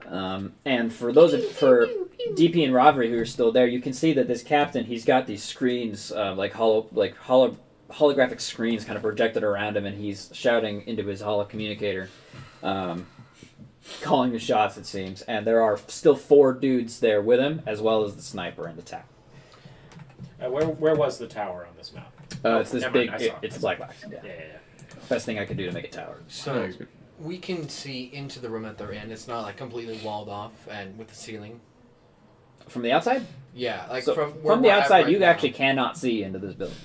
And for DP and Ravri who are still there, you can see that this captain, he's got these screens, holographic screens kind of projected around him, and he's shouting into his holo communicator, calling the shots, it seems. And there are still 4 dudes there with him, as well as the sniper and the tower. Where was the tower on this map? It's this never big, mind, I saw it's it. black box. Yeah. Yeah. Best thing I could do to make it tower. So we can see into the room that they're in. It's not like completely walled off and with the ceiling. From the outside? Yeah, like So from where from the we're at outside, right you now. actually cannot see into this building.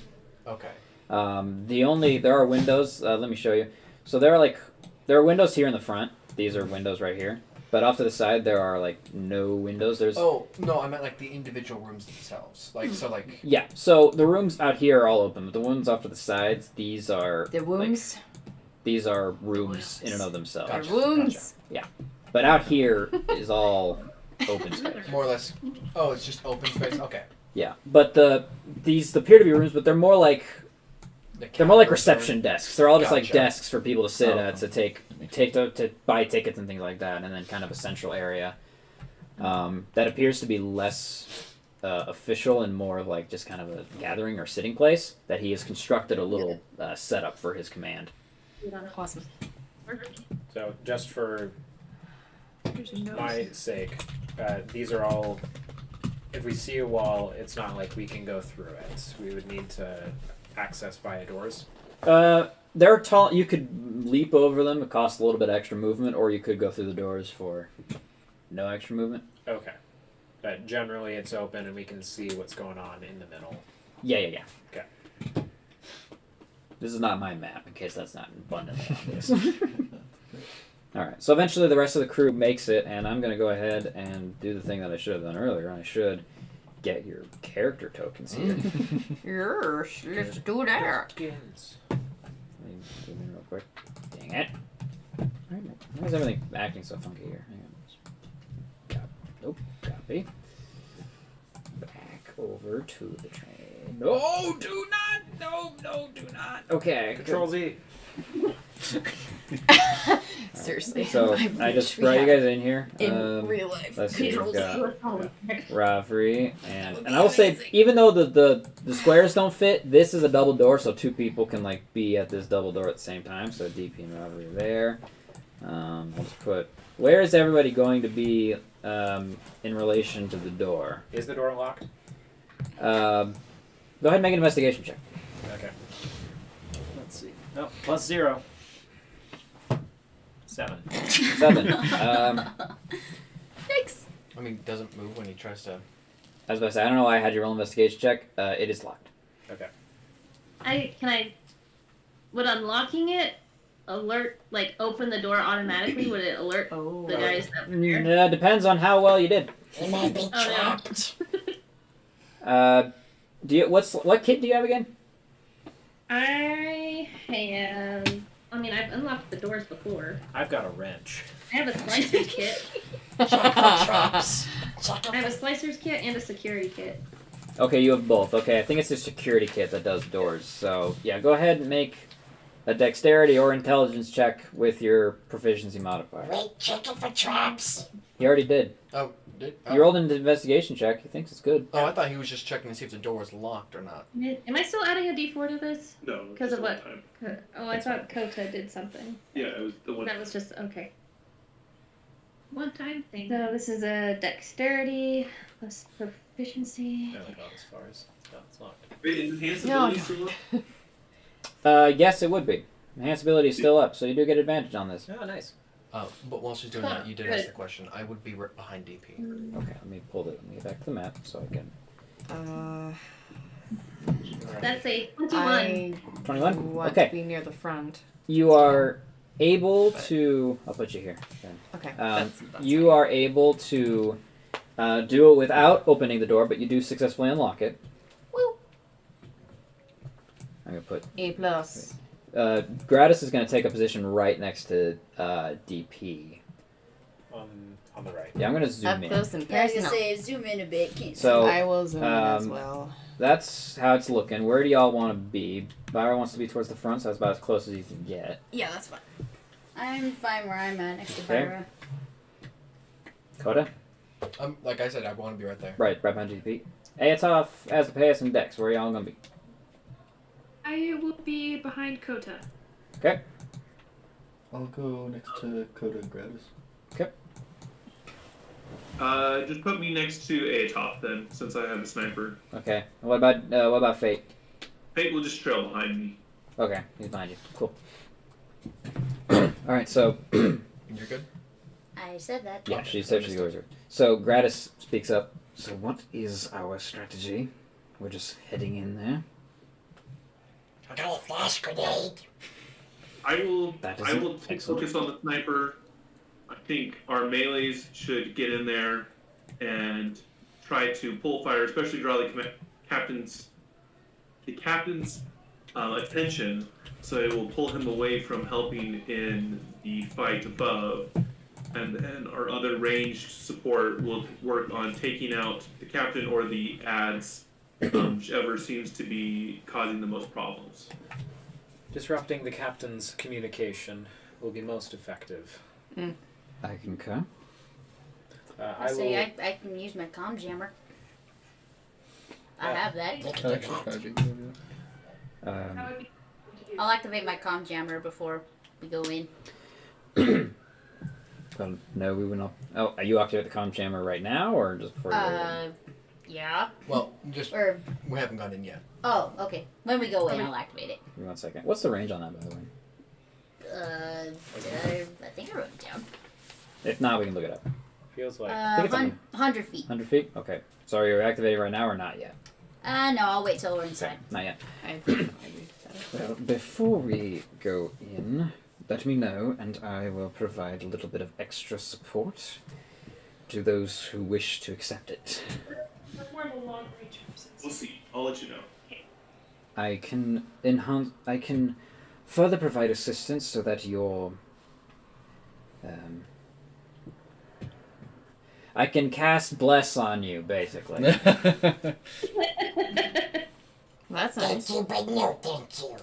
Okay. There are windows. Let me show you. So there are windows here in the front. These are windows right here. but off to the side there are like no windows. There's Oh no, I meant like the individual rooms themselves. Like so, like yeah. So the rooms out here are all open, but the ones off to the sides, these are The wombs. these are rooms in and of themselves. Gotcha. Wombs. But out here is all open space. more or less. Oh, it's just open space. Okay. Yeah, but these appear to be rooms, but they're more like they're more like reception desks. They're all just like Gotcha. desks for people to sit Oh, at to to buy tickets and things like that, and then kind of a central area that appears to be less official and more of like just kind of a gathering or sitting place that he has constructed a little setup for his command. Awesome. So just for my sake, these are all. If we see a wall, it's not like we can go through it. We would need to access via doors. They're tall. You could leap over them. It costs a little bit extra movement, or you could go through the doors for no extra movement. Okay. But generally, it's open and we can see what's going on in the middle. Yeah. Okay. This is not my map, in case that's not abundantly obvious. Alright, so eventually the rest of the crew makes it, and I'm going to go ahead and do the thing that I should have done earlier. I should get your character tokens here. Yes, let's do that. Skins. Let me zoom in real quick. Dang it. Why is everything acting so funky here? Hang on. Nope, copy. Back over to the train. No, do not! No, do not! Okay. Control Z. Seriously. So I just brought you guys in here. In real life. Let's see. Control We've Z. got Raffrey, and I will say, even though the squares don't fit, this is a double door, so two people can like be at this double door at the same time. So DP and Raffrey are there. We'll just put. Where is everybody going to be in relation to the door? Is the door locked? Go ahead and make an investigation check. Okay. Let's see. No, +0. 7. 7. Yikes. I mean, it doesn't move when he tries to. I was about to say, I don't know why I had you roll an investigation check. It is locked. Okay. Would unlocking it open the door automatically? Would it alert Oh. the guys that were here? It depends on how well you did. He might be Oh, no. trapped. What kit do you have again? I have. I mean, I've unlocked the doors before. I've got a wrench. I have a slicer's kit. Check for traps. Check I have a for... slicer's kit and a security kit. Okay, you have both. Okay, I think it's a security kit that does doors. So, yeah, go ahead and make a dexterity or intelligence check with your proficiency modifier. Wait, check it for traps. He already did. Oh, You rolled an investigation check. He thinks it's good. Oh, I thought he was just checking to see if the door was locked or not. Am I still adding a d4 to this? No. Because of just what? one time. Oh, I thought Kota did something. Yeah, it was the one. That was just okay. One-time thing. So this is a dexterity plus proficiency. I haven't gone as far as. No, it's locked. Wait, is enhanced No, ability no. still up? Yes, it would be. Enhance ability is still up, so you do get advantage on this. Oh, nice. But while she's doing that, you did ask the question. I would be right behind DP. Okay, let me get back to the map so I can. That's a 21. I 21? want Okay. to be near the front. You are able to. I'll put you here. Then. Okay. That's that's you are able to do it without opening the door, but you do successfully unlock it. Woo. I'm gonna put. A+. Gratis is gonna take a position right next to DP. On the right. Yeah, I'm gonna zoom Up in. close and Yeah, I was personal. gonna say, zoom in a bit. Can't So I will zoom in as um, well. that's how it's looking. Where do y'all want to be? Byra wants to be towards the front, so that's about as close as you can get. Yeah, that's fine. I'm fine where I'm at next to Okay. Byra. Coda? Like I said, I want to be right there. Right behind DP. Hey, it's off as the pass and Dex. Where y'all gonna be? I will be behind Kota. Okay. I'll go next to Coda and Gratis. Just put me next to Atop then, since I have a sniper. Okay. What about Fate? Fate will just trail behind me. Okay, he's behind you. Cool. All right, so You're good? I said that. yeah, she said she's yours. So Gratis speaks up. So what is our strategy? We're just heading in there. I got a flash grenade. I will That is I will excellent. focus on the sniper I think our melees should get in there and try to pull fire, especially draw the captain's attention, so it will pull him away from helping in the fight above. And then our other ranged support will work on taking out the captain or the ads, whichever seems to be causing the most problems. Disrupting the captain's communication will be most effective. I concur. I say will. I can use my comm jammer. I have that. I'll activate my comm jammer before we go in. Well, no, we will not. Oh, are you activating the comm jammer right now, or just before you go in? Yeah. Well, just Or we haven't gone in yet. oh, okay. When we go in, I'll activate it. Give me 1 second. What's the range on that, by the way? I think I wrote it down. If not, we can look it up. Feels like. I think it's 100 feet. 100 feet? Okay. So are you activating right now or not yet? No, I'll wait till we're inside. Not yet. I Well, before we go in, let me know, and I will provide a little bit of extra support to those who wish to accept it. We're more of a long range person. We'll see. I'll let you know. I can enhance. I can further provide assistance so that your. I can cast Bless on you, basically. That's Thank nice. you, but no thank you.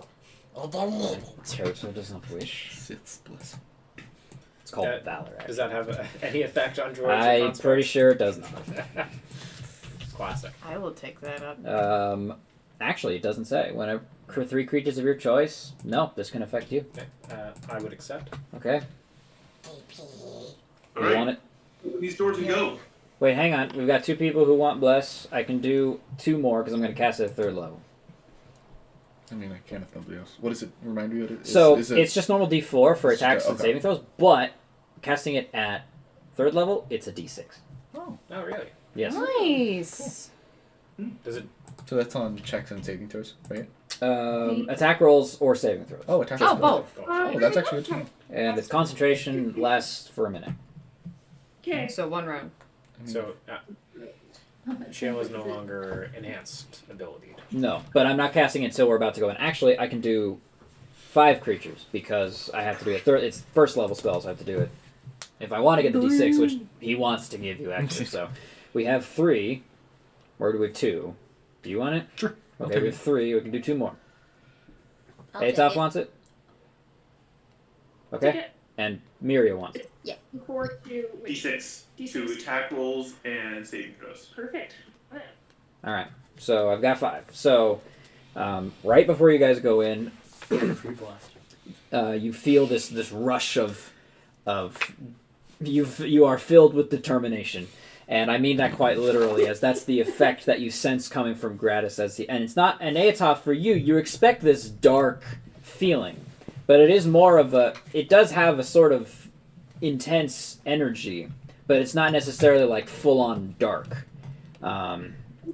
I don't need it. Toto does not wish. Sith's bliss. It's called Valor. Does that have any effect on George? I'm pretty sure it does not. Classic. I will take that up. Actually, it doesn't say. Whenever 3 creatures of your choice, no, this can affect you. Okay. I would accept. Okay. All You right. want it? These doors we go. Wait, hang on. We've got 2 people who want Bless. I can do 2 more because I'm going to cast it at 3rd level. I mean, I can if nobody else. What does it remind you of? It? So Is it it's just normal D4 for attacks and okay. saving throws, but casting it at 3rd level, it's a D6. Oh, Oh, really? Yes. Nice. Does it? so that's on checks and saving throws, right? Attack rolls or saving throws. Oh, attack. Oh, rolls. both. Oh, that's actually good to know. And its concentration lasts for a minute. Okay. So 1 round. So, Shale is no longer enhanced ability. No, but I'm not casting it until we're about to go in. Actually, I can do 5 creatures because I have to do it. It's 1st level spells. I have to do it if I want to get the D6, which he wants to give you actually. So we have 3. Or do we have 2? Do you want it? Sure. Okay, we have 3. We can do 2 more. I'll take Atop it. wants it. Take Okay, it. and Miria wants it. D4 to which? D6 to D6. attack rolls and saving throws. Perfect. All right. So I've got 5. So right before you guys go in, you feel this rush of you are filled with determination, and I mean that quite literally, as that's the effect that you sense coming from Gratis. And it's not an Aetop for you. You expect this dark feeling, but it is more of a. It does have a sort of intense energy, but it's not necessarily like full on dark.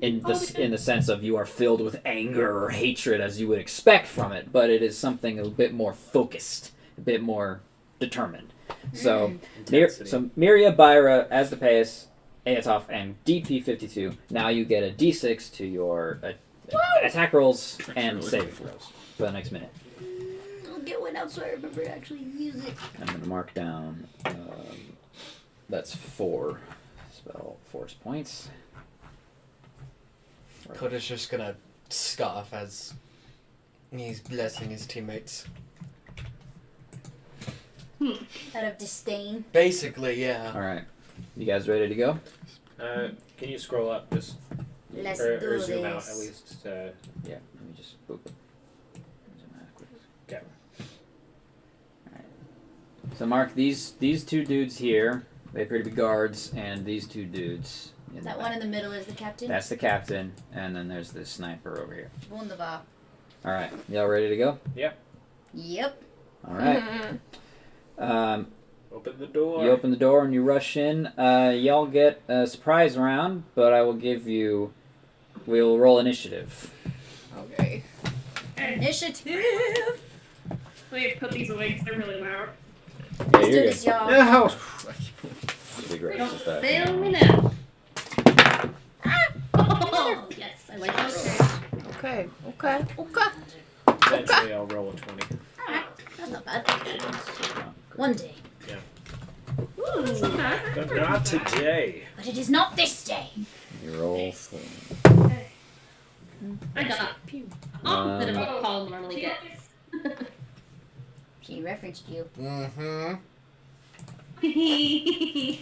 In the sense of you are filled with anger or hatred as you would expect from it, but it is something a bit more focused, a bit more determined. So, Miria, Byra, Asdapeus, Aetop, and DP52. Now you get a D6 to your attack rolls and saving throws for the next minute. I'll get one out so I remember to actually use it. I'm going to mark down. That's 4 spell force points. Coda's just gonna scoff as he's blessing his teammates. Out of disdain. Basically, yeah. All right, you guys ready to go? Can you scroll up just Let's or do zoom out this. at least? Yeah, let me just boop it. Okay. So Mark, these 2 dudes here, they appear to be guards, and these 2 dudes. In That the one back. in the middle is the captain. That's the captain, and then there's this sniper over here. Wunderbar. All right, y'all ready to go? Yep. All right. Open the door. You open the door and you rush in. Y'all get a surprise round, but I will give you. We'll roll initiative. Okay. Initiative. Let me put these away because they're really loud. Yeah, Let's do you're this, good. y'all. Yeah, how? Big race Don't is that. fail me now. Oh, yes, I like that. Okay. Eventually, I'll roll a 20. Alright, that's not bad. One day. Ooh, that's not bad. But not today. But it is not this day. You roll. I got opposite of what Paul normally gets. She referenced you. Mm-hmm.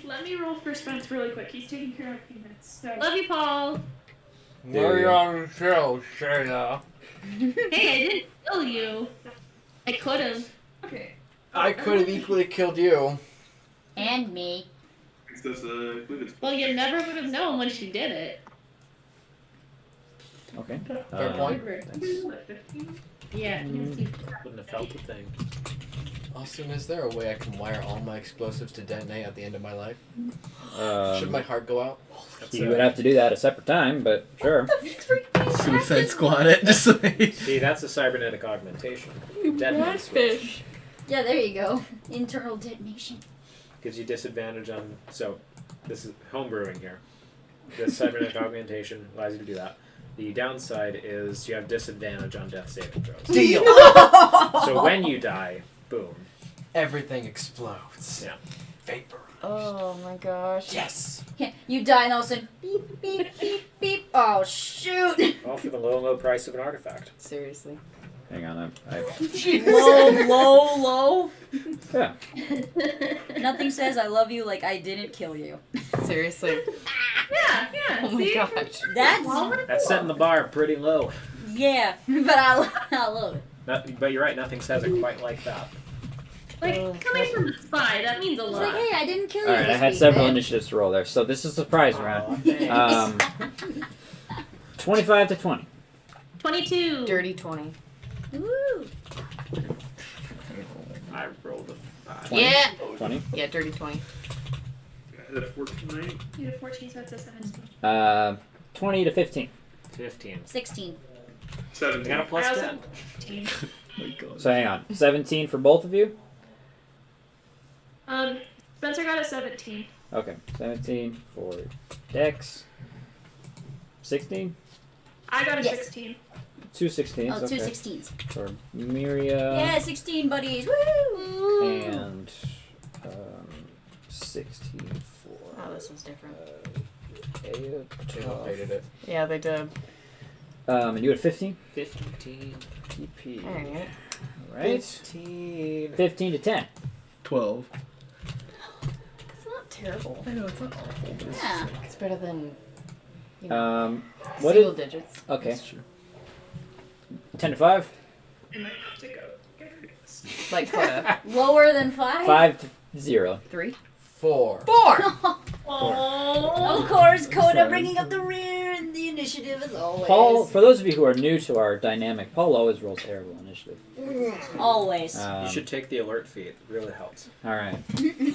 Let me roll for Spence really quick. He's taking care of peanuts. So. Love you, Paul. Where you on the show, Shayna? Hey, I didn't kill you. I could have. Okay. I could have equally killed you. And me. Because I believe it's Well, you never would have known when she did it. Okay. Fair point. Yeah. Wouldn't have felt a thing. Austin, is there a way I can wire all my explosives to detonate at the end of my life? Um, Should my heart go out? you would have to do that at a separate time, but sure. Suicide Squad it. Just like... See, that's a cybernetic augmentation. Detonate switch. Yeah, there you go. Internal detonation. Gives you disadvantage on. So, this is homebrewing here. The cybernetic augmentation allows you to do that. The downside is you have disadvantage on death saving throws. Deal! So when you die, boom. Everything explodes. Yeah. Vapor. Oh my gosh. Yes! You die and all of a sudden, beep, beep, beep, beep. Oh, shoot. All for the low price of an artifact. Seriously. Hang on. Low. Yeah. Nothing says I love you like I didn't kill you. Seriously. Yeah. Oh my See? gosh. That's setting the bar pretty low. Yeah, but I love it. But you're right, nothing says it quite like that. Like, coming from a spy, that means a It's lot. like, hey, I didn't kill you. Alright, I this had week, several man. initiatives to roll there. So this is a surprise round. Thanks. 25 to 20. 22. Dirty 20. Woo. I rolled a 5. Yeah. 20. Yeah, dirty 20. I had a 14 night. You have 14, so it's a 17. 20 to 15. 15. 16. You 17. got a plus I 10. also 15. So hang on. 17 for both of you? Spencer got a 17. Okay. 17 for Dex. 16? I got a Yes. 16. 2 16s. Oh, two okay. 16s. For Miria. Yeah, 16 buddies. Woo! And 16 for. Oh, this was different. They updated it. Yeah, they did. And you had 15? 15. PP. Alright. Alright. 15. 15 to 10. 12. It's not terrible. I know, it's not awful. But it's Yeah. It's better than, you know, What single did. digits. Okay. That's true. 10 to 5? I might have to go get rid of this. Like what? Lower than 5? 5 to 0. 3? 4. 4! Of course, Coda bringing up the rear in the initiative as always. Paul, for those of you who are new to our dynamic, Paul always rolls terrible initiative. Always. You should take the alert feat. It really helps. Alright. You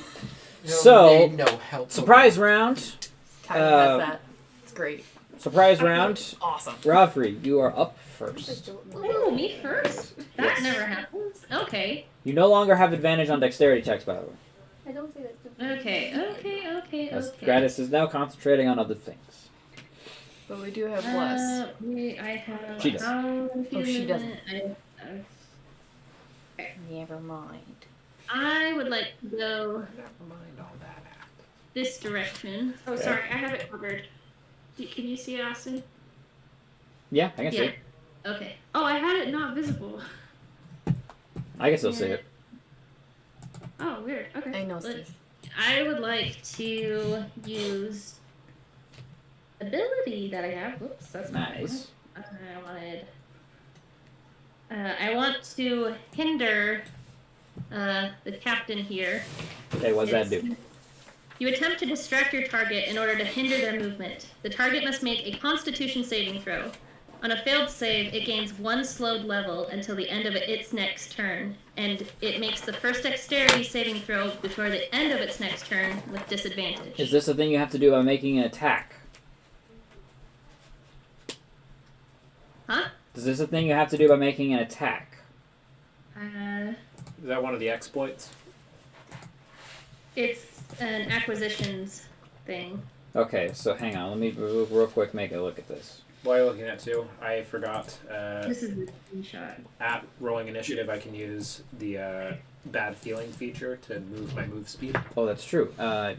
So, don't need no help. surprise round. Tyler has that. It's great. Surprise round. Awesome. Rafri, you are up first. Oh, me first? That Yes. never happens. Okay. You no longer have advantage on dexterity checks, by the way. I don't say that. Okay. As Gratis is now concentrating on other things. But we do have less. I have. She does. Oh, she doesn't. Never mind. I would like to go Never mind all that. this direction. Oh, sorry, I have it covered. Can you see it, Austin? Yeah, I can see it. Okay. Oh, I had it not visible. I can still see it. Oh, weird. Okay. I know, Let's- Steve. I would like to use ability that I have. Whoops, that's not Nice. what I want to hinder the captain here. Okay, what does that do? You attempt to distract your target in order to hinder their movement. The target must make a Constitution saving throw. On a failed save, it gains 1 slowed level until the end of its next turn, and it makes the first dexterity saving throw before the end of its next turn with disadvantage. Is this a thing you have to do by making an attack? Huh? Is this a thing you have to do by making an attack? Is that one of the exploits? It's an acquisitions thing. Okay, so hang on. Let me real quick make a look at this. While you're looking at too, I forgot. This is a screenshot. At rolling initiative, I can use the bad feeling feature to move my move speed. Oh, that's true.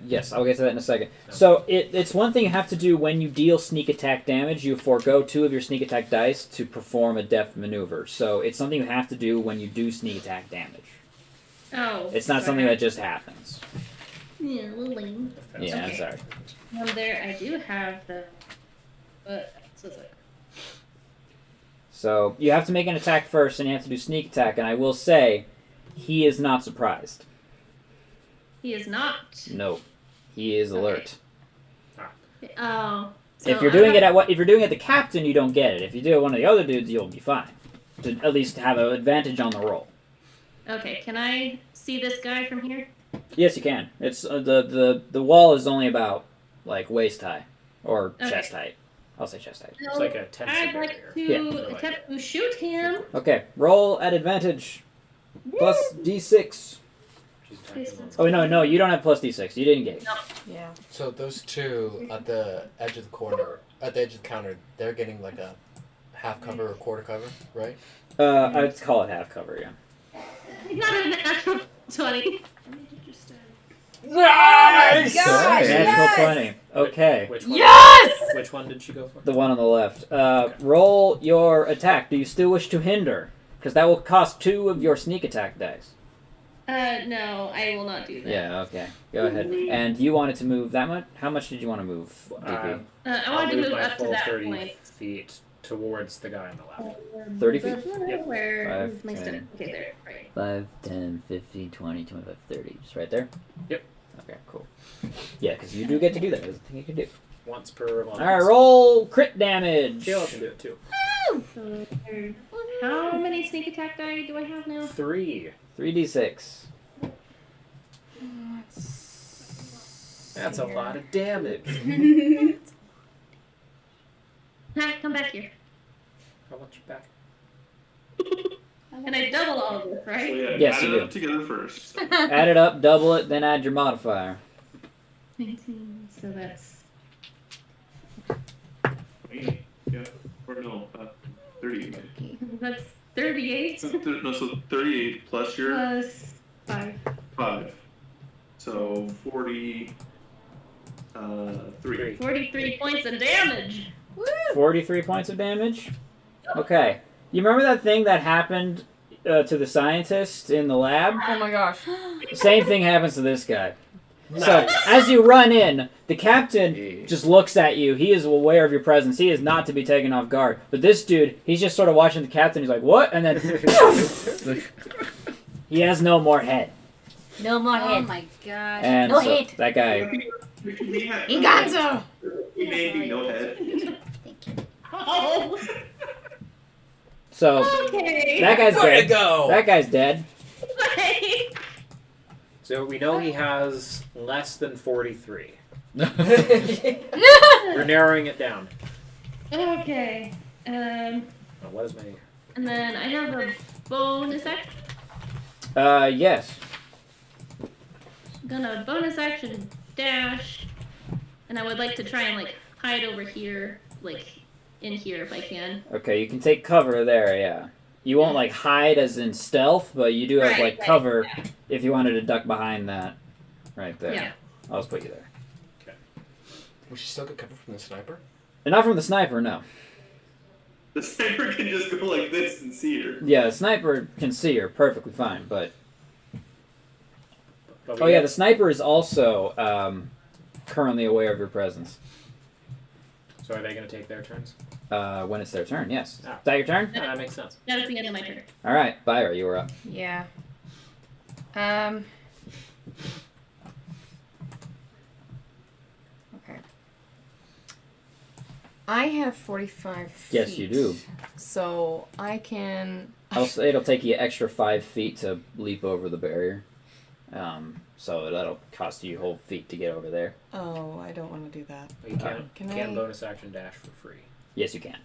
Yes, I'll get to that in a second. So it's one thing you have to do when you deal sneak attack damage. You forego 2 of your sneak attack dice to perform a deft maneuver. So it's something you have to do when you do sneak attack damage. Oh. It's not something that just happens. Yeah, a little lame. Yeah, I'm Okay. sorry. There, I do have the. So you have to make an attack first, and you have to do sneak attack. And I will say, he is not surprised. He is not. No, he is alert. Oh. If you're doing it if you're doing it at the captain, you don't get it. If you do it one of the other dudes, you'll be fine. To at least have an advantage on the roll. Okay, can I see this guy from here? Yes, you can. It's the wall is only about like waist high or Okay. chest height. I'll say chest height. It's like a 10 I'd like to attempt to shoot him. Okay, roll at advantage. Plus D6. Oh no, you don't have plus D6. You didn't engage. No. Yeah. So those two at the edge of the corner, at the edge of the counter, they're getting like a half cover or quarter cover, right? I'd call it half cover. Yeah. Not a natural 20. Nice! gosh, Natural 20. Okay. Which one? Yes! Which one did she go for? The one on the left. Roll your attack. Do you still wish to hinder? Because that will cost 2 of your sneak attack dice. No, I will not do that. Yeah, okay. Go ahead. And you wanted to move that much? How much did you want to move, DP? I I'll wanted to move my up to full that 30 point. feet towards the guy on the left. 30 feet? Yep. Where 5, is my 10. stuff? Okay, there. Right. 5, 10, 15, 20, 25, 30. Just right there? Yep. Okay, cool. Yeah, because you do get to do that. There's a thing you can do. Once per month. Alright, roll crit damage. Sheila can do it too. So, how many sneak attack die do I have now? 3. 3d6. That's a lot of damage. Come back here. How much back? And I double all of this, So right? yeah, Yes, add you it do. up together first. Add it up, double it, then add your modifier. 19. So that's. Wait, yeah, or no, 38. That's 38 No, so 38 plus your plus 5. 5. So 40. 3. 43 points of damage. 43 points of damage? Okay. You remember that thing that happened to the scientist in the lab? Oh my gosh. Same thing happens to this guy. So, as you run in, the captain just looks at you. He is aware of your presence. He is not to be taken off guard. But this dude, he's just sort of watching the captain. He's like, what? And then... he has no more head. No more Oh hit. my gosh. And No so hit. that guy... He got some. He made me no head. Thank you. Oh, So, okay. that guy's Where'd dead. it go? That guy's dead. So we know he has less than 43. We're narrowing it down. Okay. Oh, what is my... And then I have a bonus action. Yes. Gonna bonus action dash, and I would like to try and like hide over here, like in here if I can. Okay, you can take cover there, yeah. You won't, like, hide as in stealth, but you do have, Right, like, right, cover yeah. if you wanted to duck behind that. Right there. Yeah. I'll just put you there. We should still get cover from the sniper. And not from the sniper, no. The sniper can just go like this and see her. Yeah, the sniper can see her perfectly fine, but... But Oh, yeah, the sniper is also currently aware of your presence. So are they going to take their turns? When it's their turn, yes. Ah. Is that your turn? Yeah, that makes sense. That is the end of my turn. All right, Byra, you were up. Yeah. Okay. I have 45 feet. Yes, you do. So I can. I'll say it'll take you extra 5 feet to leap over the barrier. So that'll cost you whole feet to get over there. Oh, I don't want to do that. But you can't, Can can't I- bonus action dash for free. Yes, you can.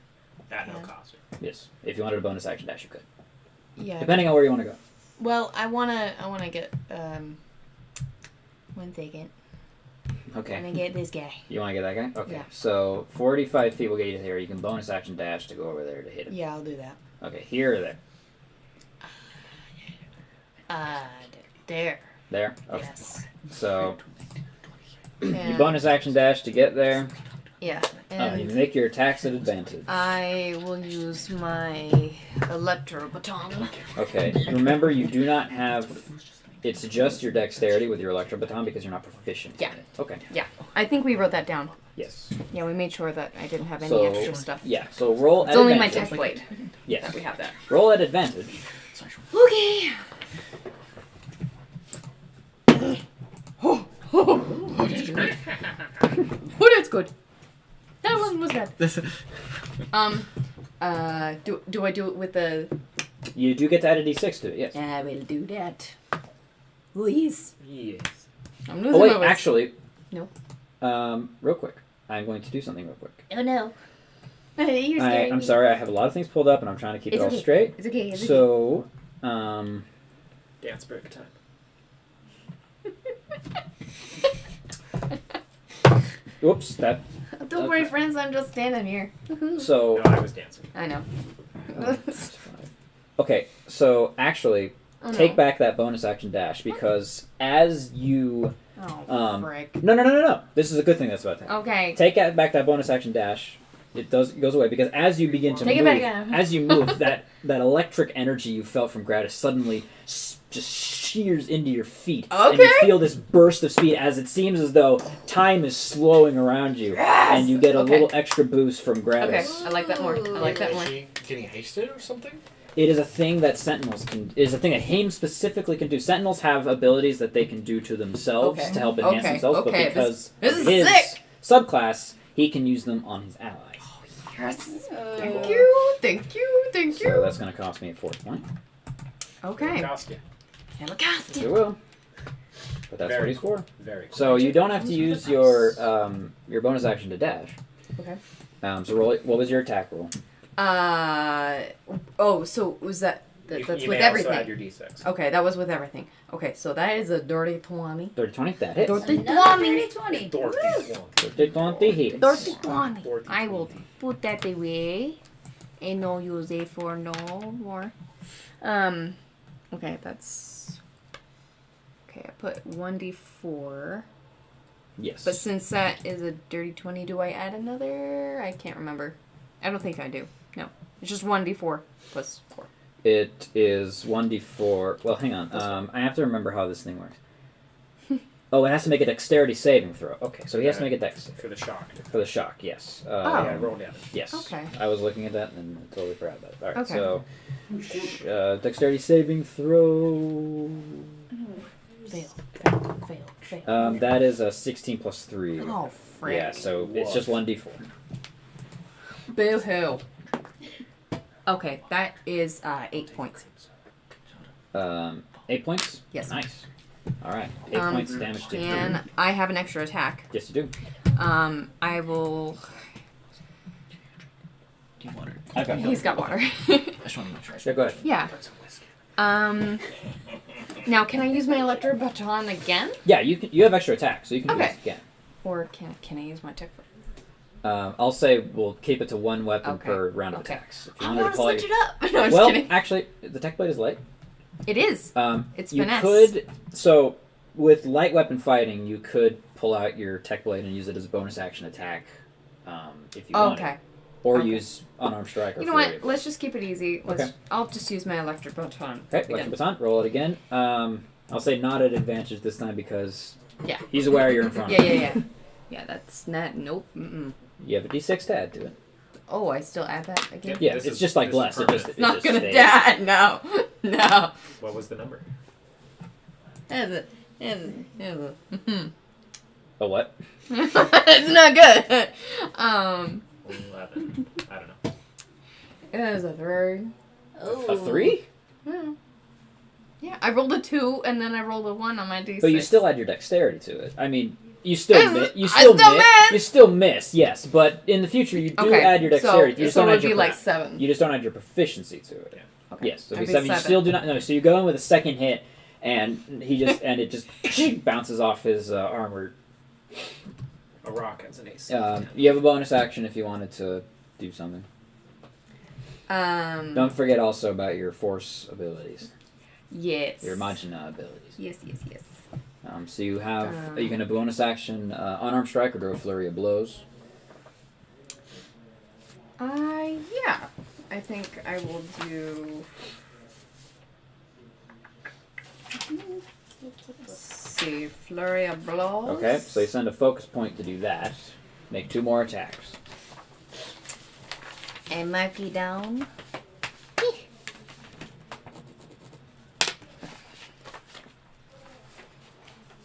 At no Can. cost. Yes. If you wanted a bonus action dash, you could. Yeah. Depending on where you want to go. Well, I wanna get 1 second. Okay. I'm gonna get this guy. You want to get that guy? Okay. Yeah. So 45 feet will get you there. You can bonus action dash to go over there to hit him. Yeah, I'll do that. Okay, here or there? There. There? Okay. Yes. So you And- bonus action dash to get there. Yeah. You And make your attacks at advantage. I will use my electro baton. Okay. Remember, you do not have. It's just your dexterity with your electro baton because you're not proficient. Yeah. In it. Okay. Yeah. I think we wrote that down. Yes. Yeah, we made sure that I didn't have any So extra stuff. yeah. So roll at It's only my advantage. tech blade Yes. that we have that. Roll at advantage. Okay. Oh, that's good. Oh, that's good. That one was bad. Do I do it with the? You do get to add a d6 to it. Yes. I will do that. Please. Yes. I'm losing Oh wait, my voice. actually. No. Real quick. I'm going to do something real quick. Oh no. You're scaring I'm me. sorry. I have a lot of things pulled up, and I'm trying to keep It's it all okay. straight. It's okay. It's So, Dance break time. whoops. That. Don't worry, friends. I'm just standing here. So. No, I was dancing. I know. Okay. So actually, Oh, take no. back that bonus action dash because as you. Oh, frick. No. This is a good thing that's about to happen. Okay. Take back that bonus action dash. It goes away because as you begin to Take it move, back now. as you move, that electric energy you felt from Gratis suddenly just shears into your feet, and you Okay. feel this burst of speed as it seems as though time is slowing around you, and you get a Okay. little extra boost from Okay. Gratis. I like that more. I like that more. Is she getting hasted or something? It is a thing that Sentinels can. It is a thing that Haim specifically can do. Sentinels have abilities that they can do to themselves Okay. to help enhance Okay. themselves, Okay. but because This of is his sick. subclass, he can use them on his allies. Yes. Thank you. Thank you. Thank you. So that's going to cost me a 4th point. Okay. Cost you. Have a costume. It will. But that's Very what he's for. Very cool. So you don't have to use your bonus action to dash. Okay. So roll it. What was your attack roll? Oh, so was that? You That's may with also everything. add your d6. Okay, that was with everything. Okay, so that is a dirty 20. 30-20. That hits. Dirty Another 20. 20. Dorothy one. 30-20 hits. Dirty 20. Dirty I will 20. put that away and no use it for no more. Okay, that's. Okay, I put 1d4. Yes. But since that is a dirty 20, do I add another? I can't remember. I don't think I do. No. It's just 1d4 plus 4. It is 1d4. Well, hang on. I have to remember how this thing works. Oh, it has to make a dexterity saving throw. Okay, so he has to make a dex save. For the shock. For the shock, yes. Yeah, roll damage. Yes. Okay. I was looking at that and I totally forgot about it. All right, Okay. so dexterity saving throw. Fail. That is a 16 plus 3. Oh, frick. Yeah, so it's just 1d4. Boo-hoo. Okay, that is 8 points. 8 points? Yes. Nice. Alright, 8 points damage to you. And I have an extra attack. Yes, you do. I will... Do you want it? I've got He's got water. I just want to make sure. Yeah, go ahead. Yeah. Now, can I use my electro baton again? Yeah, you have extra attack, so you can do Okay. this again. Or can I use my tech? I'll say we'll keep it to 1 weapon Okay. per round of Okay. attacks. If you I wanted want to pull out switch your- it up. No, I'm well, just kidding. actually, the tech blade is light. It is. It's you finesse. could with light weapon fighting, you could pull out your tech blade and use it as a bonus action attack, if you wanted. Okay. Or Okay. use unarmed striker. You know for what? your- Let's just keep it easy. Okay. I'll just use my electric baton. Okay, again. electric baton. Roll it again. I'll say not at advantage this time because Yeah. he's aware you're in front Yeah, of him. yeah. Yeah, that's not. Nope. Mm-mm. You have a d6 to add to it. Oh, I still add that again? Yeah, This it's is- just like this is less. It permanent. just, It's not just gonna stays. die. No. No. What was the number? It's A what? not good. 11. I don't know. It is a 3. A 3? Yeah. Yeah, I rolled a 2 and then I rolled a 1 on my d6. But you still add your dexterity to it. I mean, you still miss. You I still still miss. miss! You still miss. Yes, but in the future you do add your dexterity. So, you just so don't it add would your be like craft. 7. You just don't add your proficiency to it. Yeah. Okay. Yes, so That'd it'd be be 7. You 7. still do not. No, so you go in with a second hit, and it just bounces off his armor. A rock as an AC. You have a bonus action if you wanted to do something. Don't forget also about your force abilities. Yes. Your Majina abilities. Yes. So you have you can have bonus action unarmed strike or do a flurry of blows. Yeah. I think I will do. Let's see, flurry of blows. Okay, so you send a focus point to do that. Make 2 more attacks. And mark it down.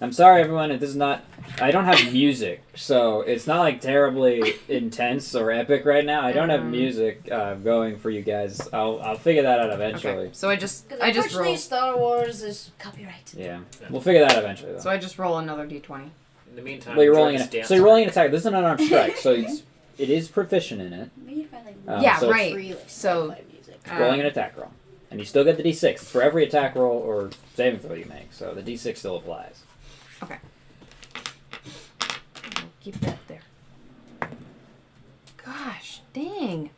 I'm sorry, everyone. This is not. I don't have music, so it's not like terribly intense or epic right now. I don't have music going for you guys. I'll figure that out eventually. Okay. So I just Unfortunately, roll. Star Wars is copyright. Yeah, we'll figure that out eventually. Though. So I just roll another d20. In the meantime, Well, you're rolling an Jordan's so you're rolling an dancing. attack. This is an unarmed strike, so it is proficient in it. Yeah, so right. Free, like, So, Spotify music. It's rolling an attack roll, and you still get the d6 for every attack roll or saving throw you make. So the d6 still applies. Okay. I'll keep that there. Gosh, dang.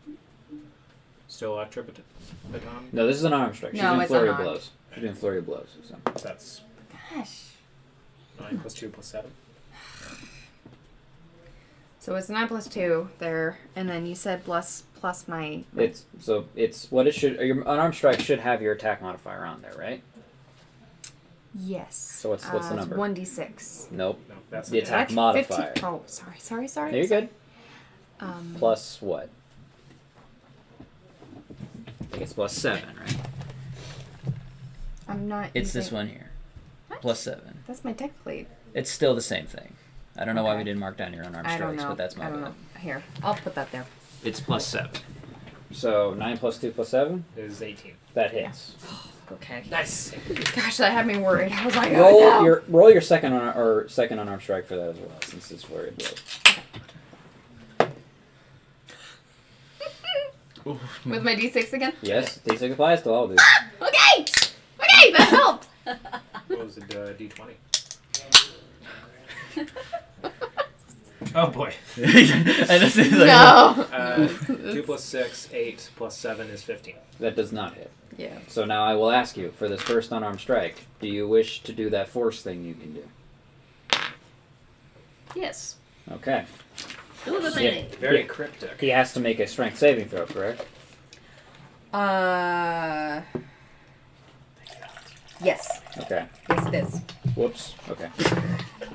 Still electric baton. No, this is an armed strike. She's No, doing it's flurry of unarmed. blows. She's doing flurry of blows. So. That's Gosh. 9 plus 2 plus 7. So it's 9 plus 2 there, and then you said plus my. It's what it should. Your unarmed strike should have your attack modifier on there, right? Yes. So what's the number? It's 1d6. Nope. No, that's The okay. attack modifier. 15. Oh, sorry. No, you're good. Plus what? I think it's plus 7, right? I'm not. It's this using- one here. What? Plus 7. That's my tech plate. It's still the same thing. I don't know why Okay. we didn't mark down your unarmed I don't strikes, know. but that's my I don't bad. know. Here, I'll put that there. It's plus 7. So 9 plus 2 plus 7? It is 18. That hits. Okay. Nice. Gosh, that had me worried. I was like, Roll oh, no. your second unarmed strike for that as well, since it's flurry of blows. With my d6 again? Yes, D6 applies to all of these. Okay! Okay, that helped! What was it? D20. Oh boy. And this is like, No! 2 plus 6, 8 plus 7 is 15. That does not hit. Yeah. So now I will ask you, for this first unarmed strike, do you wish to do that force thing you can do? Yes. Okay. Do the Yeah. thing. Very Yeah. cryptic. He has to make a strength saving throw, correct? Yes. Okay. Yes, it is. Whoops. Okay.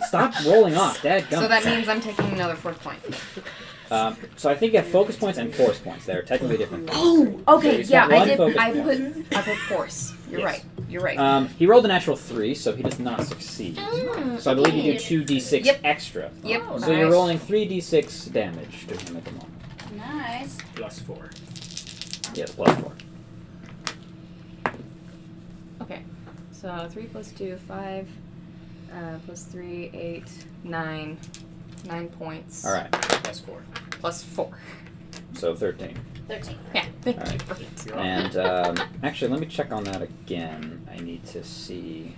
Stop rolling off, dadgum. So that means I'm taking another 4 point. So I think you have focus points and force points. They're technically different things. Oh, okay, So you yeah, spent I one did. focus I point. put force. You're Yes. right. You're right. He rolled a natural 3, so he does not succeed. So I believe you do 2d6 Yep. extra. Yep. So you're rolling 3d6 damage to him at the moment. Nice. Plus 4. Yes, plus 4. Okay. So 3 plus 2, 5. Plus 3, 8, 9. 9 points. All right. Plus 4. Plus 4. So 13. 13. Yeah. Thank All right. you. Great. You're on. And actually, let me check on that again. I need to see.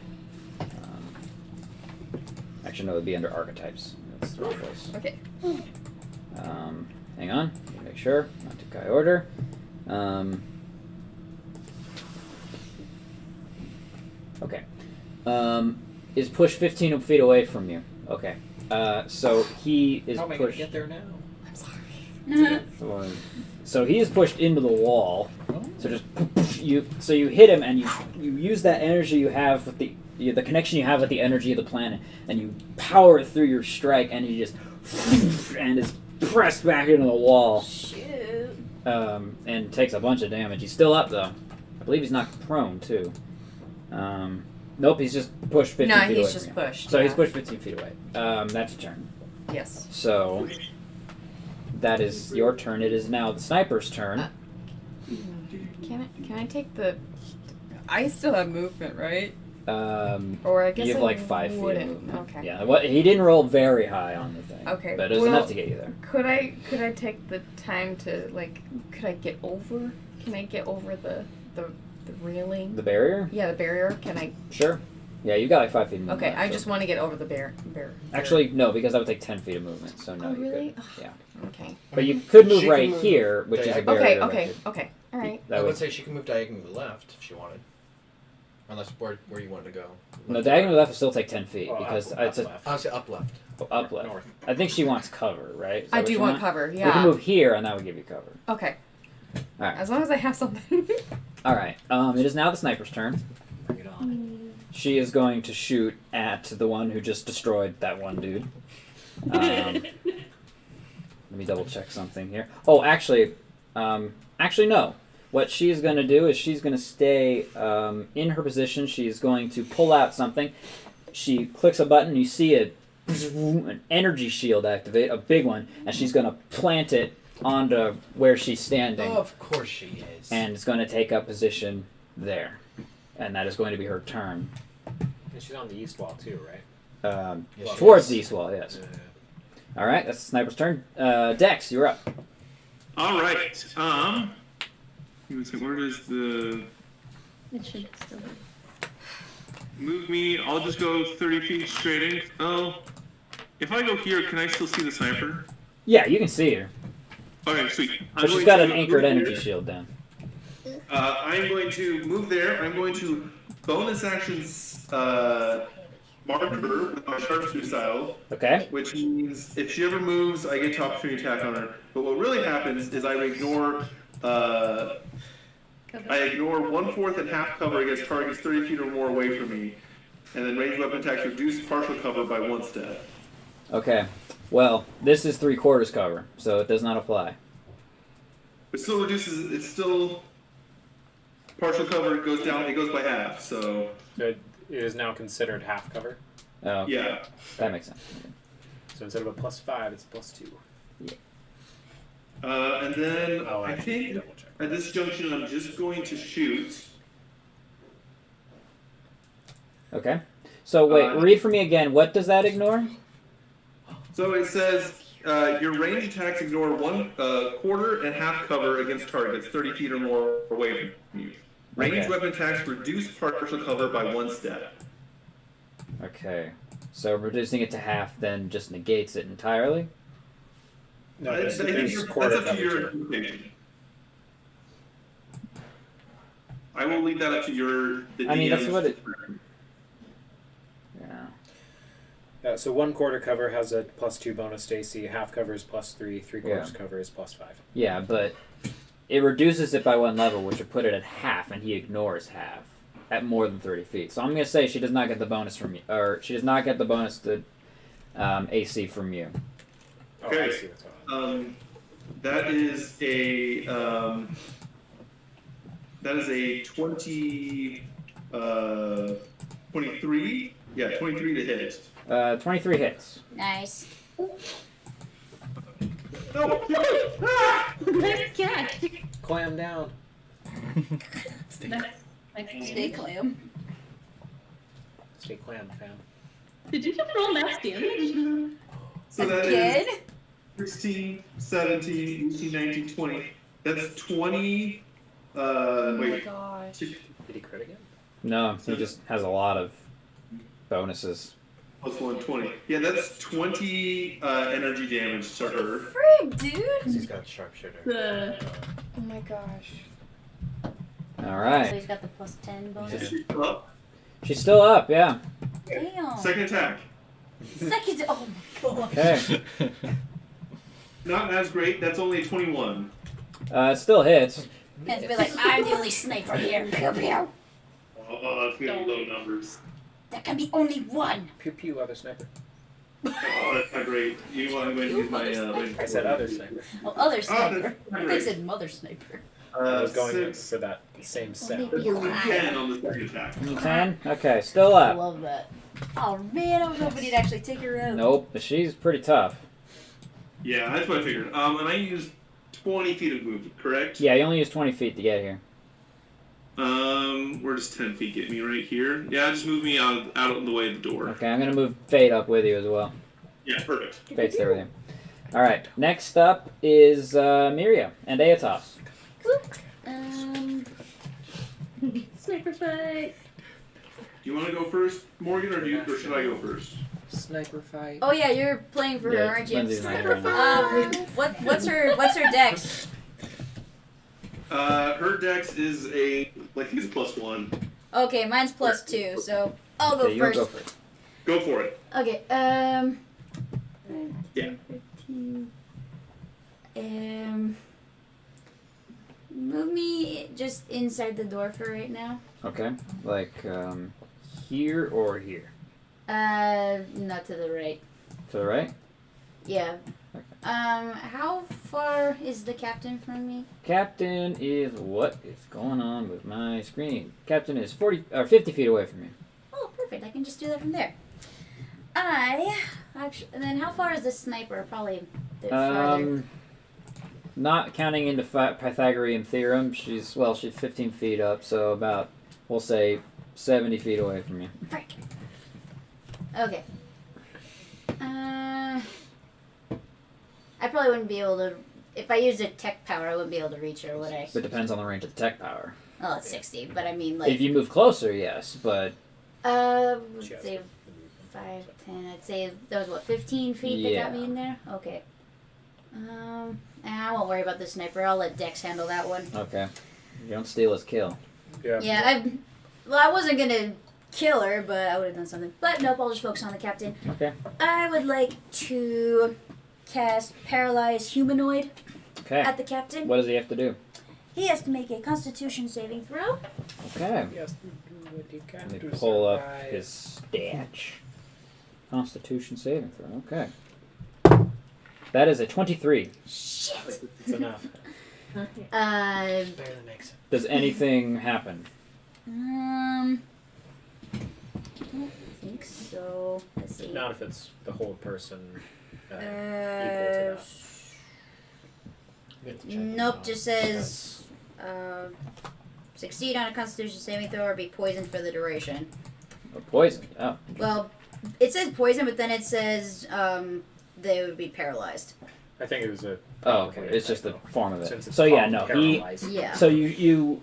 Actually, no, it would be under archetypes. That's the wrong place. Okay. Hang on. Let me make sure. Not to Kai order. Okay. Is pushed 15 feet away from you. Okay. So he is How am I going pushed. to get there now? I'm sorry. So he is pushed into the wall. So just you hit him and you use that energy you have with the connection you have with the energy of the planet, and you power through your strike, and he just and is pressed back into the wall. Shoot. And takes a bunch of damage. He's still up though. I believe he's knocked prone too. Nope, he's just pushed 15 No, feet away. he's from just you. pushed. So yeah. he's pushed 15 feet away. That's your turn. Yes. So that is your turn. It is now the sniper's turn. Can I take the? I still have movement, right? Or I guess you have I like 5 feet of wouldn't. movement. Okay. Yeah, he didn't roll very high on the thing. Okay, But it was well, enough to get you there. Could I take the time to could I get over? Can I get over the railing? The barrier? Yeah, the barrier. Can I? Sure. Yeah, you got like 5 feet of movement. Okay, I so- just want to get over the bear. Actually, no, because that would take 10 feet of movement. So no, Oh, you really? couldn't. Yeah. Okay. But you could move She can right move here, which is a diagonally. barrier. Okay, that okay, could- All right. That I would, would say she can move diagonally left if she wanted. Unless where you wanted to go. no, diagonally left will still take 10 feet Well, because up it's a left. I'll say up left. up left. North. I think she wants cover, right? Is that I what do you want cover. We can Yeah. move here, and that would give you cover. Okay. All right. As long as I have something. All right. It is now the sniper's turn. Bring it on. She is going to shoot at the one who just destroyed that one dude. Let me double check something here. Oh, actually no. What she's going to do is she's going to stay in her position. She's going to pull out something. She clicks a button. You see an energy shield activate, a big one, and she's going to plant it onto where she's standing. Oh, of course she is. And it's going to take up position there. And that is going to be her turn. And she's on the east wall too, right? Yes, she Towards is. the east wall, yes. Yeah. All right, that's the sniper's turn. Dex, you're up. All right. Where does the It should still be. move me? I'll just go 30 feet straight in. Oh, if I go here, can I still see the sniper? Yeah, you can see her. Okay, sweet. But she's got an anchored energy shield down. I'm going to move there. I'm going to bonus actions marker with my sharpshooter style, Okay. which means if she ever moves, I get to opportunity attack on her. But what really happens is I ignore 1/4 and half cover against targets 30 feet or more away from me, and then ranged weapon attacks reduce partial cover by 1 step. Okay. Well, this is 3/4 cover, so it does not apply. It still reduces. It's still partial cover. It goes down. It goes by half. So So it is now considered half cover. Oh, yeah. that makes sense. So instead of a +5, it's a +2. And then Oh, I actually, think double check. at this junction I'm just going to shoot. Okay. So wait, read for me again. What does that ignore? So it says your range attacks ignore 1/4 and half cover against targets 30 feet or more away from you. Ranged Okay. weapon attacks reduce partial cover by 1 step. Okay. So reducing it to half then just negates it entirely? No, I there's, think there's that's quarter up to your coverage. interpretation. I will leave that up to your. The I mean, that's DM's what it- Yeah. So 1/4 cover has a +2 bonus to AC, half cover is +3, 3/4 cover is +5. Yeah, but it reduces it by 1 level, which would put it at half, and he ignores half at more than 30 feet. So I'm going to say she does not get the bonus from you, or she does not get the bonus to AC from you. Oh, I Okay. see what's going on. That is a 20 23. Yeah, 23 to hit. 23 hits. Nice. No. Nice catch. Clam down. Stay clam. Stay clam, fam. Did you just roll max damage? So that Again? is 16, 17, 18, 19, 20. That's 20. Wait. gosh. Did he crit again? No, he just has a lot of bonuses. Plus 1, 20. Yeah, that's 20 energy damage to her. Frig, dude. Because he's got sharpshooter. Oh my gosh. All So right. he's got the +10 Is bonus. she still up? She's still up, yeah. Damn. Second attack. Second. Oh my gosh. Okay. Not as great. That's only a 21. It still hits. And be like, I'm the only sniper here. Pew pew. Oh, that's gonna be low numbers. There can be only one. Pew pew, other sniper. Oh, that's not great. You know what? I'm going to use my. I said other sniper. Oh, other sniper. that's I think I said mother sniper. I was going 6, for that same set. Maybe a lie. 10 on the second attack. 10? Okay, still I up. love that. Oh man, I was hoping he'd actually take her out. Nope, but she's pretty tough. Yeah, that's what I figured. And I used 20 feet of movement, correct? Yeah, you only use 20 feet to get here. Where does 10 feet get me? Right here? Yeah, just move me out of the way of the door. Okay, I'm gonna move Fate up with you as well. Yeah, perfect. Fate's there with you. Alright, next up is Miria and Aetos. Sniper fight. you want to go first, Morgan, or should I go first? Sniper fight. Oh yeah, you're playing for her, aren't you? Lindsay's not here right now. What's her dex? Her dex is I think it's a +1. Okay, mine's +2, so I'll go Okay, you'll first. go first. Go for it. Okay, Yeah. 15. Move me just inside the door for right now. Okay, like here or here? Not to the right. To the right? Yeah. Okay. How far is the captain from me? Captain is what is going on with my screen? Captain is 50 feet away from me. Oh, perfect. I can just do that from there. And then how far is the sniper? Probably a bit farther. Not counting into Pythagorean theorem, she's 15 feet up, so about, we'll say, 70 feet away from me. Frick. Okay. I probably wouldn't be able to. If I used a tech power, I wouldn't be able to reach her, would I? But it depends on the range of the tech power. Oh, it's 60, but I mean, like. If you move closer, yes, but. Let's say 5, 10. I'd say that was 15 feet that got me in there? Okay. I won't worry about the sniper. I'll let Dex handle that one. Okay. You don't steal his kill. Yeah, I wasn't gonna kill her, but I would have done something. But nope, I'll just focus on the captain. Okay. I would like to cast Paralyze Humanoid at the captain. What does he have to do? He has to make a Constitution saving throw. Okay. Yes. What you can Let me do pull up survive. his stats. Constitution saving throw. Okay. That is a 23. Shit. It's enough. Uh, Barely makes it. Does anything happen? I don't think so. Let's see. Not if it's the whole person equal to Uh, that. We have to check it nope, out. just says succeed on a Constitution saving throw or be poisoned for the duration. Or poison? Oh. Well, it says poison, but then it says they would be paralyzed. I think it was a. Oh, okay. It's just the form of it. Since it's So yeah, called no. paralyzed. Yeah. So you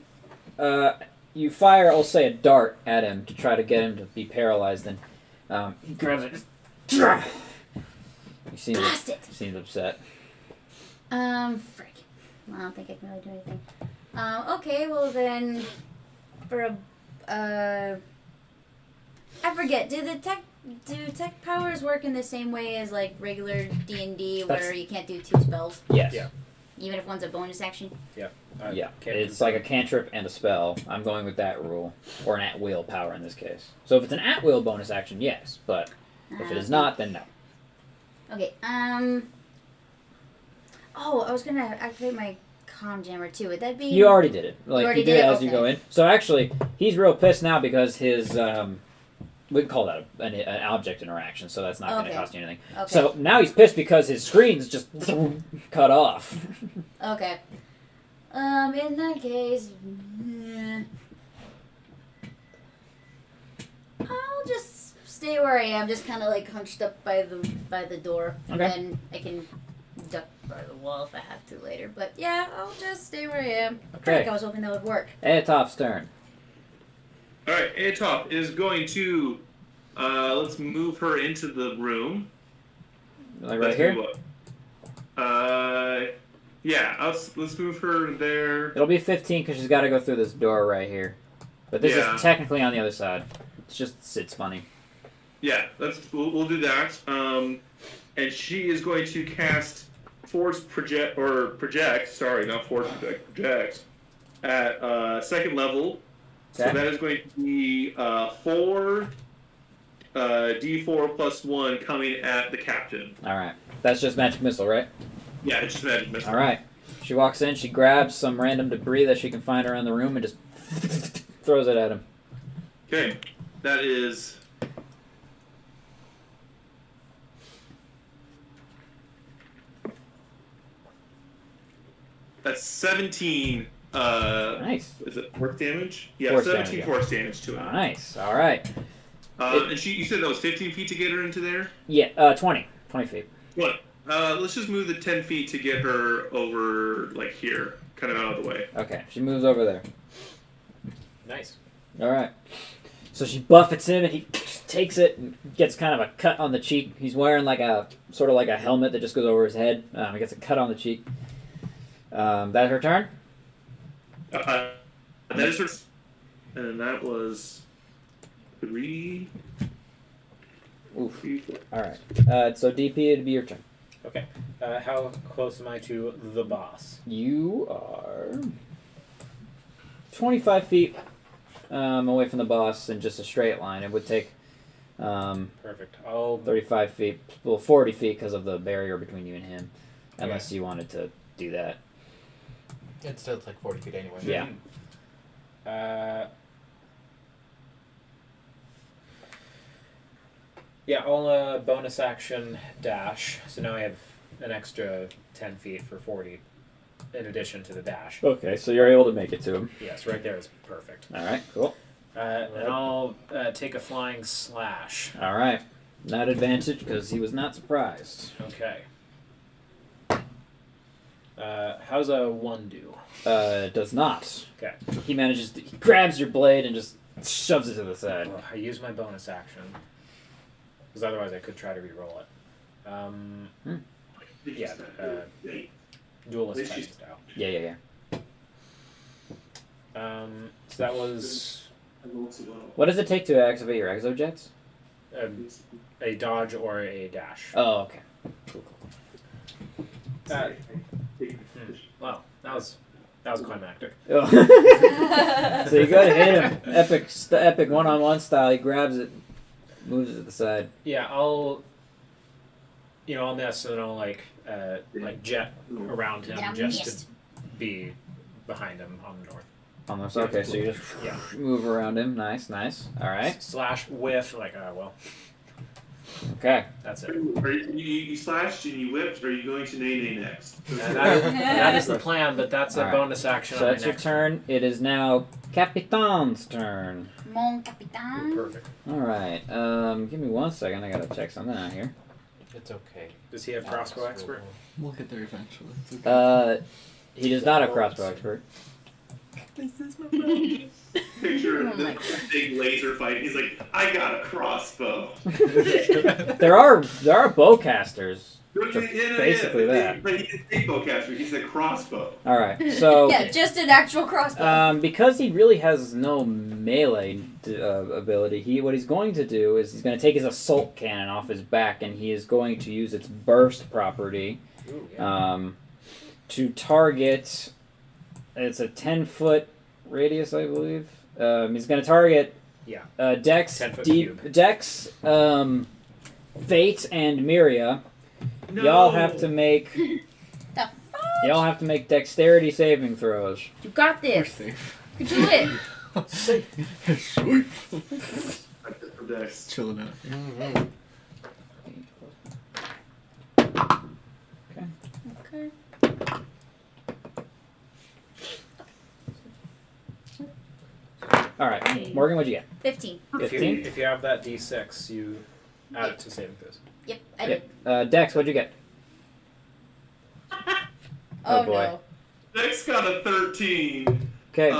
fire, I'll say, a dart at him to try to get him to be paralyzed, and he grabs it. He seems upset. Frick. Well, I don't think I can really do anything. Okay, well then, for a, I forget. Do tech powers work in the same way as like regular D&D, where you can't do 2 spells? Yes. Yeah. Even if one's a bonus action? Yeah. It's like a cantrip and a spell. I'm going with that rule, or an at-will power in this case. So if it's an at-will bonus action, yes, but if it is not, then no. Okay. Oh, I was gonna activate my comm jammer too. Would that be? You already did it. Like already you did it as okay. you go in. So actually, he's real pissed now because his we can call that an object interaction. So that's not going to cost you anything. Okay. So now he's pissed because his screen's just cut off. Okay. In that case, I'll just stay where I am, just kind of like hunched up by the door, and Okay. then I can duck by the wall if I have to later. But yeah, I'll just stay where I am. Okay. I was hoping that would work. Aetop's turn. All right, Atop is going to let's move her into the room. Like right here? Yeah, let's move her there. It'll be 15 because she's got to go through this door right here. But this Yeah. is technically on the other side. It's just sits funny. Yeah, we'll do that. And she is going to cast project at second level. So Okay. that is going to be 4 D4 plus 1 coming at the captain. All right. That's just magic missile, right? Yeah, it's just magic missile. All right. She walks in. She grabs some random debris that she can find around the room and just throws it at him. Okay, that is. That's 17. Nice. Is it force damage? Yeah, Force 17 damage, yeah. force damage to it. Nice. All right. And you said that was 15 feet to get her into there? Yeah. 20. 20 feet. What? Let's just move the 10 feet to get her over, like, here. Kind of out of the way. Okay. She moves over there. Nice. All right. So she buffets him, and he takes it and gets kind of a cut on the cheek. He's wearing like a sort of like a helmet that just goes over his head. He gets a cut on the cheek. That's her turn. That is her. And that was 3. Oof. All right. So DP, it'd be your turn. Okay. How close am I to the boss? You are 25 feet away from the boss in just a straight line. It would take Perfect. I'll 35 feet, well, 40 feet because of the barrier between you and him, unless you wanted to do that. It's still like 40 feet anyway. Yeah. Yeah, I'll bonus action dash. So now I have an extra 10 feet for 40 in addition to the dash. Okay, so you're able to make it to him. Yes, right there is perfect. All right, cool. And I'll take a flying slash. All right. Not advantage because he was not surprised. Okay. How's a 1 do? Does not. Okay. He grabs your blade and just shoves it to the side. Well, I use my bonus action. Because otherwise I could try to re-roll it. Yeah, duelist type style. Yeah. So that was What does it take to activate your exojets? a dodge or a dash. Oh, okay. Cool. Wow, that was climactic. Oh. So you go to hit him. Epic one-on-one style. He grabs it, moves it to the side. Yeah, I'll miss and I'll like jet around him just to be behind him on the north. Almost. Okay, so you just move around him. Nice. All right. Slash whiff, Okay. That's it. You slashed and you whipped, or are you going to nay next? That is the plan, but that's a bonus action. So on that's my your next turn. It is now Capitan's turn. Mon Capitan. Perfect. All right. Give me 1 second. I gotta check something out here. It's okay. Does he have crossbow expert? We'll get there eventually. It's okay. He does not have crossbow expert. This is my brother. Picture of this big laser fight. He's like, I got a crossbow. There are bowcasters. Basically that. But he didn't say bowcaster. He said crossbow. All right. So Yeah, just an actual crossbow. because he really has no melee ability, what he's going to do is he's going to take his assault cannon off his back, and he is going to use its burst property to target. It's a 10-foot radius, I believe. He's going to target Dex, 10-foot Deep, Dex, Fate, and Miria. No. Y'all have to make dexterity saving throws. You got We're this. safe. You do it. Dex. Chilling out. Mm-hmm. Okay. All right, Morgan, what'd you get? 15. 15. If you have that D6, you add it to saving throws. Yep, I did. Dex, what'd you get? Oh, boy. no. Dex got a 13. Okay.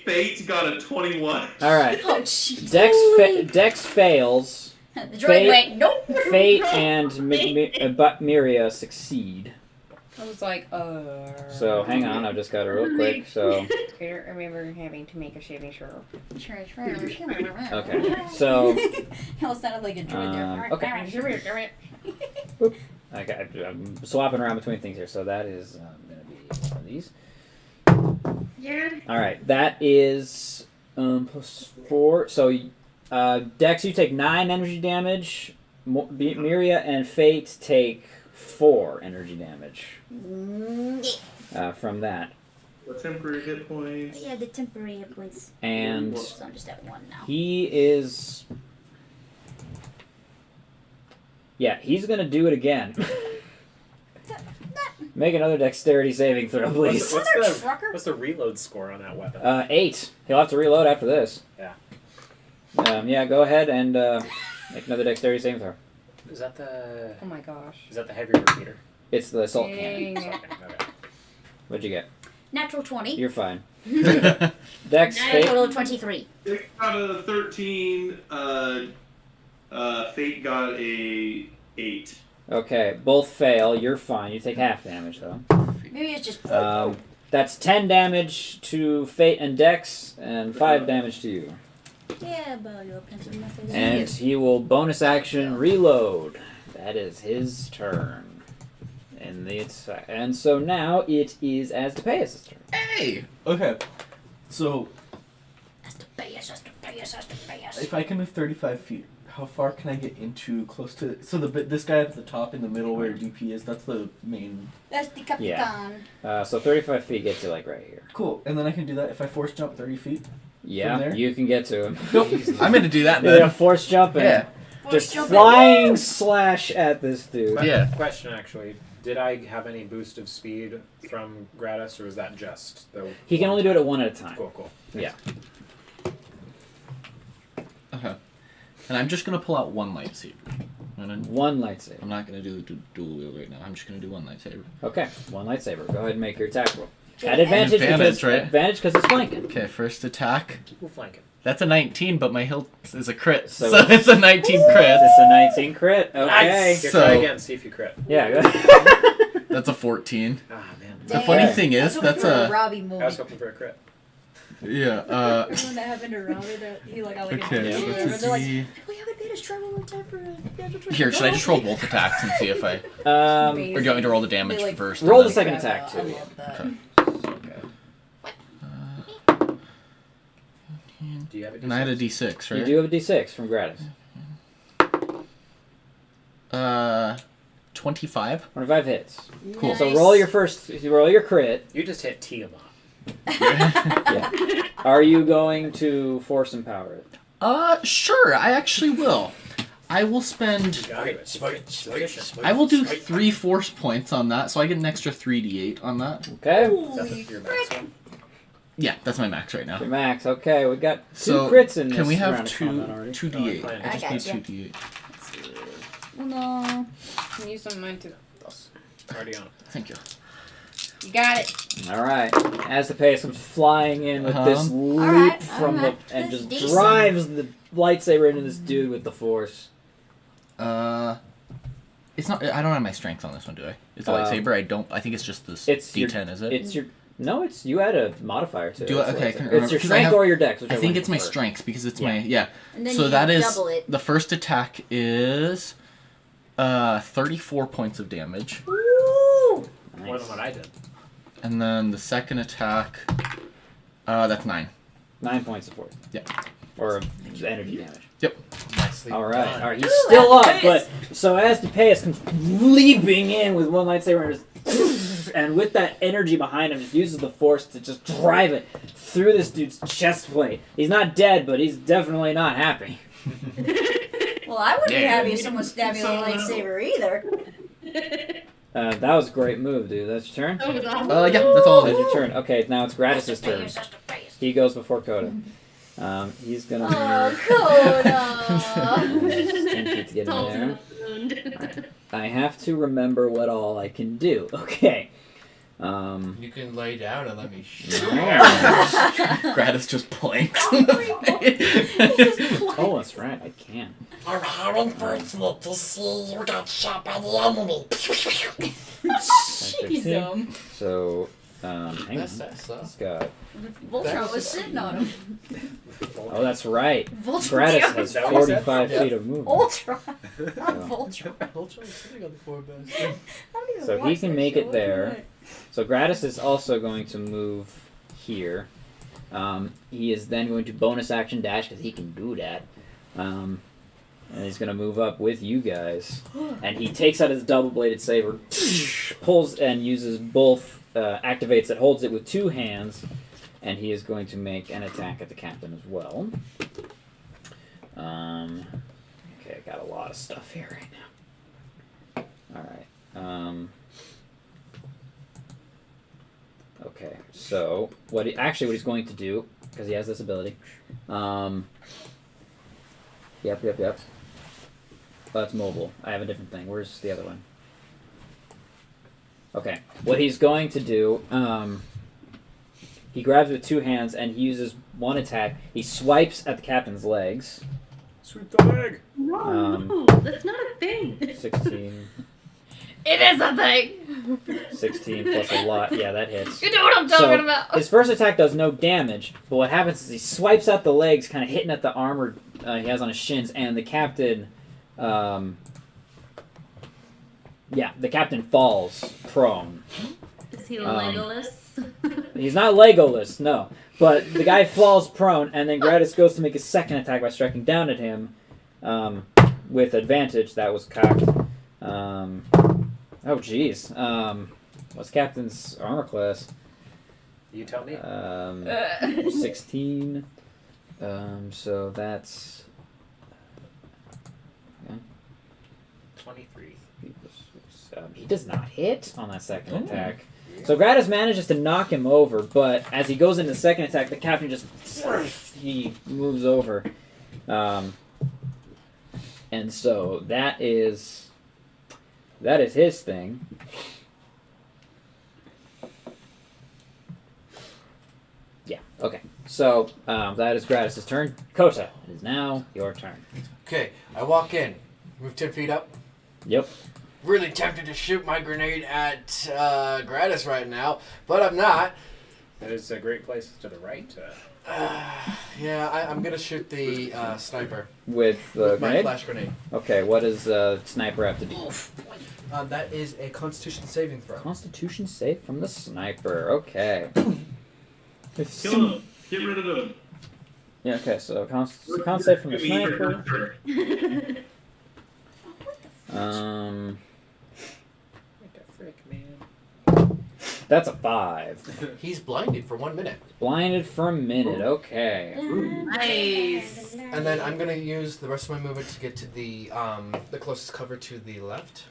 Fate got a 21. All right. Oh, jeez. Dex fails. The droid went, nope. Fate and Miria succeed. I was like, So hang on, I've just got it real quick. So I don't remember having to make a shaving throw. okay, so It almost sounded like a droid there. okay. Okay, I'm swapping around between things here. So that is going to be one of these. Yeah. All right, that is +4. So Dex, you take 9 energy damage. Miria and Fate take 4 energy damage from that. The temporary hit points. Yeah, the temporary hit points. And So I'm just at 1 now. he is... Yeah, he's going to do it again. Make another dexterity saving throw, please. What's the reload score on that weapon? 8. He'll have to reload after this. Yeah. Yeah, go ahead and make another dexterity saving throw. Is that the... Oh my gosh. Is that the heavy repeater? It's the assault cannon. Dang. Okay. What'd you get? Natural 20. You're fine. Dex, Fate. Total of 23. It got a 13. Fate got a 8. Okay, both fail. You're fine. You take half damage though. Maybe it's just. That's 10 damage to Fate and Dex, and 5 damage to you. Yeah, but your pencil message. And he will bonus action reload. That is his turn. And so now it is Asclepius' turn. Hey! Okay. So, Asclepius. if I can move 35 feet, how far can I get into close to... So this guy up at the top in the middle where DP is, that's the main... That's the Capitan. Yeah. So 35 feet gets you like right here. Cool. And then I can do that if I force jump 30 feet? Yeah, there? you can get to him. Nope. I'm going to do that You're then. force jumping. Yeah. Just flying slash at this dude. Yeah. Question actually. Did I have any boost of speed from Gratis, or is that just the... He can only do it at one at a time. Cool. Yeah. Okay. And I'm just going to pull out one lightsaber. One lightsaber. I'm not going to do the dual wield right now. I'm just going to do one lightsaber. Okay, one lightsaber. Go ahead and make your attack roll. At advantage right? Advantage because it's flanking. Okay, first attack. We'll flank him. That's a 19, but my hilt is a crit. So So it's a 19 crit. It's a 19 crit. Okay. Nice. So- Try again, see if you crit. Yeah. That's a 14. Ah, man. The funny thing is, that's a... Robbie I movie. was hoping for a crit. Yeah, Remember when that happened to Robbie that he like got like okay, a so and it's they're like, the... we haven't made a struggle with temper. Here, should I just roll both attacks and see if I... Or do you want me to roll the damage They, like, first? roll and the then- second attack too. I love that. Okay. Do you have a And I had a D6? D6, right? You do have a D6 from Gratis. 25. 25 hits. Cool. So roll your crit. You just hit Tiamat. Yeah. Are you going to force empower it? Sure, I actually will. I will spend... I will do 3 force points on that, so I get an extra 3d8 on that. Okay. That's your max one. Yeah, that's my max right now. Your max. Okay, we got 2 So, crits in this can we have round of combat already. 2d8? Oh, I I just gotcha. need 2d8. No. Can use some of mine too. Already on. Thank you. You got it. All right. As the pace comes flying in with this leap Alright, from alright. the and That's just decent. drives the lightsaber into this dude with the force. It's not... I don't have my strength on this one, do I? It's a lightsaber. I think it's just this It's your- D10, is it? It's your no. It's you had a modifier to it. Do I- It's okay, I lightsaber. can It's remember, your 'cause I strength have- or your dex. I whichever think one it's you my prefer. strength because it's Yeah. my... Yeah. And then So you that is... double it. The first attack is... 34 points of damage. Woo! More than what I did. And then the second attack... that's 9. 9 points of force. Yeah. Or energy damage. Yep. Nicely All right. done. All right. He's still up, but so as Depeus comes leaping in with one lightsaber and with that energy behind him, just uses the force to just drive it through this dude's chest plate. He's not dead, but he's definitely not happy. Well, I wouldn't be Yeah. happy if someone stabbed me with a lightsaber either. That was a great move, dude. That's your turn. That was awesome. Yeah, that's all it That's is. your turn. Okay, now it's Gratis' turn. He goes before Coda. He's gonna move Oh, 10 feet to get in there. I have to remember what all I can do. Okay. You can lay down and let me Gratis just planks. Oh, that's right. I can. Oh, how unfortunate to see you got shot by the enemy. Jeez. So, hang on. That's It's got. Voltron was sitting on him. Oh, that's right. Voltron. Gratis has Is that what you said? 45 feet of movement. Ultron. Not So, Voltron. sitting on the floor, I don't even So he watch can that make show. it What do you there. want? so Gratis is also going to move here. He is then going to bonus action dash because he can do that. And he's going to move up with you guys. And he takes out his double-bladed saber, pulls and uses both, activates it, holds it with 2 hands, and he is going to make an attack at the captain as well. Okay, I got a lot of stuff here right now. Alright. Okay, so what he's going to do, because he has this ability. Yep. Oh, it's mobile. I have a different thing. Where's the other one? Okay. What he's going to do He grabs it with 2 hands and he uses one attack. He swipes at the captain's legs. Sweep the leg. No, that's not a thing. 16. It is a thing. 16 plus a lot. Yeah, that hits. You know what I'm talking about. His first attack does no damage, but what happens is he swipes out the legs, kind of hitting at the armor he has on his shins, and the captain, the captain falls prone. Is he Legolas? He's not Legolas, no. But the guy falls prone, and then Gratis goes to make his second attack by striking down at him with advantage. That was cocked. Oh, jeez. What's Captain's armor class? You tell me. 16. So that's... 23. He does not hit on that second attack. So Gratis manages to knock him over, but as he goes into the second attack, the captain just... he moves over. And so that is his thing. Yeah, okay. So that is Gratis' turn. Kota, it is now your turn. Okay, I walk in, move 10 feet up. Yep. Really tempted to shoot my grenade at Gratis right now, but I'm not. That is a great place to the right. I'm gonna shoot the sniper With the my grenade? flash grenade. Okay, what does sniper have to do? That is a Constitution saving throw. Constitution save from the sniper. Okay. Kill him. Get rid of him. Yeah, okay, so con save from the sniper. What the frick, man? That's a 5. He's blinded for 1 minute. Blinded for a minute, okay. Nice. And then I'm gonna use the rest of my movement to get to the closest cover to the left.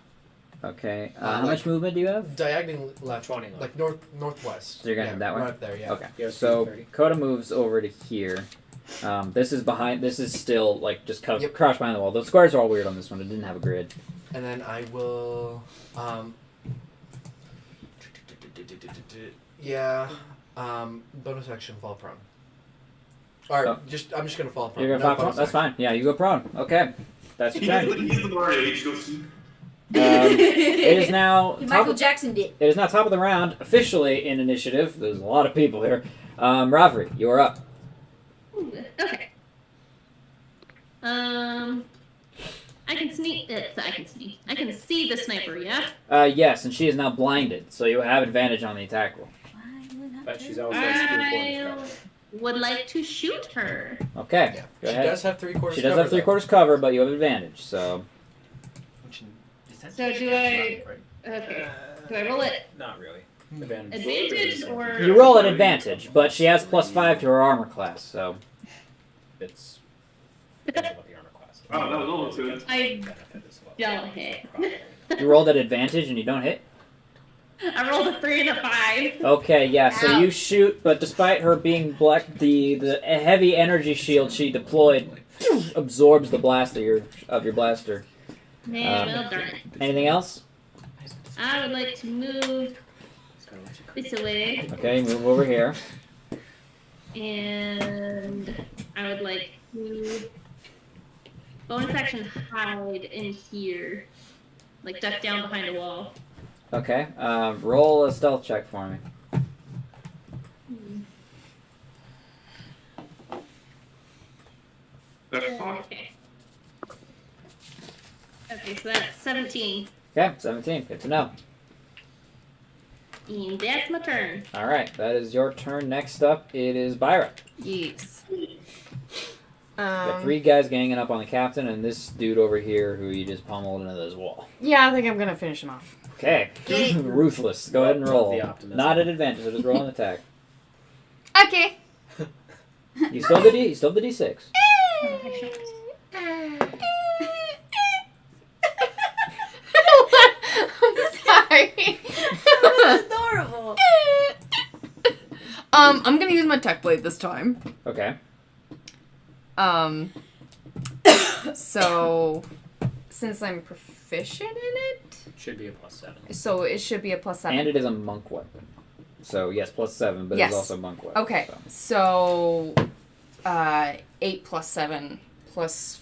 Okay, how much movement do you have? Diagonal left, 20 left. like northwest. So you're gonna head that way? Right there, yeah. Okay, Yeah, so 30. Coda moves over to here. This is still, like, just Yep. crouched behind the wall. The squares are all weird on this one, it didn't have a grid. And then I will, bonus action fall prone. Or I'm just gonna fall prone. You're gonna fall prone? That's fine. Yeah, you go prone. Okay. That's your turn. He's the Mario age. Goes. It is now Michael Jackson did. It is now top of the round, officially in initiative. There's a lot of people here. Ravery, you're up. Ooh, okay. I can sneak. I can see the sniper. Yeah. Yes, and she is now blinded, so you have advantage on the attack roll. But she's always got 3/4 cover. Would like to shoot her. Okay. Yeah. Go She ahead. does have 3/4 She does have 3/4 cover, but you have advantage, so. So do I? Okay. Do I roll it? Not really. Advantage or? You roll at advantage, but she has +5 to her armor class, so. It's depends on what the armor class is. Oh, that was almost good. I Benefit as well. don't hit. You rolled at advantage and you don't hit? I rolled a 3 and a 5. Okay, yeah, so Ow. you shoot, but despite her being black, the heavy energy shield she deployed absorbs the blast of your blaster. Man, well darn it. Anything else? I would like to move this away, Okay, move over here. and I would like to bonus action hide in here, like duck down behind a wall. Okay, roll a stealth check for me. Okay. Okay, so that's 17. Okay, 17. Good to know. And that's my turn. Alright, that is your turn. Next up, it is Byra. Yes. You got 3 guys ganging up on the captain, and this dude over here who you just pummeled into this wall. Yeah, I think I'm gonna finish him off. Okay. Ruthless. Go ahead and roll. The optimism. Not at advantage, so just roll an attack. Okay. You still have the D6. I'm sorry. That's adorable. I'm gonna use my tech blade this time. Okay. So since I'm proficient in it, Should be a +7. so it should be a +7. And it is a monk weapon. So yes, plus 7, but Yes. it's also monk weapon. Okay, So. so 8 plus 7 plus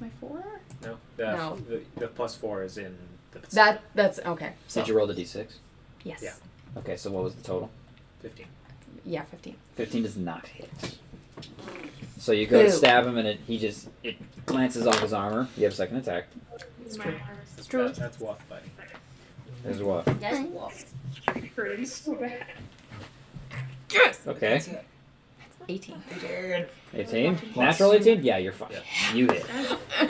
my 4? No, No. The plus 4 is in the. That's okay. So Did you roll the d6? yes. Yeah. Okay, so what was the total? 15. Yeah, 15. 15 does not hit. So you go to Boo. stab him, and it glances off his armor. You have second attack. It's true. It's true. That's Wolf Buddy. As what? Yes. Hurting so bad. Yes. Okay. 18. 18? Natural 18? Yeah, you're fine. Yeah. You hit.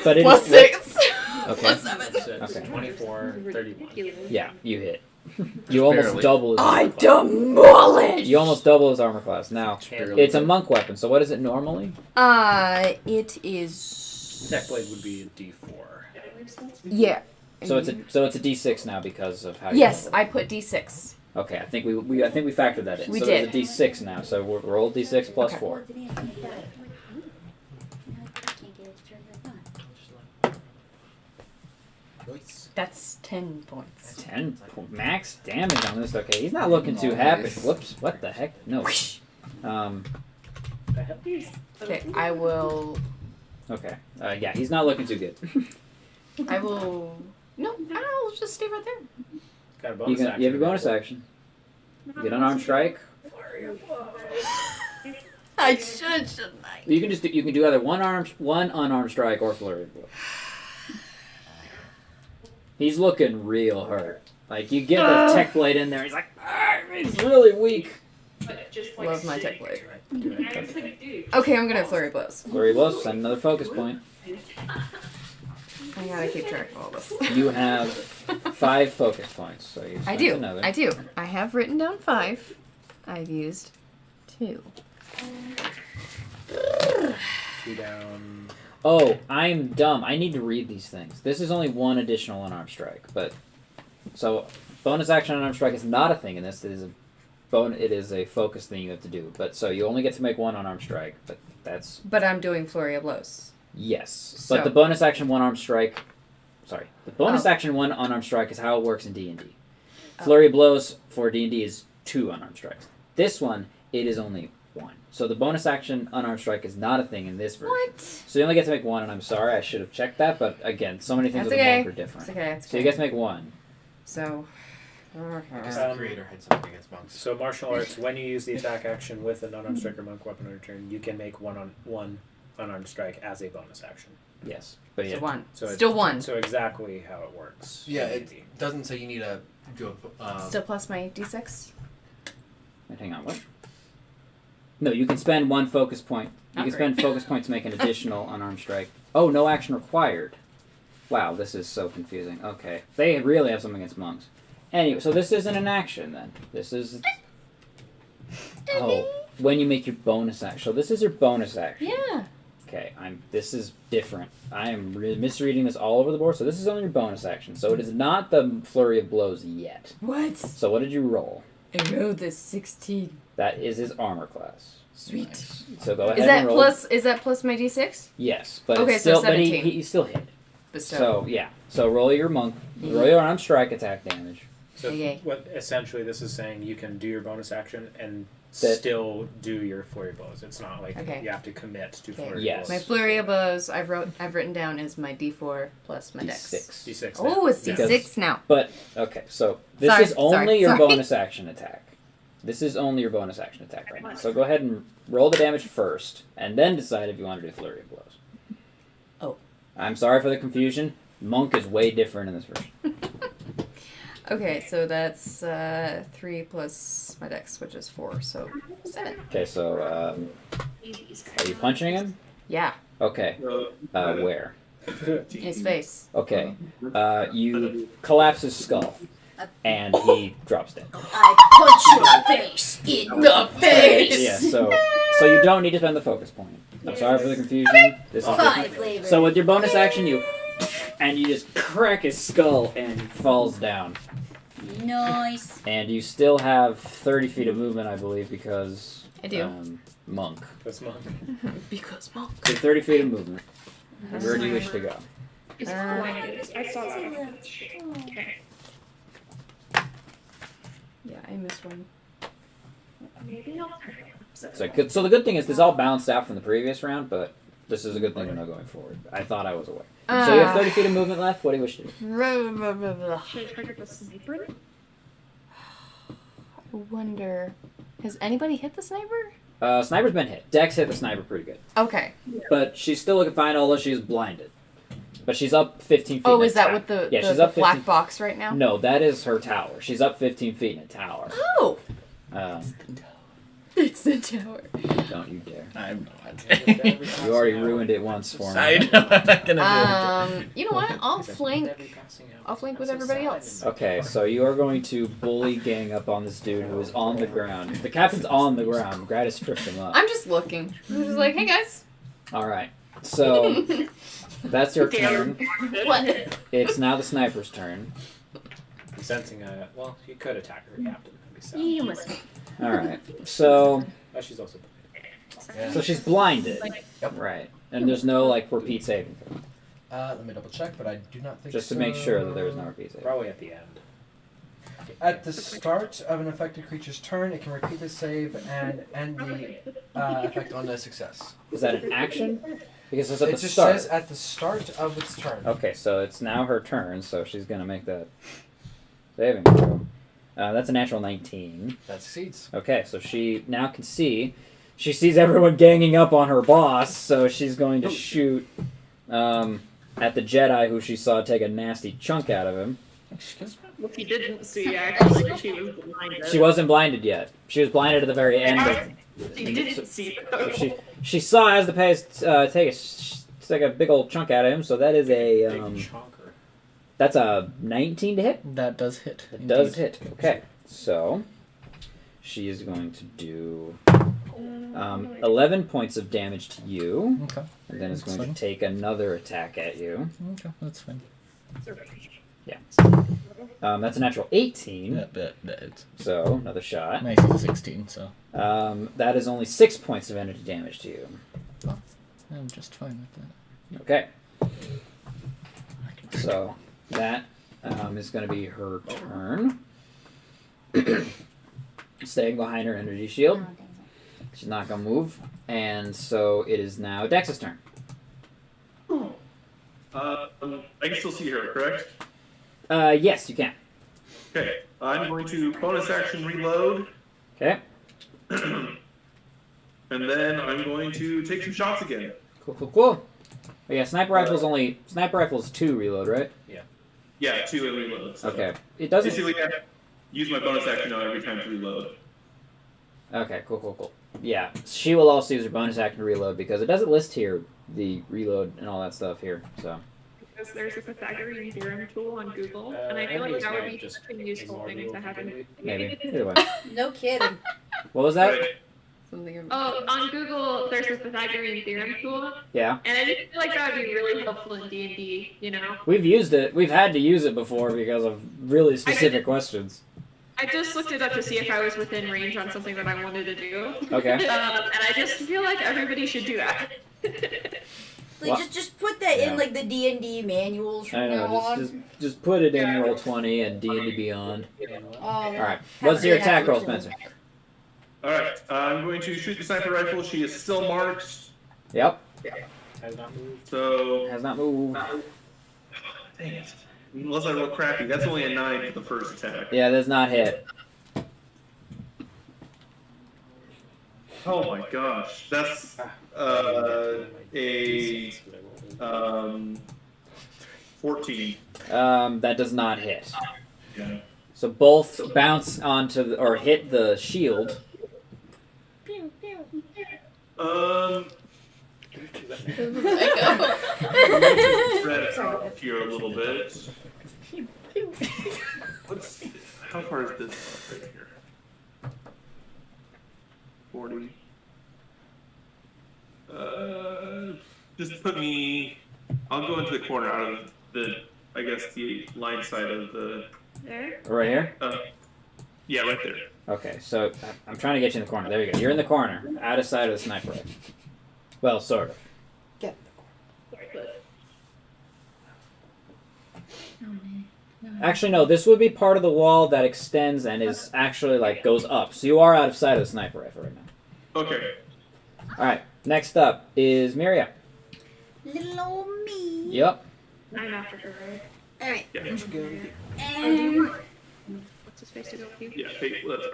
But it Plus is- 6. Okay. Plus 7. So it's Okay. 24, 31. Yeah, you hit. You almost Barely. double his I armor class. demolish. You almost double his armor class. Now, Barely. it's a monk weapon, so what is it normally? It is. Neck blade would be a D4. Yeah. So it's a D6 now because of how you Yes, double I put D6. it. Okay, I think we factored that in. We so did. it's a D6 now. So we'll roll D6 plus Okay. 4. That's 10 points. 10 max damage on this. Okay, he's not looking too happy. Nice. Whoops! What the heck? No. Okay, I will. Okay. Yeah, he's not looking too good. I will. No, I'll just stay right there. Got a bonus action. You have a bonus action. You get unarmed strike. I shouldn't I? You can do either one unarmed strike or flurry of blows. He's looking real hurt. Like you get the tech blade in there, he's like, he's really weak. Love my tech blade. Okay. Okay, I'm gonna flurry blows. Flurry of blows. Send another focus point. I gotta keep track of all this. You have 5 focus points, so you. I spend do. Another. I do. I have written down 5. I've used 2. 2 down. Oh, I'm dumb. I need to read these things. This is only 1 additional unarmed strike, but so bonus action unarmed strike is not a thing in this. It is a focus thing you have to do. But so you only get to make 1 unarmed strike, but that's But I'm doing flurry of blows. yes. So- But the bonus action 1 armed strike. Sorry, the bonus action 1 unarmed strike is how it works in D&D. Flurry of blows for D&D is 2 unarmed strikes. This one, it is only 1. So the bonus action unarmed strike is not a thing in this version. What? So you only get to make 1, and I'm sorry, I should have checked that, but again, so many things That's with okay. monk are different. It's okay. It's okay. So you get to make 1. So. Because the creator had something against monks. So martial arts, when you use the attack action with an unarmed strike or monk weapon on your turn, you can make one unarmed strike as a bonus action. Yes. But yeah. So 1. So it- Still 1. So exactly how it works. Yeah, in it D&D. doesn't say you need to do a. Still plus my D6. Wait, hang on, what? No, you can spend 1 focus point. You can spend focus point to make an additional unarmed strike. Oh, no action required. Wow, this is so confusing. Okay. They really have something against monks. Anyway, so this isn't an action then. This is. Oh, when you make your bonus action. So this is your bonus action. Yeah. Okay, this is different. I am misreading this all over the board. So this is only your bonus action. So it is not the flurry of blows yet. What? So what did you roll? I rolled this 16. That is his armor class. Sweet. So go ahead Is that and roll. plus? Is that plus my D6? Yes, but Okay, it's so still, but 17. he still hit. Bestow. So yeah. So roll your monk. Roll your unarmed strike attack damage. So Okay. what essentially this is saying, you can do your bonus action and That- still do your flurry blows. It's not like Okay. you have to commit to Okay. flurry Yes. blows. My flurry of blows I've written down is my D4 plus my dex. D6. D6. Oh, it's now. D6 now. But okay, so this Sorry, is only sorry, your sorry. bonus action attack. This is only your bonus action attack right now. So go ahead and roll the damage first, and then decide if you want to do flurry of blows. Oh. I'm sorry for the confusion. Monk is way different in this version. Okay, so that's 3 plus my dex, which is 4, so 7. Okay, so are you punching him? Yeah, Okay. Where? in his face. Okay. You collapse his skull, and he drops dead. I punch your face in the face. Yeah. So you don't need to spend the focus point. I'm sorry for the confusion. This is 5 flavors. so with your bonus action, you just crack his skull, and he falls down. Nice. And you still have 30 feet of movement, I believe, because I do. monk. That's monk. Because monk. So 30 feet of movement. Where do you wish to go? It's quiet. I saw that. Okay. Yeah, I missed one. Maybe I'll turn it. So the good thing is this all balanced out from the previous round, but this is a good thing to know going forward. I thought I was aware. So you have 30 feet of movement left. What do you wish to do? Should I target the sniper? I wonder, has anybody hit the sniper? Sniper's been hit. Dex hit the sniper pretty good. Okay. But she's still looking fine, although she's blinded. But she's up 15 feet. Oh, in is a that tower. with the, Yeah, the, she's the up black 15 box right now? No, that is her tower. She's up 15 feet in a tower. Oh! Um, It's the tower. don't you dare. I'm not. You already ruined it once for me. I know. I'm not gonna do it again. You know what? I'll flank with everybody else. Okay, so you are going to bully gang up on this dude who is on the ground. The captain's on the ground. Gratis tripped him up. I'm just looking. I'm just like, hey guys. Alright, so that's your turn. What? It's now the sniper's turn. I'm sensing a. Well, you could attack her, Captain. That'd be sad. You must be. Alright, so Oh, she's also. so she's blinded. Yep. Right. And there's no, like, repeat saving throw. Let me double check, but I do not think Just to so. make sure that there is no repeat saving. Probably at the end. At the start of an affected creature's turn, it can repeat the save and end the effect on a success. Is that an action? Because it's at It the just start. says at the start of its turn. Okay, so it's now her turn, so she's gonna make that saving throw. That's a natural 19. That succeeds. Okay, so she now can see. She sees everyone ganging up on her boss, so she's going to shoot at the Jedi who she saw take a nasty chunk out of him. Excuse me? Well, she didn't see, actually. She was blinded. She wasn't blinded yet. She was blinded at the very end. She didn't see, though. She saw as the Payes take a big old chunk out of him, so that is a Big chonker. that's a 19 to hit. That does hit. It does hit. Okay, so she is going to do 11 points of damage to you, Okay. and then is That's going fine. to take another attack at you. Okay, that's fine. Yeah. That's a natural 18, It's so another shot. nice at 16, so That is only 6 points of energy damage to you. I'm just fine with that. Okay, I can so that is going to be her turn. Staying behind her energy shield. She's not going to move. And so it is now Dex's turn. I can still see her, correct? Yes, you can. Okay. I'm going to bonus action reload, Okay. and then I'm going to take some shots again. Cool. But yeah, sniper rifle's 2 reload, right? Yeah, 2 and reload. So Okay. It doesn't. basically, I use my bonus action now every time to reload. Okay, cool. Yeah, she will also use her bonus action to reload because it doesn't list here the reload and all that stuff here. So Because there's a Pythagorean theorem tool on Google, and I feel like that would be such a useful thing to have in. maybe either way. No kidding. What was that? Right. Something. Oh, on Google, there's a Pythagorean theorem tool, Yeah, and I just feel like that would be really helpful in D&D, you know? we've used it. We've had to use it before because of really specific questions. I just looked it up to see if I was within range on something that I wanted to do. Okay. And I just feel like everybody should do that. Like, Well, just put that yeah. in like the D&D manuals from I now know. on. Just put it in Roll20 and D&D Beyond. Oh, All right. What's your attack roll, Spencer? Alright, I'm going to shoot the sniper rifle. She is still marked, Yep. Has not moved. so... Has not moved. Dang it. Unless I roll crappy, that's only a 9 for the first attack. Yeah, that's not hit. Oh my gosh, that's a 14. That does not hit. Yeah. So both bounce onto or hit the shield. Spread it out here a little bit. How far is this right here? 40. Just put me. I'll go into the corner out of the, I guess, the line side of the. There? Right here? Yeah, right there. Okay, so I'm trying to get you in the corner. There you go. You're in the corner, out of sight of the sniper rifle. Well, sort of. Get. Oh, man. Actually, no. This would be part of the wall that extends and is actually like goes up. So you are out of sight of the sniper rifle right now. Okay. All right. Next up is Miria. Little old me. Yep. I'm after her, right? Alright. Yeah. What's his face to go with you? Yeah. Let's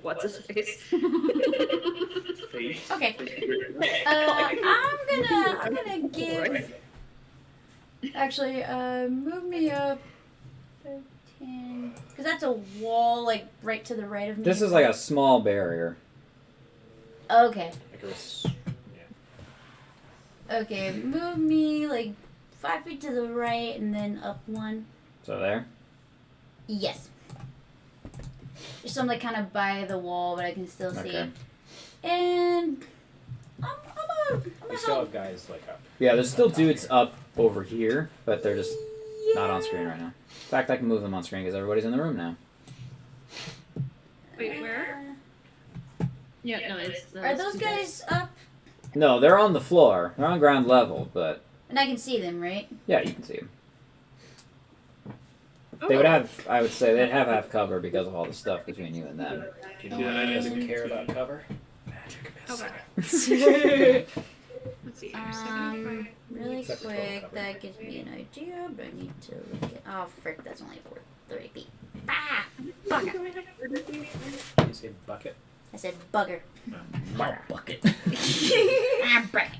What's his face? face. Okay. I'm gonna give. Actually, move me up 15. Because that's a wall, like, right to the right of me. This is like a small barrier. Okay. Like a res- Okay, move me, like, 5 feet to the right and then up 1. So there. Yes. Just so I'm, like, kind of by the wall, but I can still see. Okay. And I'm We gonna still help. have guys like up. Yeah, there's still dudes up over here, but they're just not on screen right now. In fact, I can move them on screen because everybody's in the room now. Wait, where? Yeah, no, it's. Are those guys up? No, they're on the floor. They're on ground level, but And I can see them, right? yeah, you can see them. They would have, I would say, they'd have half cover because of all the stuff between you and them. Do you know Yeah, why I he know. doesn't care about cover? Magic missile. Okay. Let's see. 75. Really Except for quick, cover. that gives me an idea, but I need to look at. Oh, frick, that's only 30 feet. Ah! Bugger! Did you say bucket? I said bugger. Bucket. Ah, brick.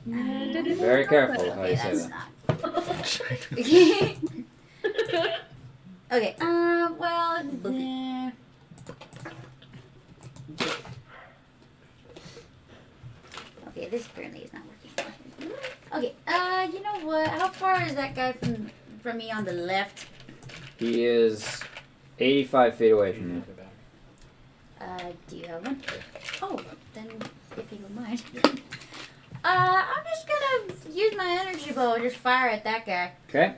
Very careful how Okay, you say that's that. not. Okay, well, okay, this apparently is not working. Okay, you know what? How far is that guy from me on the left? He is 85 feet away from you. Do you have one? Oh, then if you don't mind. I'm just gonna use my energy bow and just fire at that guy. Okay.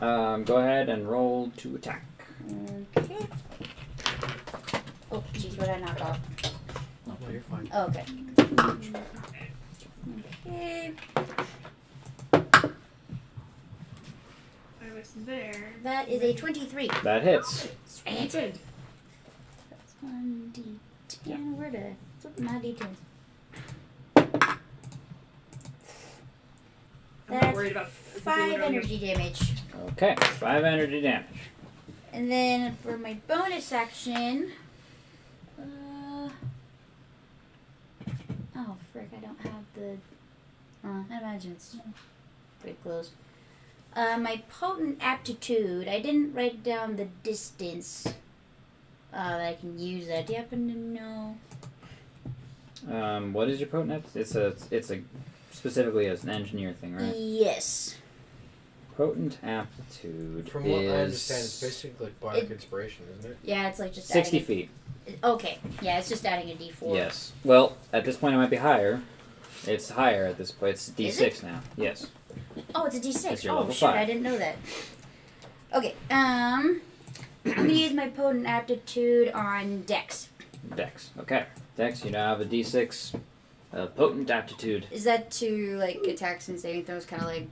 Go ahead and roll to attack. Okay. Oh, jeez, what did I knock off? No, you're fine. Oh, okay. Okay. I was there. That is a 23. That hits. Sweet. Good. That's 1d10. Where did I flip my d10s? I'm not That's worried about 5 energy damage. Okay. 5 energy damage. And then for my bonus action, oh frick, I don't have the. I imagine it's pretty close. My potent aptitude. I didn't write down the distance that I can use that. Do you happen to know? What is your potent aptitude? It's a specifically as an engineer thing, right? Yes. Potent aptitude From what I is understand, it's basically like bardic inspiration, isn't it? Yeah, it's like just 60 adding feet. Okay. Yeah, it's just adding a d4. Yes. Well, at this point it might be higher. It's higher at this point. It's Is D6 now. Yes. Oh, it's a d6. It's your Oh level shit, 5. I didn't know that. Okay. I'm gonna use my potent aptitude on Dex. Dex. Okay. Dex, you now have a D6 potent aptitude, Is that to like attacks and saving throws, kind of like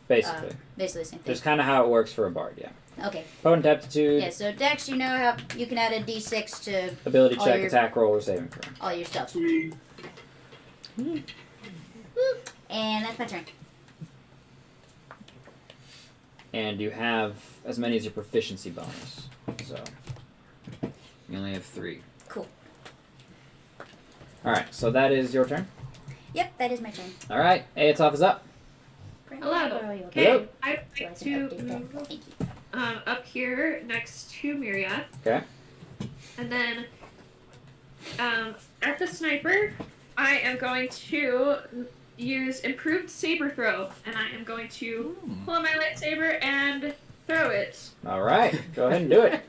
basically. basically the same thing? Just kind of how it works for a bard, yeah. Okay. Potent aptitude, Yeah. So Dex, you know how you can add a d6 to ability all check, your- attack roll, or saving throw. all your stuff. And that's my turn. And you have as many as your proficiency bonus. So you only have 3. Cool. Alright, so that is your turn. Yep, that is my turn. Alright, Aetop is up. Hello. Okay. Okay, I'd Hello. like So I can to update that. move Thank you. up here next to Miria. Okay. And then at the sniper, I am going to use improved saber throw, and I am going to pull out my lightsaber and throw it. Alright, go ahead and do it.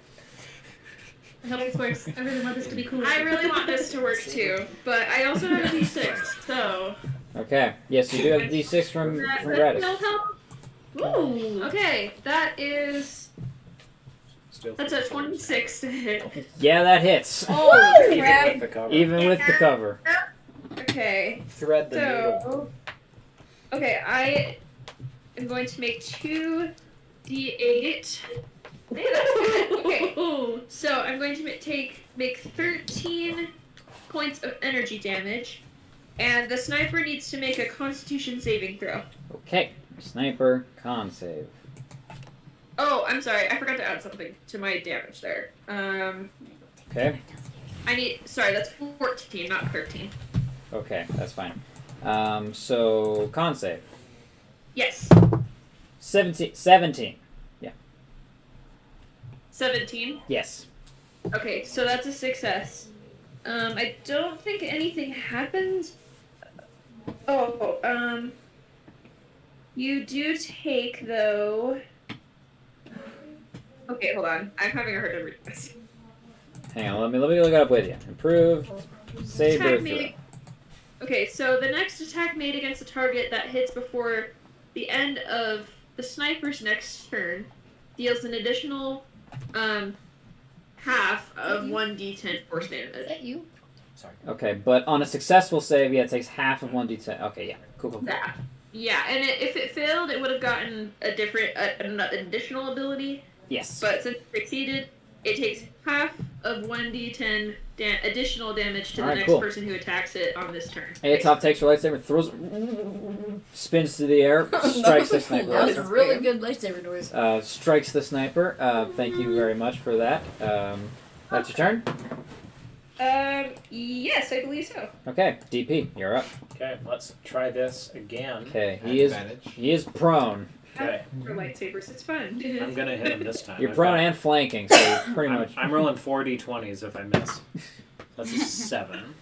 I hope this works. I really want this to be cool. I really want this to work too, but I also have a d6, so. Okay. Yes, you do have a D6 from Gratis. No help. Ooh. Okay, that is. Still That's a 26 to hit. Yeah, that hits. Holy Even crap! with the cover. Even with the cover. Okay. Thread the needle. So. Okay, I am going to make 2 D8. Hey, that's good. Okay. So I'm going to make 13 points of energy damage, and the sniper needs to make a Constitution saving throw. Okay. Sniper, con save. Oh, I'm sorry. I forgot to add something to my damage there. Okay. Sorry, that's 14, not 13. Okay, that's fine. So, con save. Yes. 17. Yeah. 17. Yes. Okay, so that's a success. I don't think anything happened. You do take, though... Okay, hold on. I'm having a hard time reading this. Hang on, let me look it up with you. Improved, save, Attack or throw. made... Okay, so the next attack made against a target that hits before the end of the sniper's next turn deals an additional half of 1d10 force Is damage. that you? Sorry. Okay, but on a successful save, yeah, it takes half of 1d10. Okay, yeah. Cool. Yeah, and if it failed, it would have gotten an additional ability. Yes. But since it succeeded, it takes half of 1d10 additional damage to the Alright, next cool. person who attacks it on this turn. Top takes her lightsaber, throws, spins through the air, strikes the sniper. That was a really good lightsaber noise. Strikes the sniper. Thank you very much for that. That's your turn. Yes, I believe so. Okay, DP, you're up. Okay, let's try this again. Okay, he is prone. Okay. For lightsabers, it's fun. I'm gonna hit him this time. You're prone and flanking, so you're pretty much. I'm rolling 4d20s if I miss. That's a 7.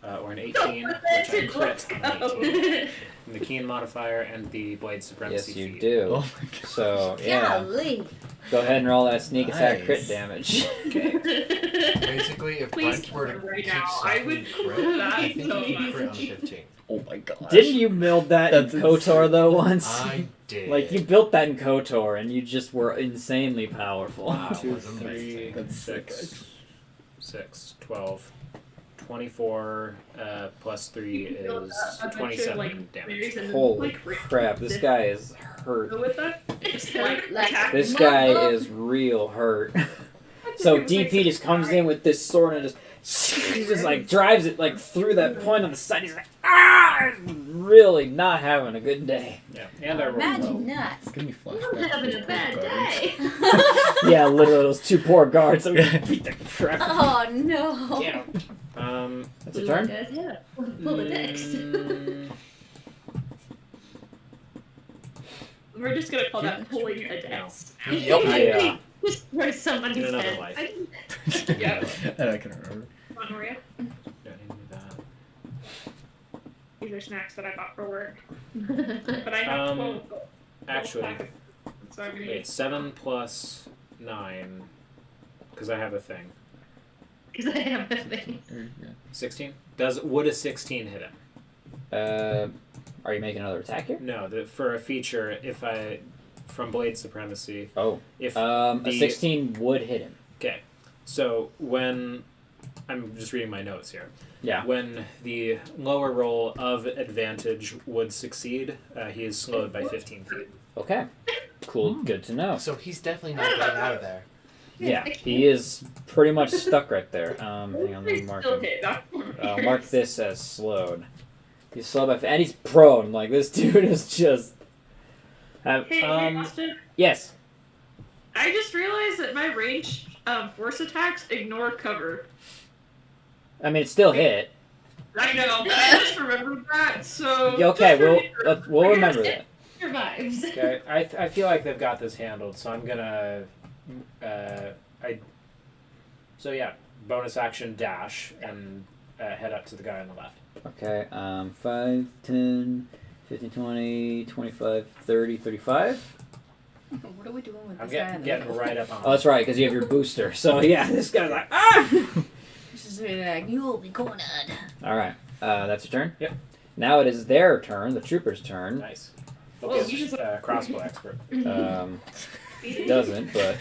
Or an 18, which I crit on an 18. And the keen modifier and the blade supremacy. Yes, you feat. do. Oh my god. So yeah, Golly. go ahead and roll that sneak attack crit Nice. damage. Basically, if Please Brent were to right keep now, I would suffering crit, that I think so he'd much. crit on 15. Oh my god. Didn't you build that in That's KOTOR insane. though once? I did. Like you built that in KOTOR and you just were insanely powerful. Wow. 2, was 3, amazing. That's sick. 6, 12, 24, plus 3 is A bunch of, 27 like, damage. berries and, Holy like, rip crap, this guy is hurt. Go with that. Just like Like- attack. This guy is real hurt. So DP just comes in with this sword and just he just like drives it like through that point on the side. He's like, ah! Really not having a good day. Yeah, and I rolled low. Imagine not. It's gonna be I'm flashbacks. having to a the bad guards. day. Yeah, literally those two poor guards that we beat the crap. Oh no. Yeah. That's your turn. Guys, yeah. Pull the next. We're just gonna call that pulling a dex. Yep. Yeah. Just where somebody's In another head. life. Yeah. And I can remember. Come on, Maria. Yeah, I didn't do that. These are snacks that I bought for work. But I have 12. Actually, So I'm gonna wait, use 7 plus 9, because I have a thing. because I have a thing. 16? Would a 16 hit him? Are you making another attack here? No, for a feature, from Blade Supremacy, Oh. if A the- 16 would hit him. Okay, so when I'm just reading my notes here. Yeah. When the lower roll of advantage would succeed, he is slowed by 15 feet. Okay. Cool. Good to know. So he's definitely not getting out of there. Yeah, he is pretty much stuck right there. Hang on, let me mark Still him. hit. I'll mark this as slowed. He's slowed by, and he's prone. Like this dude is just. Hey, Austin. Yes. I just realized that my range force attacks ignore cover. I mean, it still hit. I know, but I just remembered that, so... Yeah, okay, just we'll remember that. Survives. Okay, I feel like they've got this handled, so I'm gonna, so yeah, bonus action dash and head up to the guy on the left. Okay, 5, 10, 15, 20, 25, 30, 35. What are we doing with I'm this guy in the getting middle? right up on Oh, that's right, because you have your booster. So yeah, this guy's like, ah! This is like, you will be cornered. Alright, that's your turn? Yep. Now it is their turn, the trooper's turn. Nice. Oh, Focus, you just- crossbow expert. It doesn't, but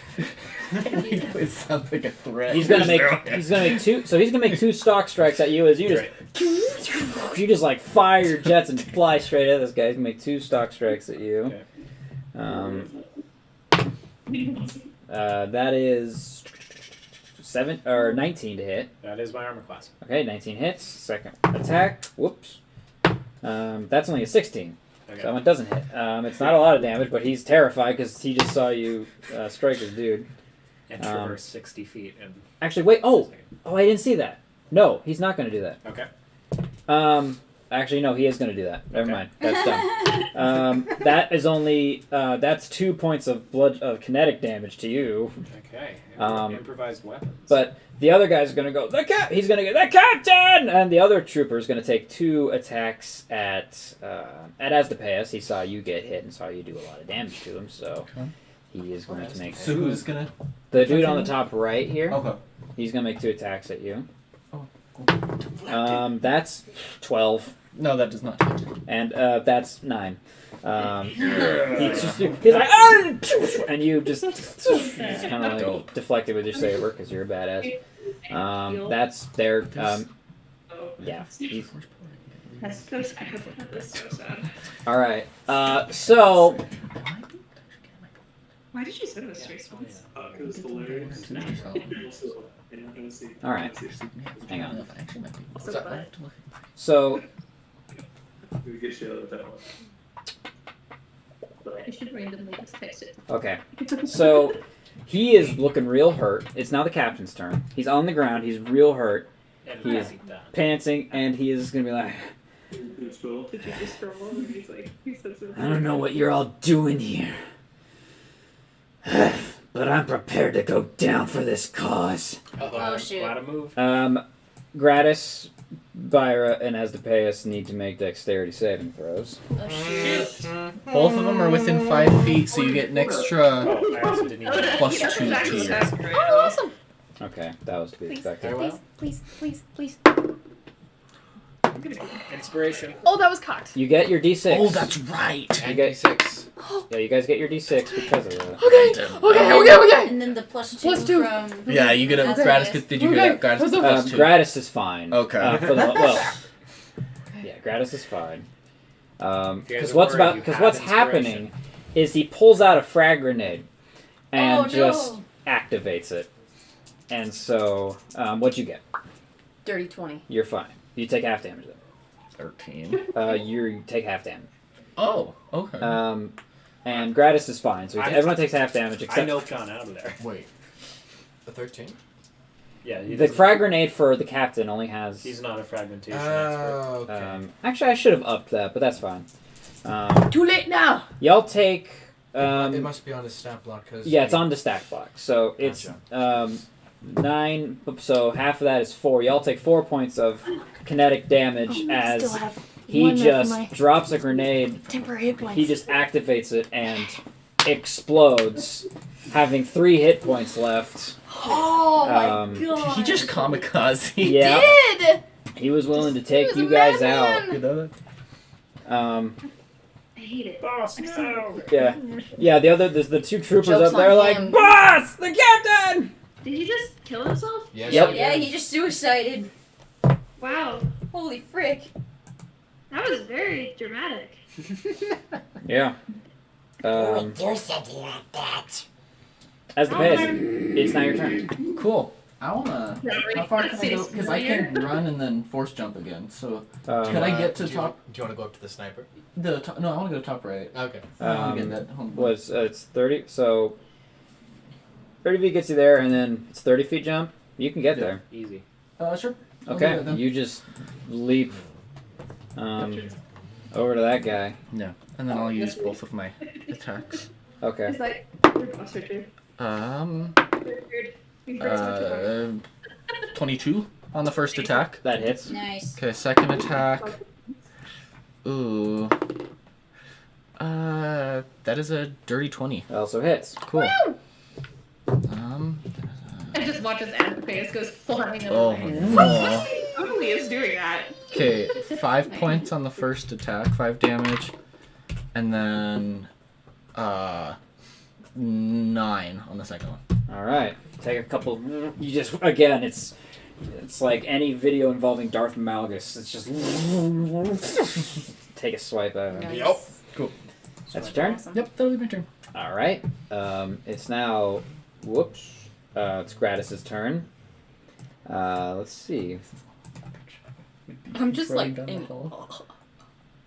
It sounds like a threat. he's gonna make two. So he's gonna make two stock strikes at you as you just you just like fire your jets and fly straight at this guy. He's gonna make two stock strikes at you. Okay. That is 19 to hit. That is my armor class. Okay, 19 hits. Second attack. Whoops. That's only a 16. Okay. So that one doesn't hit. It's not a lot of damage, but he's terrified because he just saw you strike his dude. And traverse 60 feet. And Actually, wait. Oh, I didn't see that. No, he's not going to do that. Okay. Actually, no, he is going to do that. Never Okay. mind. That's dumb. That is only that's 2 points of kinetic damage to you. Okay. Improvised weapons. But the other guy's going to go. He's going to get the captain, and the other trooper is going to take 2 attacks at Asdepaeus. He saw you get hit and saw you do a lot of damage to him, so he is going to make. So who's gonna? The dude on the top right here. Okay. He's going to make 2 attacks at you. Oh, That's 12. No, that does not. And that's 9. He's like, "Ah!" And you just kind of like deflected with your saber because you're a badass. That's their. Yeah. That's so sad. That's so sad. All right. So. Why did you send us response? It was hilarious. All right. Hang on. So bad. So. We get you out of that one. I should randomly just text it. Okay. So he is looking real hurt. It's now the captain's turn. He's on the ground. He's real hurt. And He is panting, and he is going to be like, Did you just roll? And he's like, he said something. I don't know what you're all doing here, but I'm prepared to go down for this cause. Oh, shoot. Glad to move. Gratis, Byra, and Asdepaeus need to make dexterity saving throws. Oh, shoot. Both of them are within 5 feet, so you get an extra Oh, I also didn't even plus 2 to your. Oh, awesome. Okay, that was to be Please, expected. Very well. please. Inspiration. Oh, that was cocked. You get your d6. Oh, that's right. You And get D6. Yeah, you guys get your d6 because of that. Okay. And then the plus 2 Plus 2. from... Yeah, you get a Okay. gratis. Did you get that gratis? Plus 2. Gratis is fine. Okay. Yeah, Gratis is fine. If you guys Because are what's worried, you have what's inspiration. happening is he pulls out a frag grenade and Oh, no. just activates it. And so, what'd you get? Dirty 20. You're fine. You take half damage then. 13. You take half damage. Oh, okay. And Gratis is fine. So everyone takes half damage I except know John out of there. Wait. The 13? Yeah, he the doesn't- frag grenade for the captain only has. He's not a fragmentation expert. Oh, okay. Actually, I should have upped that, but that's fine. Too late now. Y'all take. It must be on his stat block. Cause Yeah, it's on the stack block. So it's 9. So half of that is 4. Y'all take 4 points of kinetic damage as he just drops a grenade. Temporary hit points. He just activates it and explodes, having 3 hit points left. Oh my god. He just kamikaze. Yeah. did. He was willing to He take was you a guys madman. out. You know that? I hate it. Boss, no! Yeah. There's the 2 troopers Joke's up there, on like, him. boss, the captain. Did he just kill himself? Yes, Yep. he Yeah, did. he just suicided. Wow. Holy frick. That was very dramatic. Yeah. Who would do something like that? As the pace, it's now your turn. Cool. I wanna. How far can I See, go? Because I can run and then force jump again. So Um, could I get to do you, top? Do you want to go up to the sniper? No, I want to go top right. Okay. I want to get that home. It's 30. So 30 feet gets you there, and then it's 30 feet jump. You can get there. Easy. Sure. I'll do Okay, that then. you just leap over to that guy. Yeah, and then I'll use both of my attacks. Okay. It's like, your boss Richard. 22 on the first attack. That hits. Nice. Okay, second attack. Ooh. That is a dirty 20. That also hits. Cool. And just watch as Asdepaeus goes flying Oh away. no. Totally is doing that. Okay, 5 points on the first attack, 5 damage, and then 9 on the second one. All right. Take a couple. You just again. It's like any video involving Darth Malgus. It's just take a swipe at him. Nice. Yep. Cool. That's your turn? Awesome. Yep, that'll be my turn. All right. It's now. Whoops. It's Gratis's turn. Let's see. I'm just Writing like, down the call.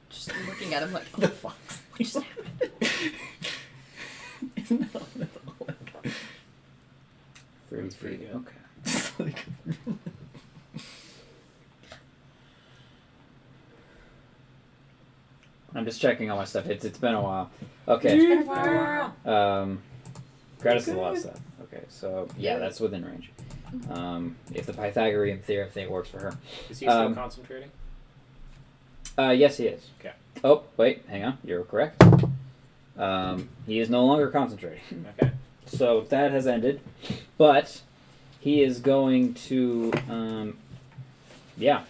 just looking at him like, oh fuck. What just happened? Isn't that on the 33. good. Okay. It's like- I'm just checking all my stuff. It's been a while. Okay. Gratis is a lot of stuff. Okay, so yeah, that's within range. If the Pythagorean theorem thing works for her. Is he still concentrating? Yes, he is. Okay. Oh, wait, hang on. You're correct. He is no longer concentrating. Okay. So that has ended. But he is going to, yeah.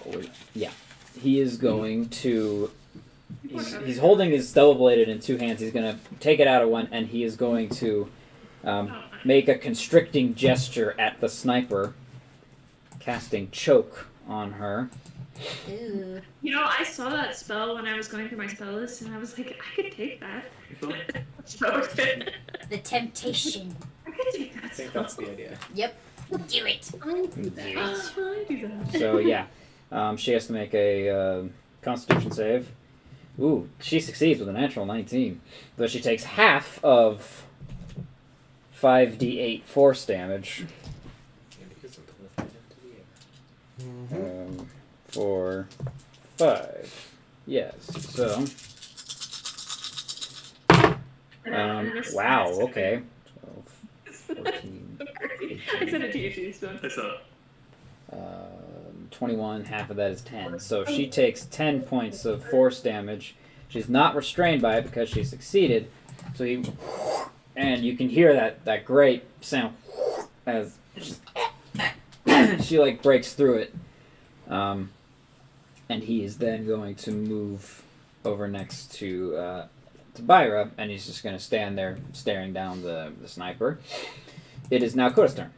Oh, yeah. He is going to, he's holding his double-bladed in two hands. He's going to take it out of one, and he is going to make a constricting gesture at the sniper, casting choke on her. Ooh. You know, I saw that spell when I was going through my spell list, and I was like, I could take that. The temptation. I could take that I think spell. that's the idea. Yep. Do it. I'll do that. So yeah, she has to make a Constitution save. Ooh, she succeeds with a natural 19, though she takes half of 5d8 force damage. Mm-hmm. 4, 5. Yes. So. Wow. Okay. 12, 14. I said it to you, she's done. I saw. 21, half of that is 10. So she takes 10 points of force damage. She's not restrained by it because she succeeded. So he, and you can hear that great sound as she like breaks through it. And he is then going to move over next to Byra, and he's just going to stand there staring down the sniper. It is now Koda's turn.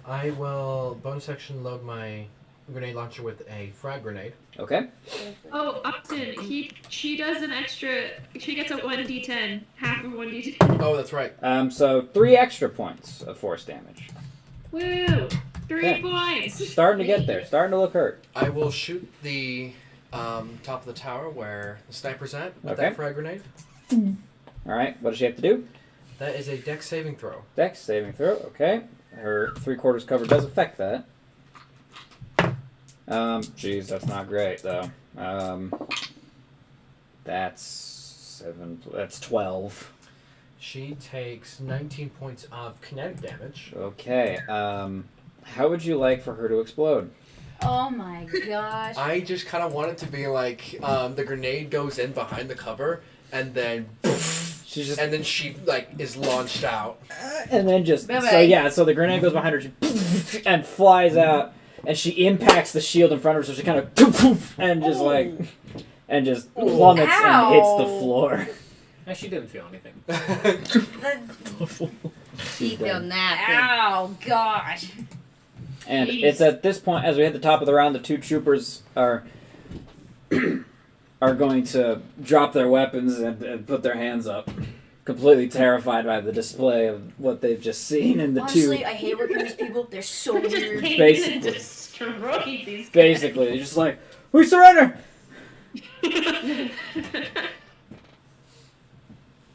I will bonus action load my grenade launcher with a frag grenade. Okay. Oh, Upton, she does an extra, she gets a 1d10, half of 1d10. Oh, that's right. So 3 extra points of force damage. Woo! 3 Okay. points! Starting to get there. Starting to look hurt. I will shoot the top of the tower where the sniper's at with Okay. that frag grenade. All right. What does she have to do? That is a dex saving throw. Dex saving throw. Okay. Her 3/4 cover does affect that. Geez, that's not great though. That's 7. That's 12. She takes 19 points of kinetic damage. Okay. How would you like for her to explode? Oh my gosh. I just kind of want it to be like the grenade goes in behind the cover, and then She's just and then she like is launched out. and then just Bye-bye. so yeah. So the grenade goes behind her she, and flies out, and she impacts the shield in front of her. So she kind of and just like and just plummets and hits the floor. No, she didn't feel anything. She She's feel dead. nothing. Ow, gosh. And Jeez. it's at this point, as we hit the top of the round, the 2 troopers are going to drop their weapons and put their hands up, completely terrified by the display of what they've just seen. And the Honestly, two, I hate working with these people. They're so weird. Basically. Destroy these guys. basically, they're just like, "We surrender!"